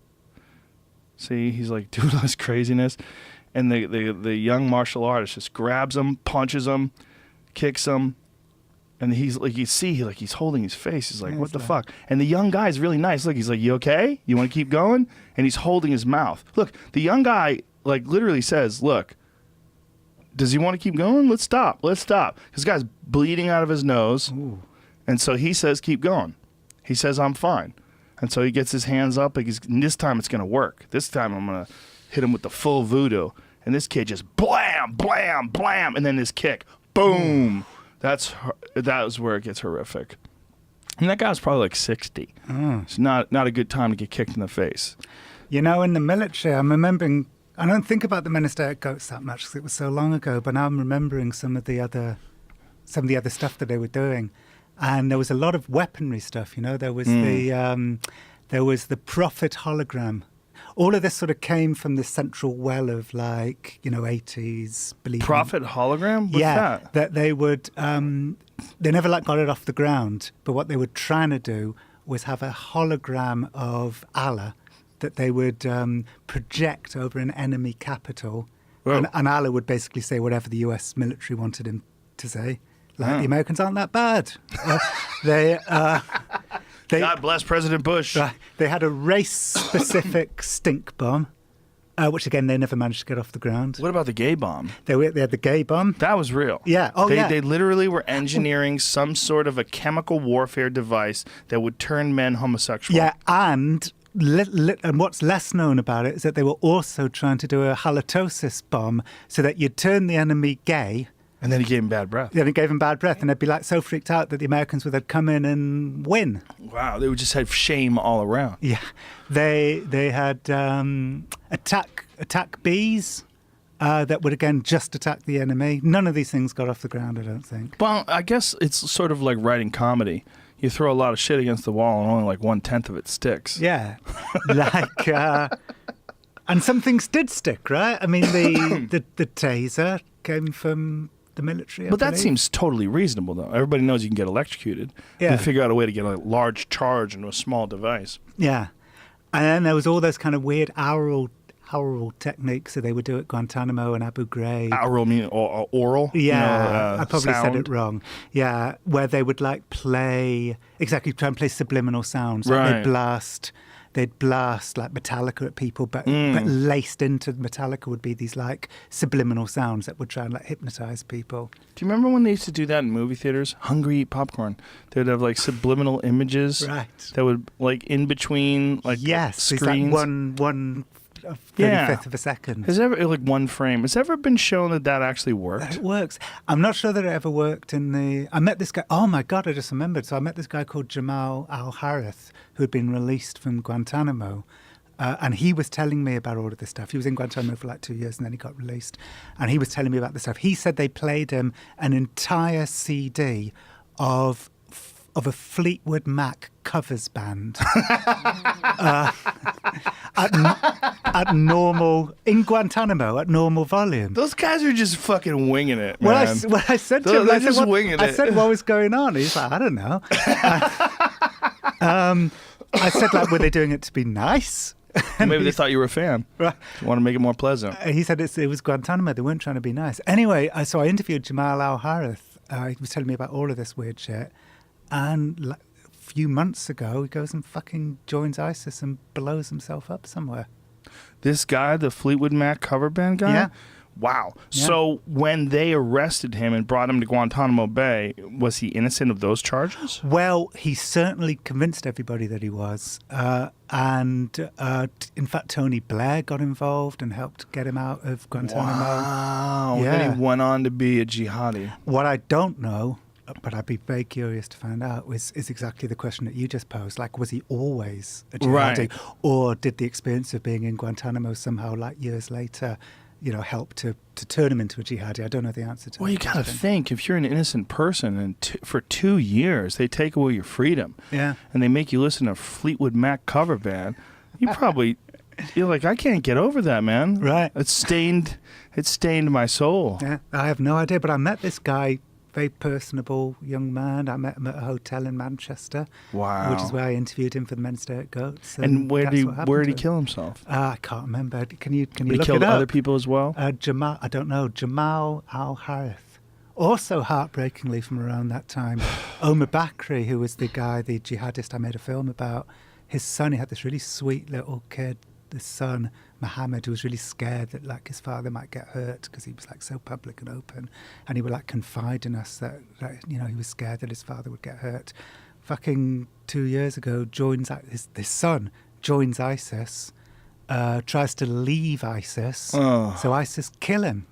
See, he's like doing all this craziness. And the young martial artist just grabs him, punches him, kicks him, and he's like, he's holding his face. He's like, what the fuck? And the young guy's really nice. Look, he's like, you okay? You want to keep going? And he's holding his mouth. Look, the young guy like literally says, look, does he want to keep going? Let's stop. This guy's bleeding out of his nose. Ooh. And so he says, keep going. He says, I'm fine. And so he gets his hands up. Like this time it's going to work. This time I'm going to hit him with the full voodoo. And this kid just blam, blam, blam. And then this kick, boom. That was where it gets horrific. And that guy was probably like 60. It's not a good time to get kicked in the face. You know, in the military, I'm remembering, I don't think about the Ministerial Goats that much because it was so long ago, but now I'm remembering some of the other stuff that they were doing. And there was a lot of weaponry stuff, you know. There was the Prophet hologram. All of this sort of came from the central well of, like, you know, 80s believing. Prophet hologram? What's that? That they would, they never like got it off the ground, but what they were trying to do was have a hologram of Allah that they would project over an enemy capital. And Allah would basically say whatever the US military wanted him to say. Like, the Americans aren't that bad. God bless President Bush. They had a race-specific stink bomb, which, again, they never managed to get off the ground. What about the gay bomb? They had the gay bomb. That was real. Yeah. They literally were engineering some sort of a chemical warfare device that would turn men homosexual. Yeah, and what's less known about it is that they were also trying to do a halitosis bomb so that you'd turn the enemy gay. And then he gave him bad breath. Then he gave him bad breath, and they'd be like so freaked out that the Americans would come in and win. Wow, they would just have shame all around. Yeah, they had attack bees that would again just attack the enemy. None of these things got off the ground, I don't think. Well, I guess it's sort of like writing comedy. You throw a lot of shit against the wall, and only like 1/10 of it sticks. Yeah, like. And some things did stick, right? I mean, the taser came from the military. But that seems totally reasonable, though. Everybody knows you can get electrocuted. Yeah. You figure out a way to get a large charge into a small device. Yeah. And then there was all those kind of weird aural techniques that they would do at Guantanamo and Abu Ghraib. Aural meaning oral? Yeah, I probably sound. said it wrong. Yeah, where they would like try and play subliminal sounds. Like Right. They'd blast like Metallica at people, but laced into Metallica would be these like subliminal sounds that would try and like hypnotize people. Do you remember when they used to do that in movie theaters? Hungry Eat Popcorn. They would have like subliminal images that would like in between like screens. Like one 35th of a second. Has ever like one frame? Has ever been shown that actually worked? It works. I'm not sure that it ever worked in the. I met this guy. Oh my God! I just remembered. So I met this guy called Jamal Al-Harith, who had been released from Guantanamo, and he was telling me about all of this stuff. He was in Guantanamo for like 2 years, and then he got released. And he was telling me about this stuff. He said they played him an entire CD of a Fleetwood Mac covers band at normal in Guantanamo at normal volume. Those guys are just fucking winging it, man. Well, I said to him, they're just winging it. I said, what was going on? He's like, I don't know. I said, like, were they doing it to be nice? Maybe they thought you were a fan. Right. You want to make it more pleasant. He said it was Guantanamo. They weren't trying to be nice. Anyway, so I interviewed Jamal Al-Harith. He was telling me about all of this weird shit. And a few months ago, he goes and fucking joins ISIS and blows himself up somewhere. This guy, the Fleetwood Mac cover band guy? Yeah. Wow. Yeah. So when they arrested him and brought him to Guantanamo Bay, was he innocent of those charges? Well, he certainly convinced everybody that he was. And in fact, Tony Blair got involved and helped get him out of Guantanamo. Wow. Yeah. Then he went on to be a jihadi. What I don't know, but I'd be very curious to find out, is exactly the question that you just posed. Like, was he always a jihadi? Right. Or did the experience of being in Guantanamo somehow, like years later, help to turn him into a jihadi? I don't know the answer to that. Well, you got to question. think, if you're an innocent person and for 2 years they take away your freedom Yeah. and they make you listen to Fleetwood Mac cover band, you're like, I can't get over that, man. Right. It stained my soul. Yeah, I have no idea, but I met this guy, very personable young man. I met him at a hotel in Manchester. Wow. Which is where I interviewed him for the Men's Day at Goats. And where that's did what he happened to him. kill himself? I can't remember. Can you He look killed it up? other people as well? Jamal, I don't know. Jamal Al-Harith. Also heartbreakingly from around that time, Omar Bakri, who was the guy, the jihadist I made a film about, his son, he had this really sweet little kid, the son, Mohammed, who was really scared that like his father might get hurt because he was like so public and open, and he would like confide in us that he was scared that his father would get hurt. Fucking 2 years ago, his son joins ISIS, tries to leave ISIS, so ISIS kill him.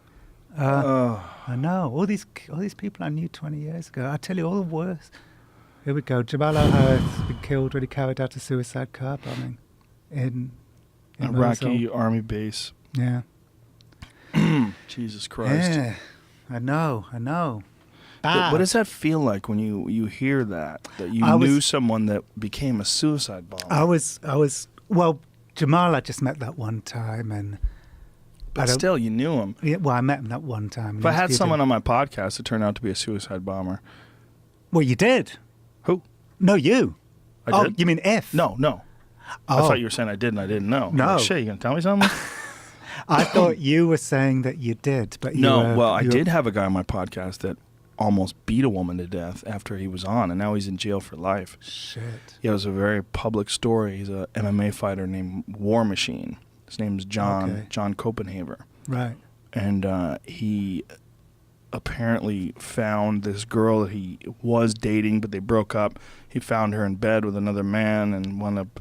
I know all these people I knew 20 years ago. I tell you, all the worst. Here we go. Jamal Al-Harith been killed when he carried out a suicide car bombing in Iraqi Mosul. army base. Yeah. Jesus Christ. Yeah. I know. What Bad. does that feel like when you hear that you I was- knew someone that became a suicide bomber? I was. Well, Jamal, I just met that one time, and but still, you knew him. yeah, well, I met him that one time. If I had someone on my podcast that turned out to be a suicide bomber, Well, you did. who? No, you. I did? You mean if? No. I Oh. thought you were saying I did and I didn't know. No. Like, shit, you gonna tell me something? I thought you were saying that you did, but you No. were, Well, I you were- did have a guy on my podcast that almost beat a woman to death after he was on, and now he's in jail for life. Shit. Yeah, it was a very public story. He's a MMA fighter named War Machine. His name's Okay. John Copenhaver. Right. And he apparently found this girl that he was dating, but they broke up. He found her in bed with another man and wound up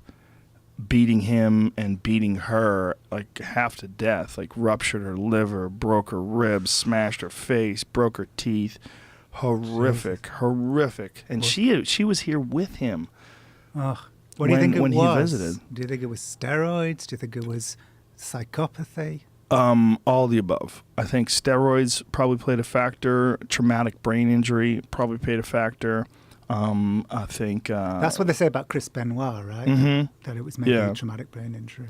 beating him and beating her like half to death, like ruptured her liver, broke her ribs, smashed her face, broke her teeth. Horrific. And she was here with him. Ugh. What do you When- think it when he was? visited. Do you think it was steroids? Do you think it was psychopathy? All the above. I think steroids probably played a factor. Traumatic brain injury probably played a factor. I think That's what they say about Chris Benoit, right? Mhm. That it was maybe Yeah. a traumatic brain injury.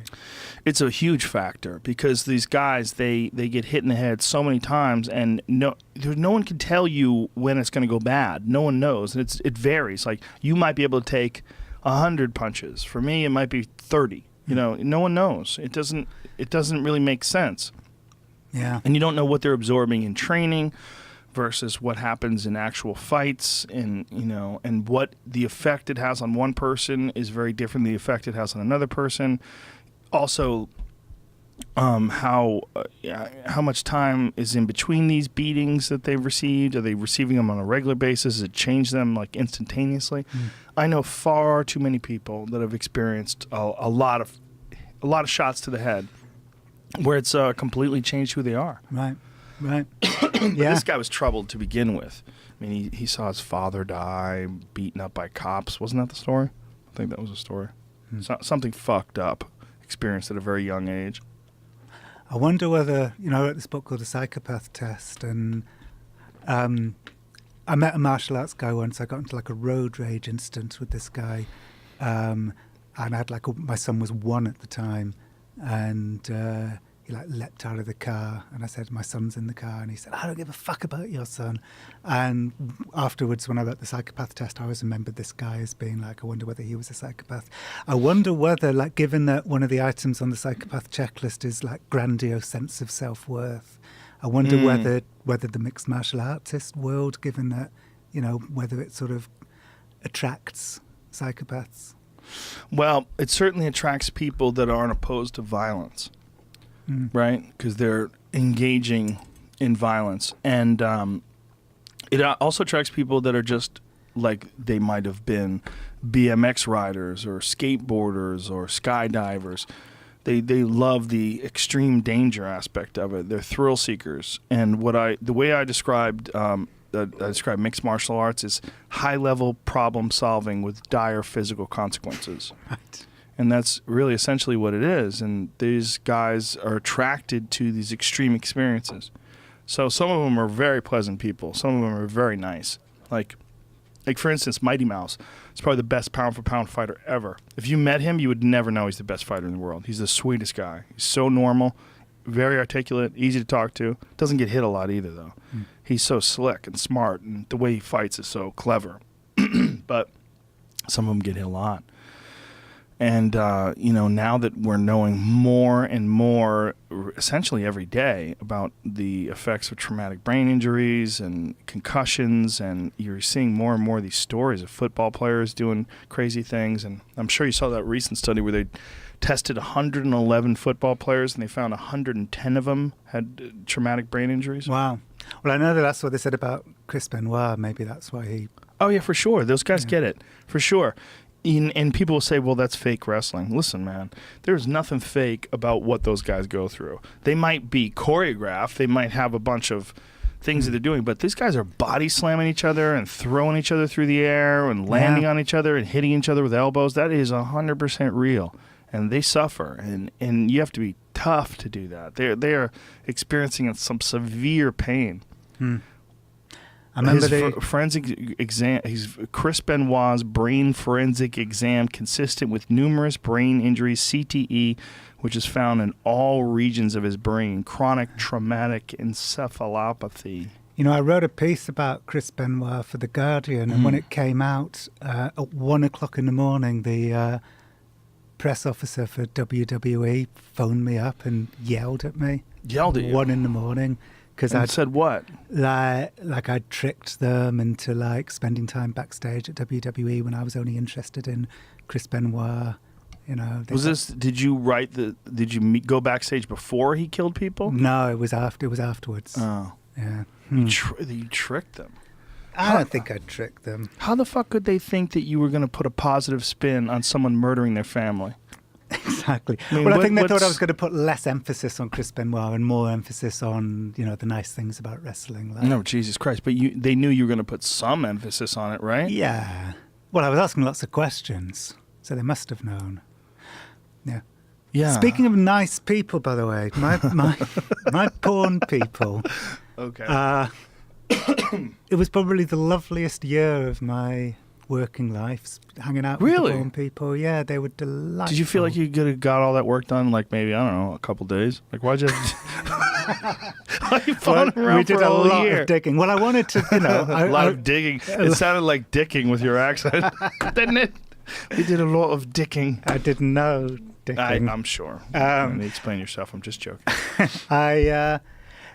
it's a huge factor because these guys they get hit in the head so many times, and no one can tell you when it's going to go bad. No one knows, and it varies. Like you might be able to take 100 punches. For me, it might be 30. You know, no one knows. It doesn't really make sense. Yeah. And you don't know what they're absorbing in training versus what happens in actual fights, and and what the effect it has on one person is very different than the effect it has on another person. Also, how much time is in between these beatings that they've received? Are they receiving them on a regular basis? Does it change them like instantaneously? I know far too many people that have experienced a lot of shots to the head where it's completely changed who they are. Right. Right. But Yeah. this guy was troubled to begin with. I mean, he saw his father die, beaten up by cops. Wasn't that the story? I think that was the story. Something fucked up, experienced at a very young age. I wonder whether, I wrote this book called The Psychopath Test, and I met a martial arts guy once. I got into like a road rage instance with this guy, and I had my son was 1 at the time, and he like leapt out of the car, and I said, my son's in the car, and he said, I don't give a fuck about your son. And afterwards, when I wrote The Psychopath Test, I always remembered this guy as being like, I wonder whether he was a psychopath. I wonder whether, like, given that one of the items on the psychopath checklist is like grandiose sense of self-worth, I wonder whether the mixed martial artist world, given that, whether it sort of attracts psychopaths. Well, it certainly attracts people that aren't opposed to violence, right? Because they're engaging in violence. And it also attracts people that are just like they might have been BMX riders or skateboarders or skydivers. They love the extreme danger aspect of it. They're thrill seekers. And the way I described mixed martial arts is high-level problem solving with dire physical consequences. Right. And that's really essentially what it is. And these guys are attracted to these extreme experiences. So some of them are very pleasant people. Some of them are very nice. Like for instance, Mighty Mouse is probably the best pound-for-pound fighter ever. If you met him, you would never know he's the best fighter in the world. He's the sweetest guy. He's so normal, very articulate, easy to talk to. Doesn't get hit a lot either, though. He's so slick and smart, and the way he fights is so clever. But some of them get hit a lot. And, now that we're knowing more and more, essentially every day, about the effects of traumatic brain injuries and concussions, and you're seeing more and more of these stories of football players doing crazy things. And I'm sure you saw that recent study where they tested 111 football players, and they found 110 of them had traumatic brain injuries. Wow. Well, I know that's what they said about Chris Benoit. Maybe that's why he... Oh, yeah, for sure. Those guys get it, for sure. And people will say, well, that's fake wrestling. Listen, man, there's nothing fake about what those guys go through. They might be choreographed. They might have a bunch of things that they're doing, but these guys are body slamming each other and throwing each other through the air and landing on each other and hitting each other with elbows. That is 100% real, and they suffer, and you have to be tough to do that. They are experiencing some severe pain. I remember his forensic exam. Chris Benoit's brain forensic exam, consistent with numerous brain injuries, CTE, which is found in all regions of his brain, chronic traumatic encephalopathy. I wrote a piece about Chris Benoit for The Guardian, and when it came out at 1 o'clock in the morning, the press officer for WWE phoned me up and yelled at me. Yelled at you? 1 in the morning. Because I said what? Like I tricked them into spending time backstage at WWE when I was only interested in Chris Benoit. Did you write did you go backstage before he killed people? No, it was afterwards. Oh. Yeah. You tricked them. I don't think I tricked them. How the fuck could they think that you were going to put a positive spin on someone murdering their family? Exactly. I mean, I think they thought I was going to put less emphasis on Chris Benoit and more emphasis on, the nice things about wrestling. No, Jesus Christ. But they knew you were going to put some emphasis on it, right? Yeah. Well, I was asking lots of questions, so they must have known. Yeah. Yeah. Speaking of nice people, by the way, my porn people. Okay. It was probably the loveliest year of my working life, hanging out with the porn people. Yeah, they were delightful. Did you feel like you could have got all that work done, maybe, I don't know, a couple days? Why'd you why you following around we did for a whole lot year? of digging. Well, I wanted to, a lot of digging. It sounded like dicking with your accent, didn't it? We did a lot of dicking. I didn't know dicking. I'm sure. Let me explain yourself. I'm just joking.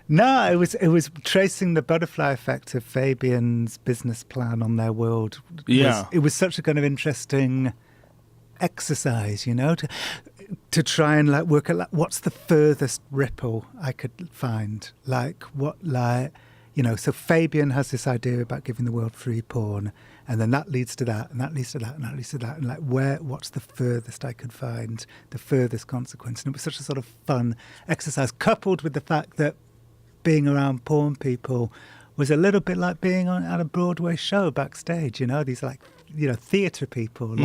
No, it was tracing the butterfly effect of Fabian's business plan on their world. It was such a kind of interesting exercise, to try and work out what's the furthest ripple I could find. So Fabian has this idea about giving the world free porn, and then that leads to that, and that leads to that, and that leads to that, and what's the furthest I could find, the furthest consequence. And it was such a sort of fun exercise, coupled with the fact that being around porn people was a little bit like being at a Broadway show backstage, these theatre people.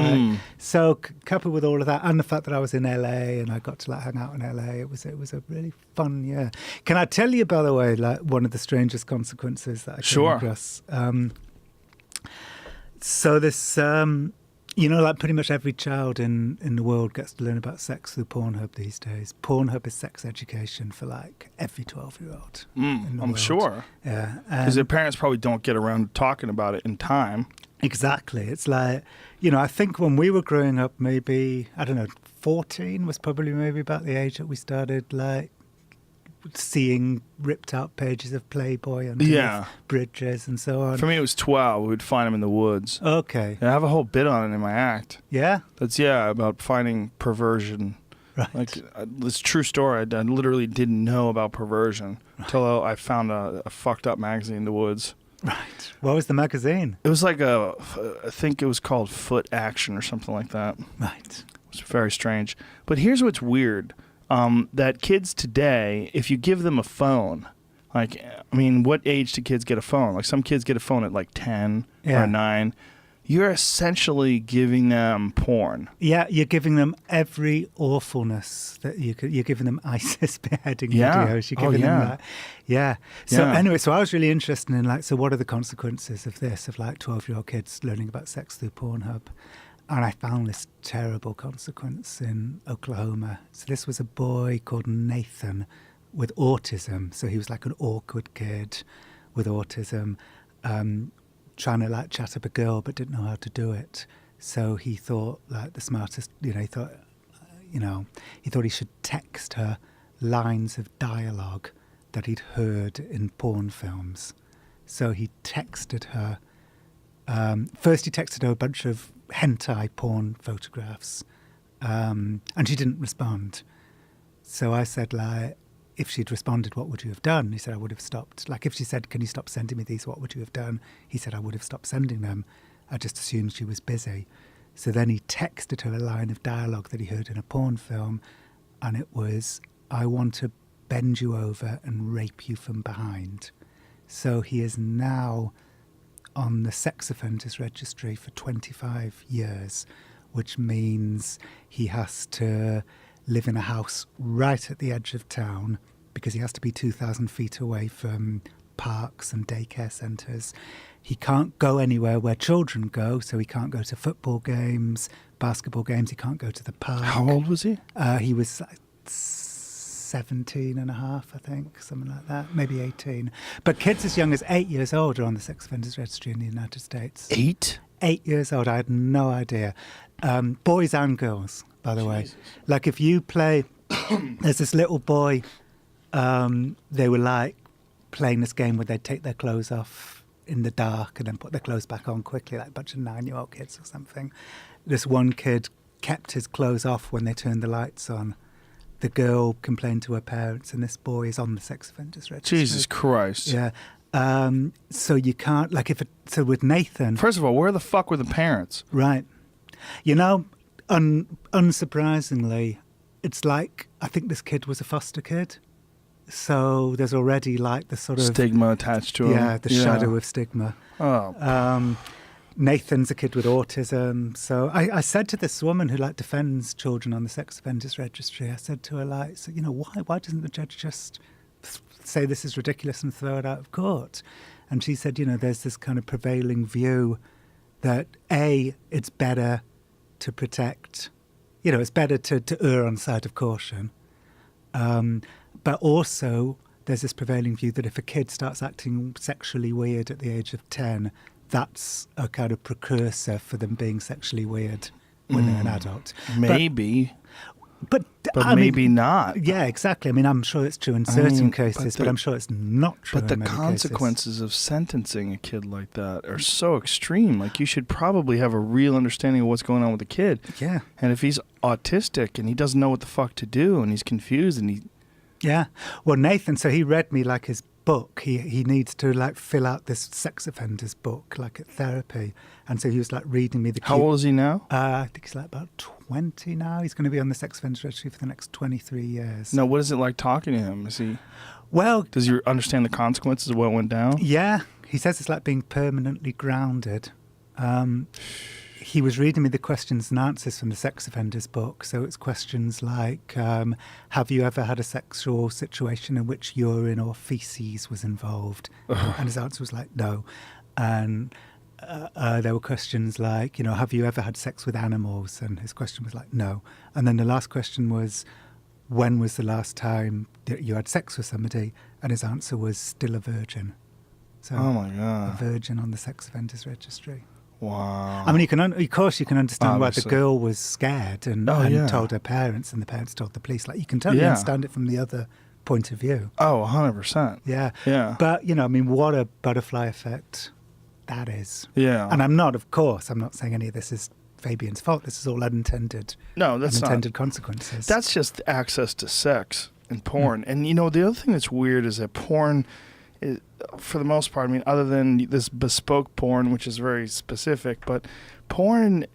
So coupled with all of that and the fact that I was in LA and I got to hang out in LA, it was a really fun year. Can I tell you, by the way, one of the strangest consequences that I came across? So this, pretty much every child in the world gets to learn about sex through Pornhub these days. Pornhub is sex education for every 12-year-old. I'm sure. Yeah. Because their parents probably don't get around to talking about it in time. Exactly. It's I think when we were growing up, maybe, 14 was probably maybe about the age that we started seeing ripped out pages of Playboy and Yeah. bridges and so on. For me, it was 12. We'd find them in the woods. Okay. And I have a whole bit on it in my act. Yeah. That's about finding perversion. Right. Like this true story. I literally didn't know about perversion until I found a fucked up magazine in the woods. Right. What was the magazine? It was like I think it was called Foot Action or something like that. Right. It was very strange. But here's what's weird. That kids today, if you give them a phone, like, I mean, what age do kids get a phone? Like some kids get a phone at like 10 Yeah. or 9. You're essentially giving them porn. Yeah, you're giving them every awfulness that you could. You're giving them ISIS beheading Yeah. videos. You're Oh, giving yeah. them that. Yeah. So Yeah. anyway, so I was really interested in like, so what are the consequences of this? Of like 12-year-old kids learning about sex through Pornhub, and I found this terrible consequence in Oklahoma. So this was a boy called Nathan with autism. So he was like an awkward kid with autism. Trying to like chat up a girl but didn't know how to do it. So he thought like the smartest, he thought he should text her lines of dialogue that he'd heard in porn films. So he texted her, first he texted her a bunch of hentai porn photographs, and she didn't respond. So I said like, if she'd responded, what would you have done? He said, I would have stopped. Like if she said, can you stop sending me these? What would you have done? He said, I would have stopped sending them. I just assumed she was busy. So then he texted her a line of dialogue that he heard in a porn film. And it was, I want to bend you over and rape you from behind. So he is now on the sex offenders registry for 25 years, which means he has to live in a house right at the edge of town because he has to be 2,000 feet away from parks and daycare centres. He can't go anywhere where children go, so he can't go to football games, basketball games. He can't go to the park. How old was he? He was 17 and a half, I think, something like that, maybe 18. But kids as young as 8 years old are on the sex offenders registry in the United States. 8? 8 years old, I had no idea. Boys and girls, by the way. Like if you play, there's this little boy, they were like playing this game where they'd take their clothes off in the dark and then put their clothes back on quickly, like a bunch of 9-year-old kids or something. This one kid kept his clothes off when they turned the lights on. The girl complained to her parents, and this boy is on the sex offenders registry. Jesus Christ. Yeah. So you can't, like, so with Nathan. First of all, where the fuck were the parents? Right. Unsurprisingly, it's like, I think this kid was a foster kid. So there's already like the sort of Stigma attached to him. Yeah, the shadow of stigma. Oh. Nathan's a kid with autism. So I said to this woman who like defends children on the sex offenders registry, I said to her like, so, why doesn't the judge just say this is ridiculous and throw it out of court? And she said, there's this kind of prevailing view that it's better to protect, it's better to err on the side of caution. But also there's this prevailing view that if a kid starts acting sexually weird at the age of 10, that's a kind of precursor for them being sexually weird when they're an adult. Maybe. But maybe not. Yeah, exactly. I mean, I'm sure it's true in certain cases, but I'm sure it's not true But the in many consequences cases. of sentencing a kid like that are so extreme. Like, you should probably have a real understanding of what's going on with the kid. Yeah. And if he's autistic and he doesn't know what the fuck to do and he's confused and he... Yeah. Well, Nathan, so he read me like his book. He needs to like fill out this sex offenders book like at therapy. And so he was like reading me the... How old is he now? I think he's like about 20 now. He's going to be on the sex offenders registry for the next 23 years. No, what is it like talking to him? Is he... Well... Does he understand the consequences of what went down? Yeah. He says it's like being permanently grounded. He was reading me the questions and answers from the sex offenders book. So it's questions like, have you ever had a sexual situation in which urine or feces was involved? And his answer was like, no. And there were questions like, have you ever had sex with animals? And his question was like, no. And then the last question was, when was the last time that you had sex with somebody? And his answer was still a virgin. So Oh, my God. a virgin on the sex offenders registry. Wow. I mean, of course you can understand why Obviously. the girl was scared and Oh, yeah. told her parents, and the parents told the police. Like, you can totally Yeah. understand it from the other point of view. Oh, 100%. Yeah. Yeah. But, you know, I mean, what a butterfly effect that is. Yeah. And I'm not saying any of this is Fabian's fault. This is all unintended consequences. That's just access to sex and porn. And, you know, the other thing that's weird is that porn, for the most part, I mean, other than this bespoke porn, which is very specific, but porn,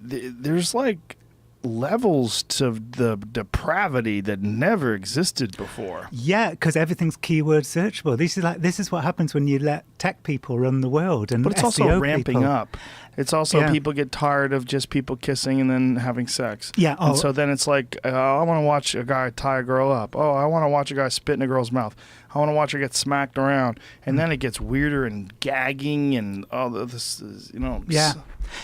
there's like levels to the depravity that never existed before. Yeah, because everything's keyword searchable. This is what happens when you let tech people run the world, and But it's also SEO ramping people. up. It's also people get tired of just people kissing and then having sex. Yeah. And so then it's like, I want to watch a guy tie a girl up. Oh, I want to watch a guy spit in a girl's mouth. I want to watch her get smacked around. And then it gets weirder and gagging and all this, you know. Yeah,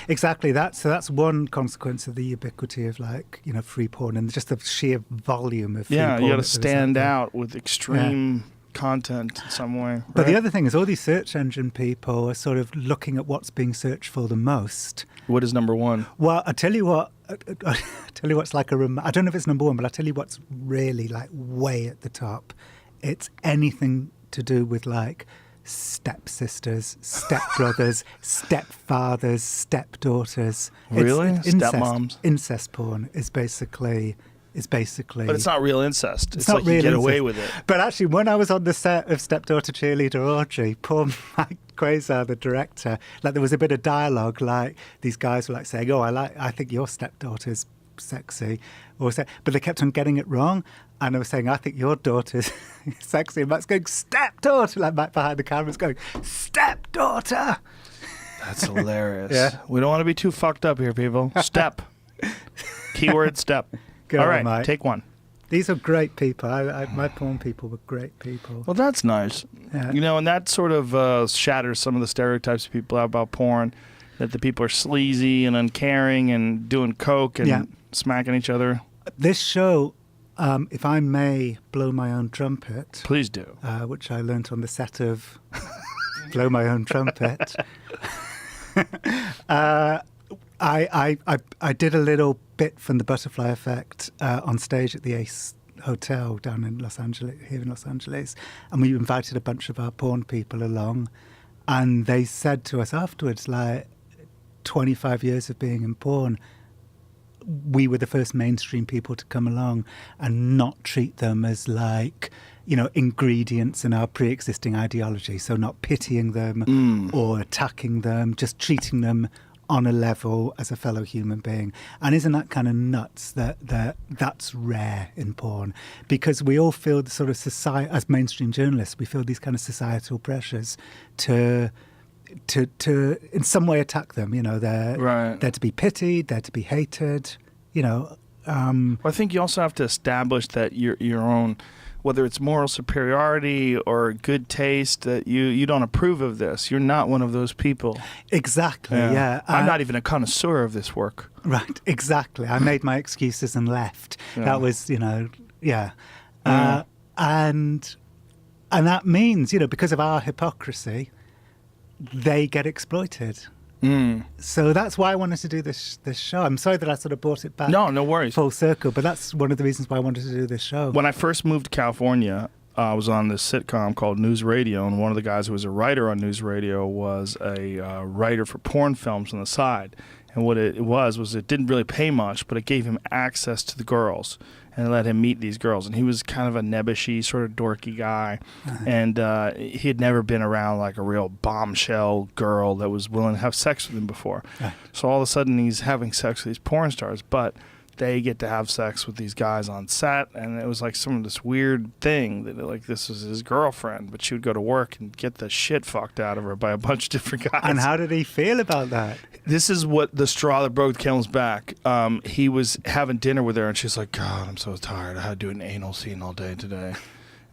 exactly. That's one consequence of the ubiquity of, like, you know, free porn and just the sheer volume of free porn. Yeah, you got to that there is stand there. out with extreme content in some way. But the right? other thing is all these search engine people are sort of looking at what's being searched for the most. What is number one? Well, I tell you what, what's like I don't know if it's number one, but I'll tell you what's really like way at the top. It's anything to do with like stepsisters, stepbrothers, stepfathers, stepdaughters. Really? Incest. Stepmoms? Incest porn is basically. But it's not real incest. It's not like real you get incest. away with it. But actually, when I was on the set of Stepdaughter Cheerleader Orgy, poor Mike Quasar, the director, like there was a bit of dialogue, like these guys were like saying, "Oh, I think your stepdaughter's sexy," but they kept on getting it wrong. And I was saying, "I think your daughter's sexy," and Mike's going, "Stepdaughter," like Mike behind the camera's going, "Stepdaughter." That's hilarious. Yeah. We don't want to be too fucked up here, people. Step. Keyword step. Go All on, right, Mike. take one. These are great people. My porn people were great people. Well, that's nice. Yeah. You know, and that sort of shatters some of the stereotypes of people have about porn, that the people are sleazy and uncaring and doing coke and smacking each other. This show, if I may blow my own trumpet, Please do. which I learnt on the set of Blow My Own Trumpet. I did a little bit from the Butterfly Effect on stage at the Ace Hotel down in Los Angeles, and we invited a bunch of our porn people along, and they said to us afterwards, like, 25 years of being in porn, we were the first mainstream people to come along and not treat them as, like, you know, ingredients in our pre-existing ideology. So not pitying them or attacking them, just treating them on a level as a fellow human being. And isn't that kind of nuts that's rare in porn? Because we all feel the sort of society, as mainstream journalists, we feel these kind of societal pressures to in some way attack them. You know, they're to be pitied, they're to be hated, you know. Well, I think you also have to establish that your own, whether it's moral superiority or good taste, that you don't approve of this. You're not one of those people. Exactly, yeah. I'm not even a connoisseur of this work. Right, exactly. I made my excuses and left. Yeah. That was, you know, and that means, you know, because of our hypocrisy, they get exploited. So that's why I wanted to do this show. I'm sorry that I sort of brought it back. No worries. Full circle, but that's one of the reasons why I wanted to do this show. When I first moved to California, I was on this sitcom called News Radio, and one of the guys who was a writer on News Radio was a writer for porn films on the side. And what it was it didn't really pay much, but it gave him access to the girls and let him meet these girls. And he was kind of a nebbishy, sort of dorky guy. And he had never been around like a real bombshell girl that was willing to have sex with him before. So all of a sudden he's having sex with these porn stars, but they get to have sex with these guys on set, and it was like some of this weird thing that, like, this was his girlfriend, but she would go to work and get the shit fucked out of her by a bunch of different guys. And how did he feel about that? This is what the straw that broke the camel's back. He was having dinner with her, and she's like, "God, I'm so tired. I had to do an anal scene all day today."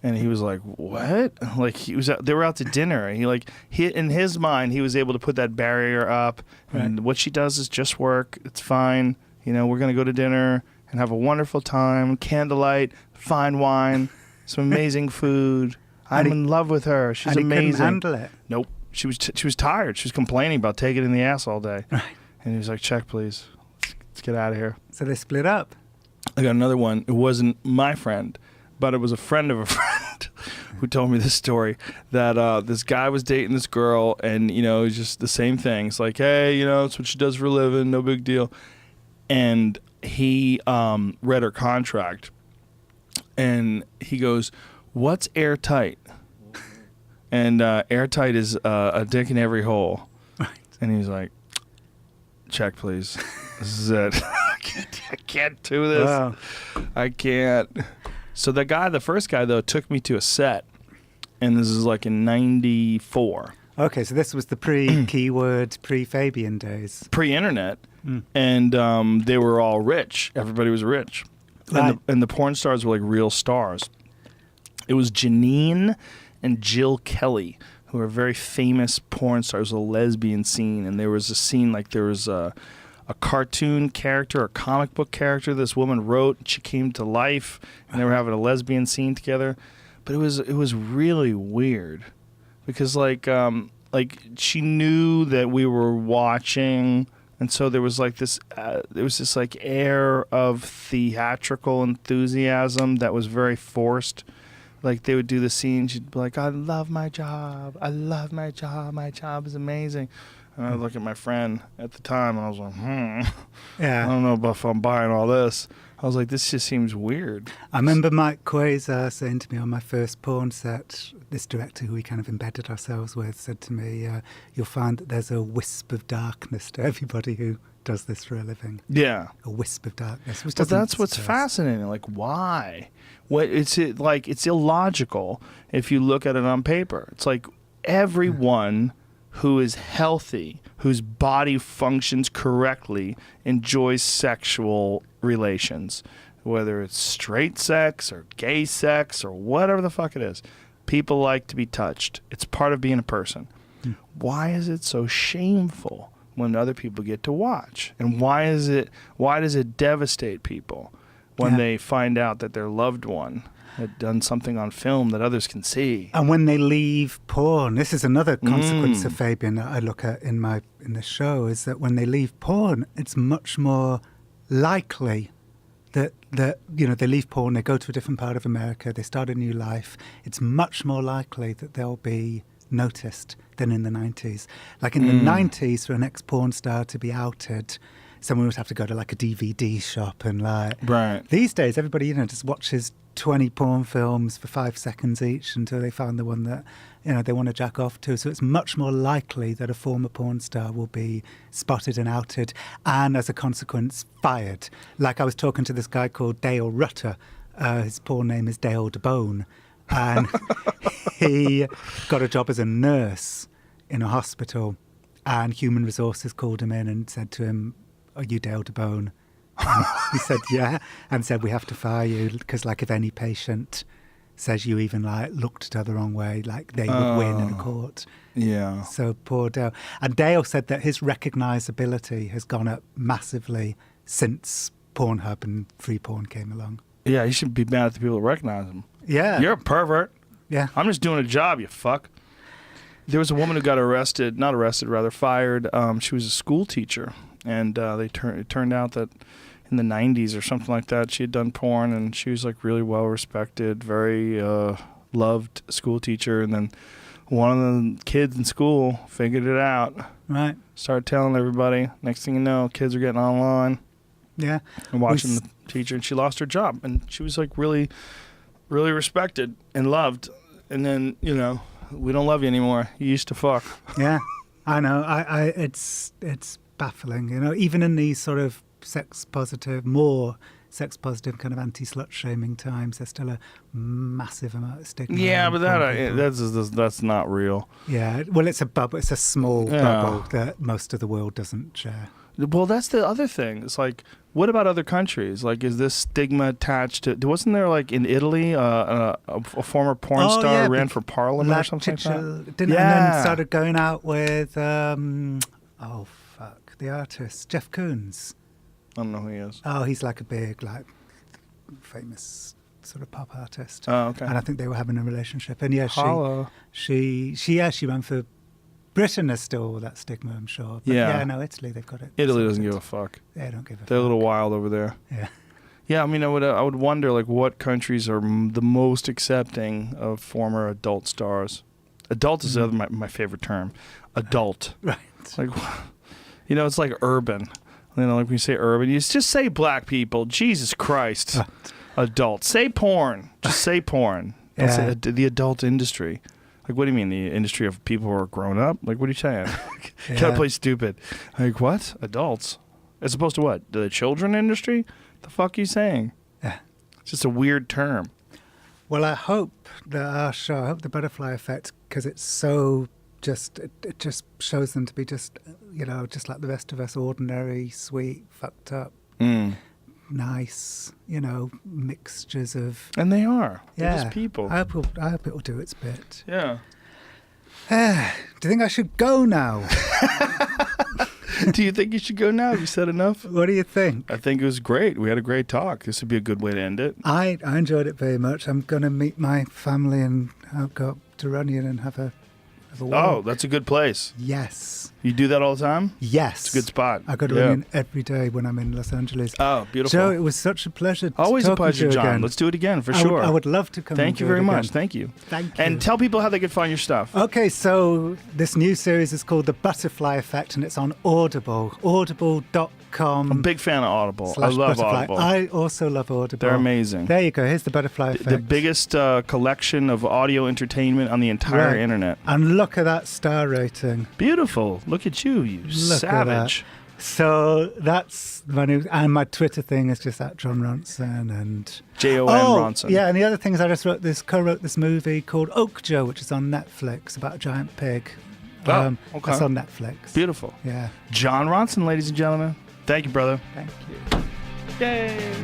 And he was like, "What?" Like, they were out to dinner. He in his mind, he was able to put that barrier up. Right. And what she does is just work. It's fine. You know, we're going to go to dinner and have a wonderful time, candlelight, fine wine, some amazing food. I'm in love with her. She's and amazing. He couldn't handle it. Nope. She was tired. She was complaining about taking it in the ass all day. Right. And he was like, "Check, please. Let's get out of here." So they split up. I got another one. It wasn't my friend, but it was a friend of a friend who told me this story that this guy was dating this girl, and it was just the same thing. It's like, hey, it's what she does for a living, no big deal. And he read her contract, and he goes, "What's airtight?" And airtight is a dick in every hole. Right. And he's like, "Check, please. This is it. I can't do this. Wow. I can't." So the first guy, though, took me to a set. And this is like in 94. Okay, so this was the pre-keyword, pre-Fabian days. Pre-internet. And they were all rich. Everybody was rich. Right. And the porn stars were like real stars. It was Janine and Jill Kelly, who are very famous porn stars, a lesbian scene. And there was a scene like there was a cartoon character, a comic book character this woman wrote. She came to life, and they were having a lesbian scene together. But it was really weird because like she knew that we were watching, and so there was like this like air of theatrical enthusiasm that was very forced. Like they would do the scene, she'd be like, "I love my job. I love my job. My job is amazing." And I would look at my friend at the time, and I was like, Yeah. I don't know if I'm buying all this. I was like, this just seems weird. I remember Mike Quasar saying to me on my first porn set, this director who we kind of embedded ourselves with said to me, "You'll find that there's a wisp of darkness to everybody who does this for a living." Yeah. A wisp of darkness. Which But doesn't that's what's suggest- fascinating. Like, why? It's illogical if you look at it on paper. It's like everyone who is healthy, whose body functions correctly, enjoys sexual relations, whether it's straight sex or gay sex or whatever the fuck it is. People like to be touched. It's part of being a person. Why is it so shameful when other people get to watch? And why does it devastate people when Yeah. they find out that their loved one had done something on film that others can see? And when they leave porn, this is another consequence of Fabian that I look at in the show, is that when they leave porn, it's much more likely that they leave porn, they go to a different part of America, they start a new life. It's much more likely that they'll be noticed than in the 90s. Like in the 90s, for an ex-porn star to be outed, someone would have to go to like a DVD shop and like... Right. These days, everybody, just watches 20 porn films for 5 seconds each until they find the one that, they want to jack off to. So it's much more likely that a former porn star will be spotted and outed and, as a consequence, fired. Like I was talking to this guy called Dale Rutter. His porn name is Dale DeBone. And he got a job as a nurse in a hospital. And Human Resources called him in and said to him, "Are you Dale DeBone?" And he said, "Yeah," and said, "We have to fire you because, like, if any patient says you even like looked the wrong way, like they would win in a court." Yeah. So poor Dale. And Dale said that his recognizability has gone up massively since Pornhub and free porn came along. Yeah, you should be mad at the people who recognize him. Yeah. You're a pervert. Yeah. I'm just doing a job, you fuck. There was a woman who got fired. She was a school teacher, and it turned out that in the 90s or something like that, she had done porn, and she was like really well respected, very loved school teacher. And then one of the kids in school figured it out, Right. started telling everybody. Next thing you know, kids are getting online Yeah. and watching the teacher, and she lost her job. And she was like really, really respected and loved. And then, we don't love you anymore. You used to fuck. Yeah, I know. It's baffling, even in these sort of more sex positive kind of anti-slut shaming times, there's still a massive amount of stigma. Yeah, on but porn people. that's not real. Yeah, well, it's a bubble. It's a small bubble that most of the world doesn't share. Well, that's the other thing. It's like, what about other countries? Like, is this stigma attached to? Wasn't there like in Italy a former porn star ran for parliament or something like that? Didn't, and then started going out with the artist Jeff Koons. I don't know who he is. Oh, he's like a big, like, famous sort of pop artist. Oh, okay. And I think they were having a relationship. And yeah, Holla. she ran for Britain. There's still that stigma, I'm sure. But Yeah. yeah, no, Italy, they've got it. Italy doesn't sorted. give a fuck. They don't give a They're a fuck. little wild over there. Yeah. Yeah, I mean, I would wonder like what countries are the most accepting of former adult stars. Adult is my favorite term. Adult. Right. Like, you know, it's like urban. You know, like when you say urban, you just say black people. Jesus Christ. Adult. Say porn. Just say porn. Don't say the adult industry. Like, what do you mean? The industry of people who are grown up? Like, what are you saying? You gotta play stupid. Like, what? Adults? As opposed to what? The children industry? The fuck are you saying? Yeah. It's just a weird term. Well, I hope that our show, I hope the Butterfly Effect, because it's so just, it just shows them to be just, you know, just like the rest of us, ordinary, sweet, fucked up, nice, you know, mixtures of. And they are. They're Yeah. just people. I hope it will do its bit. Yeah. Do you think I should go now? Do you think you should go now? Have you said enough? What do you think? I think it was great. We had a great talk. This would be a good way to end it. I enjoyed it very much. I'm going to meet my family and I'll go up to Runyon and have a walk. Oh, that's a good place. Yes. You do that all the time? Yes. It's a good spot. I go to Runyon every day when I'm in Los Angeles. Oh, beautiful. Joe, it was such a pleasure. Always a talking to pleasure, you John. again. Let's do it again for sure. I would love to come. Thank you and do very it much. again. Thank you. Thank you. And tell people how they can find your stuff. Okay, so this new series is called The Butterfly Effect, and it's on Audible. Audible.com. I'm a big fan of Audible. I love /Butterfly. Audible. I also love Audible. They're amazing. There you go. Here's The Butterfly Effect. The biggest collection of audio entertainment on the entire Right. internet. And look at that star rating. Beautiful. Look at you, you Look savage. at that. So that's my new, and my Twitter thing is just at John Ronson and Jon Ronson. Yeah, and the other thing is I just co-wrote this movie called Oak Joe, which is on Netflix about a giant pig. Oh, okay. It's on Netflix. Beautiful. Yeah. Jon Ronson, ladies and gentlemen. Thank you, brother. Thank you. Yay.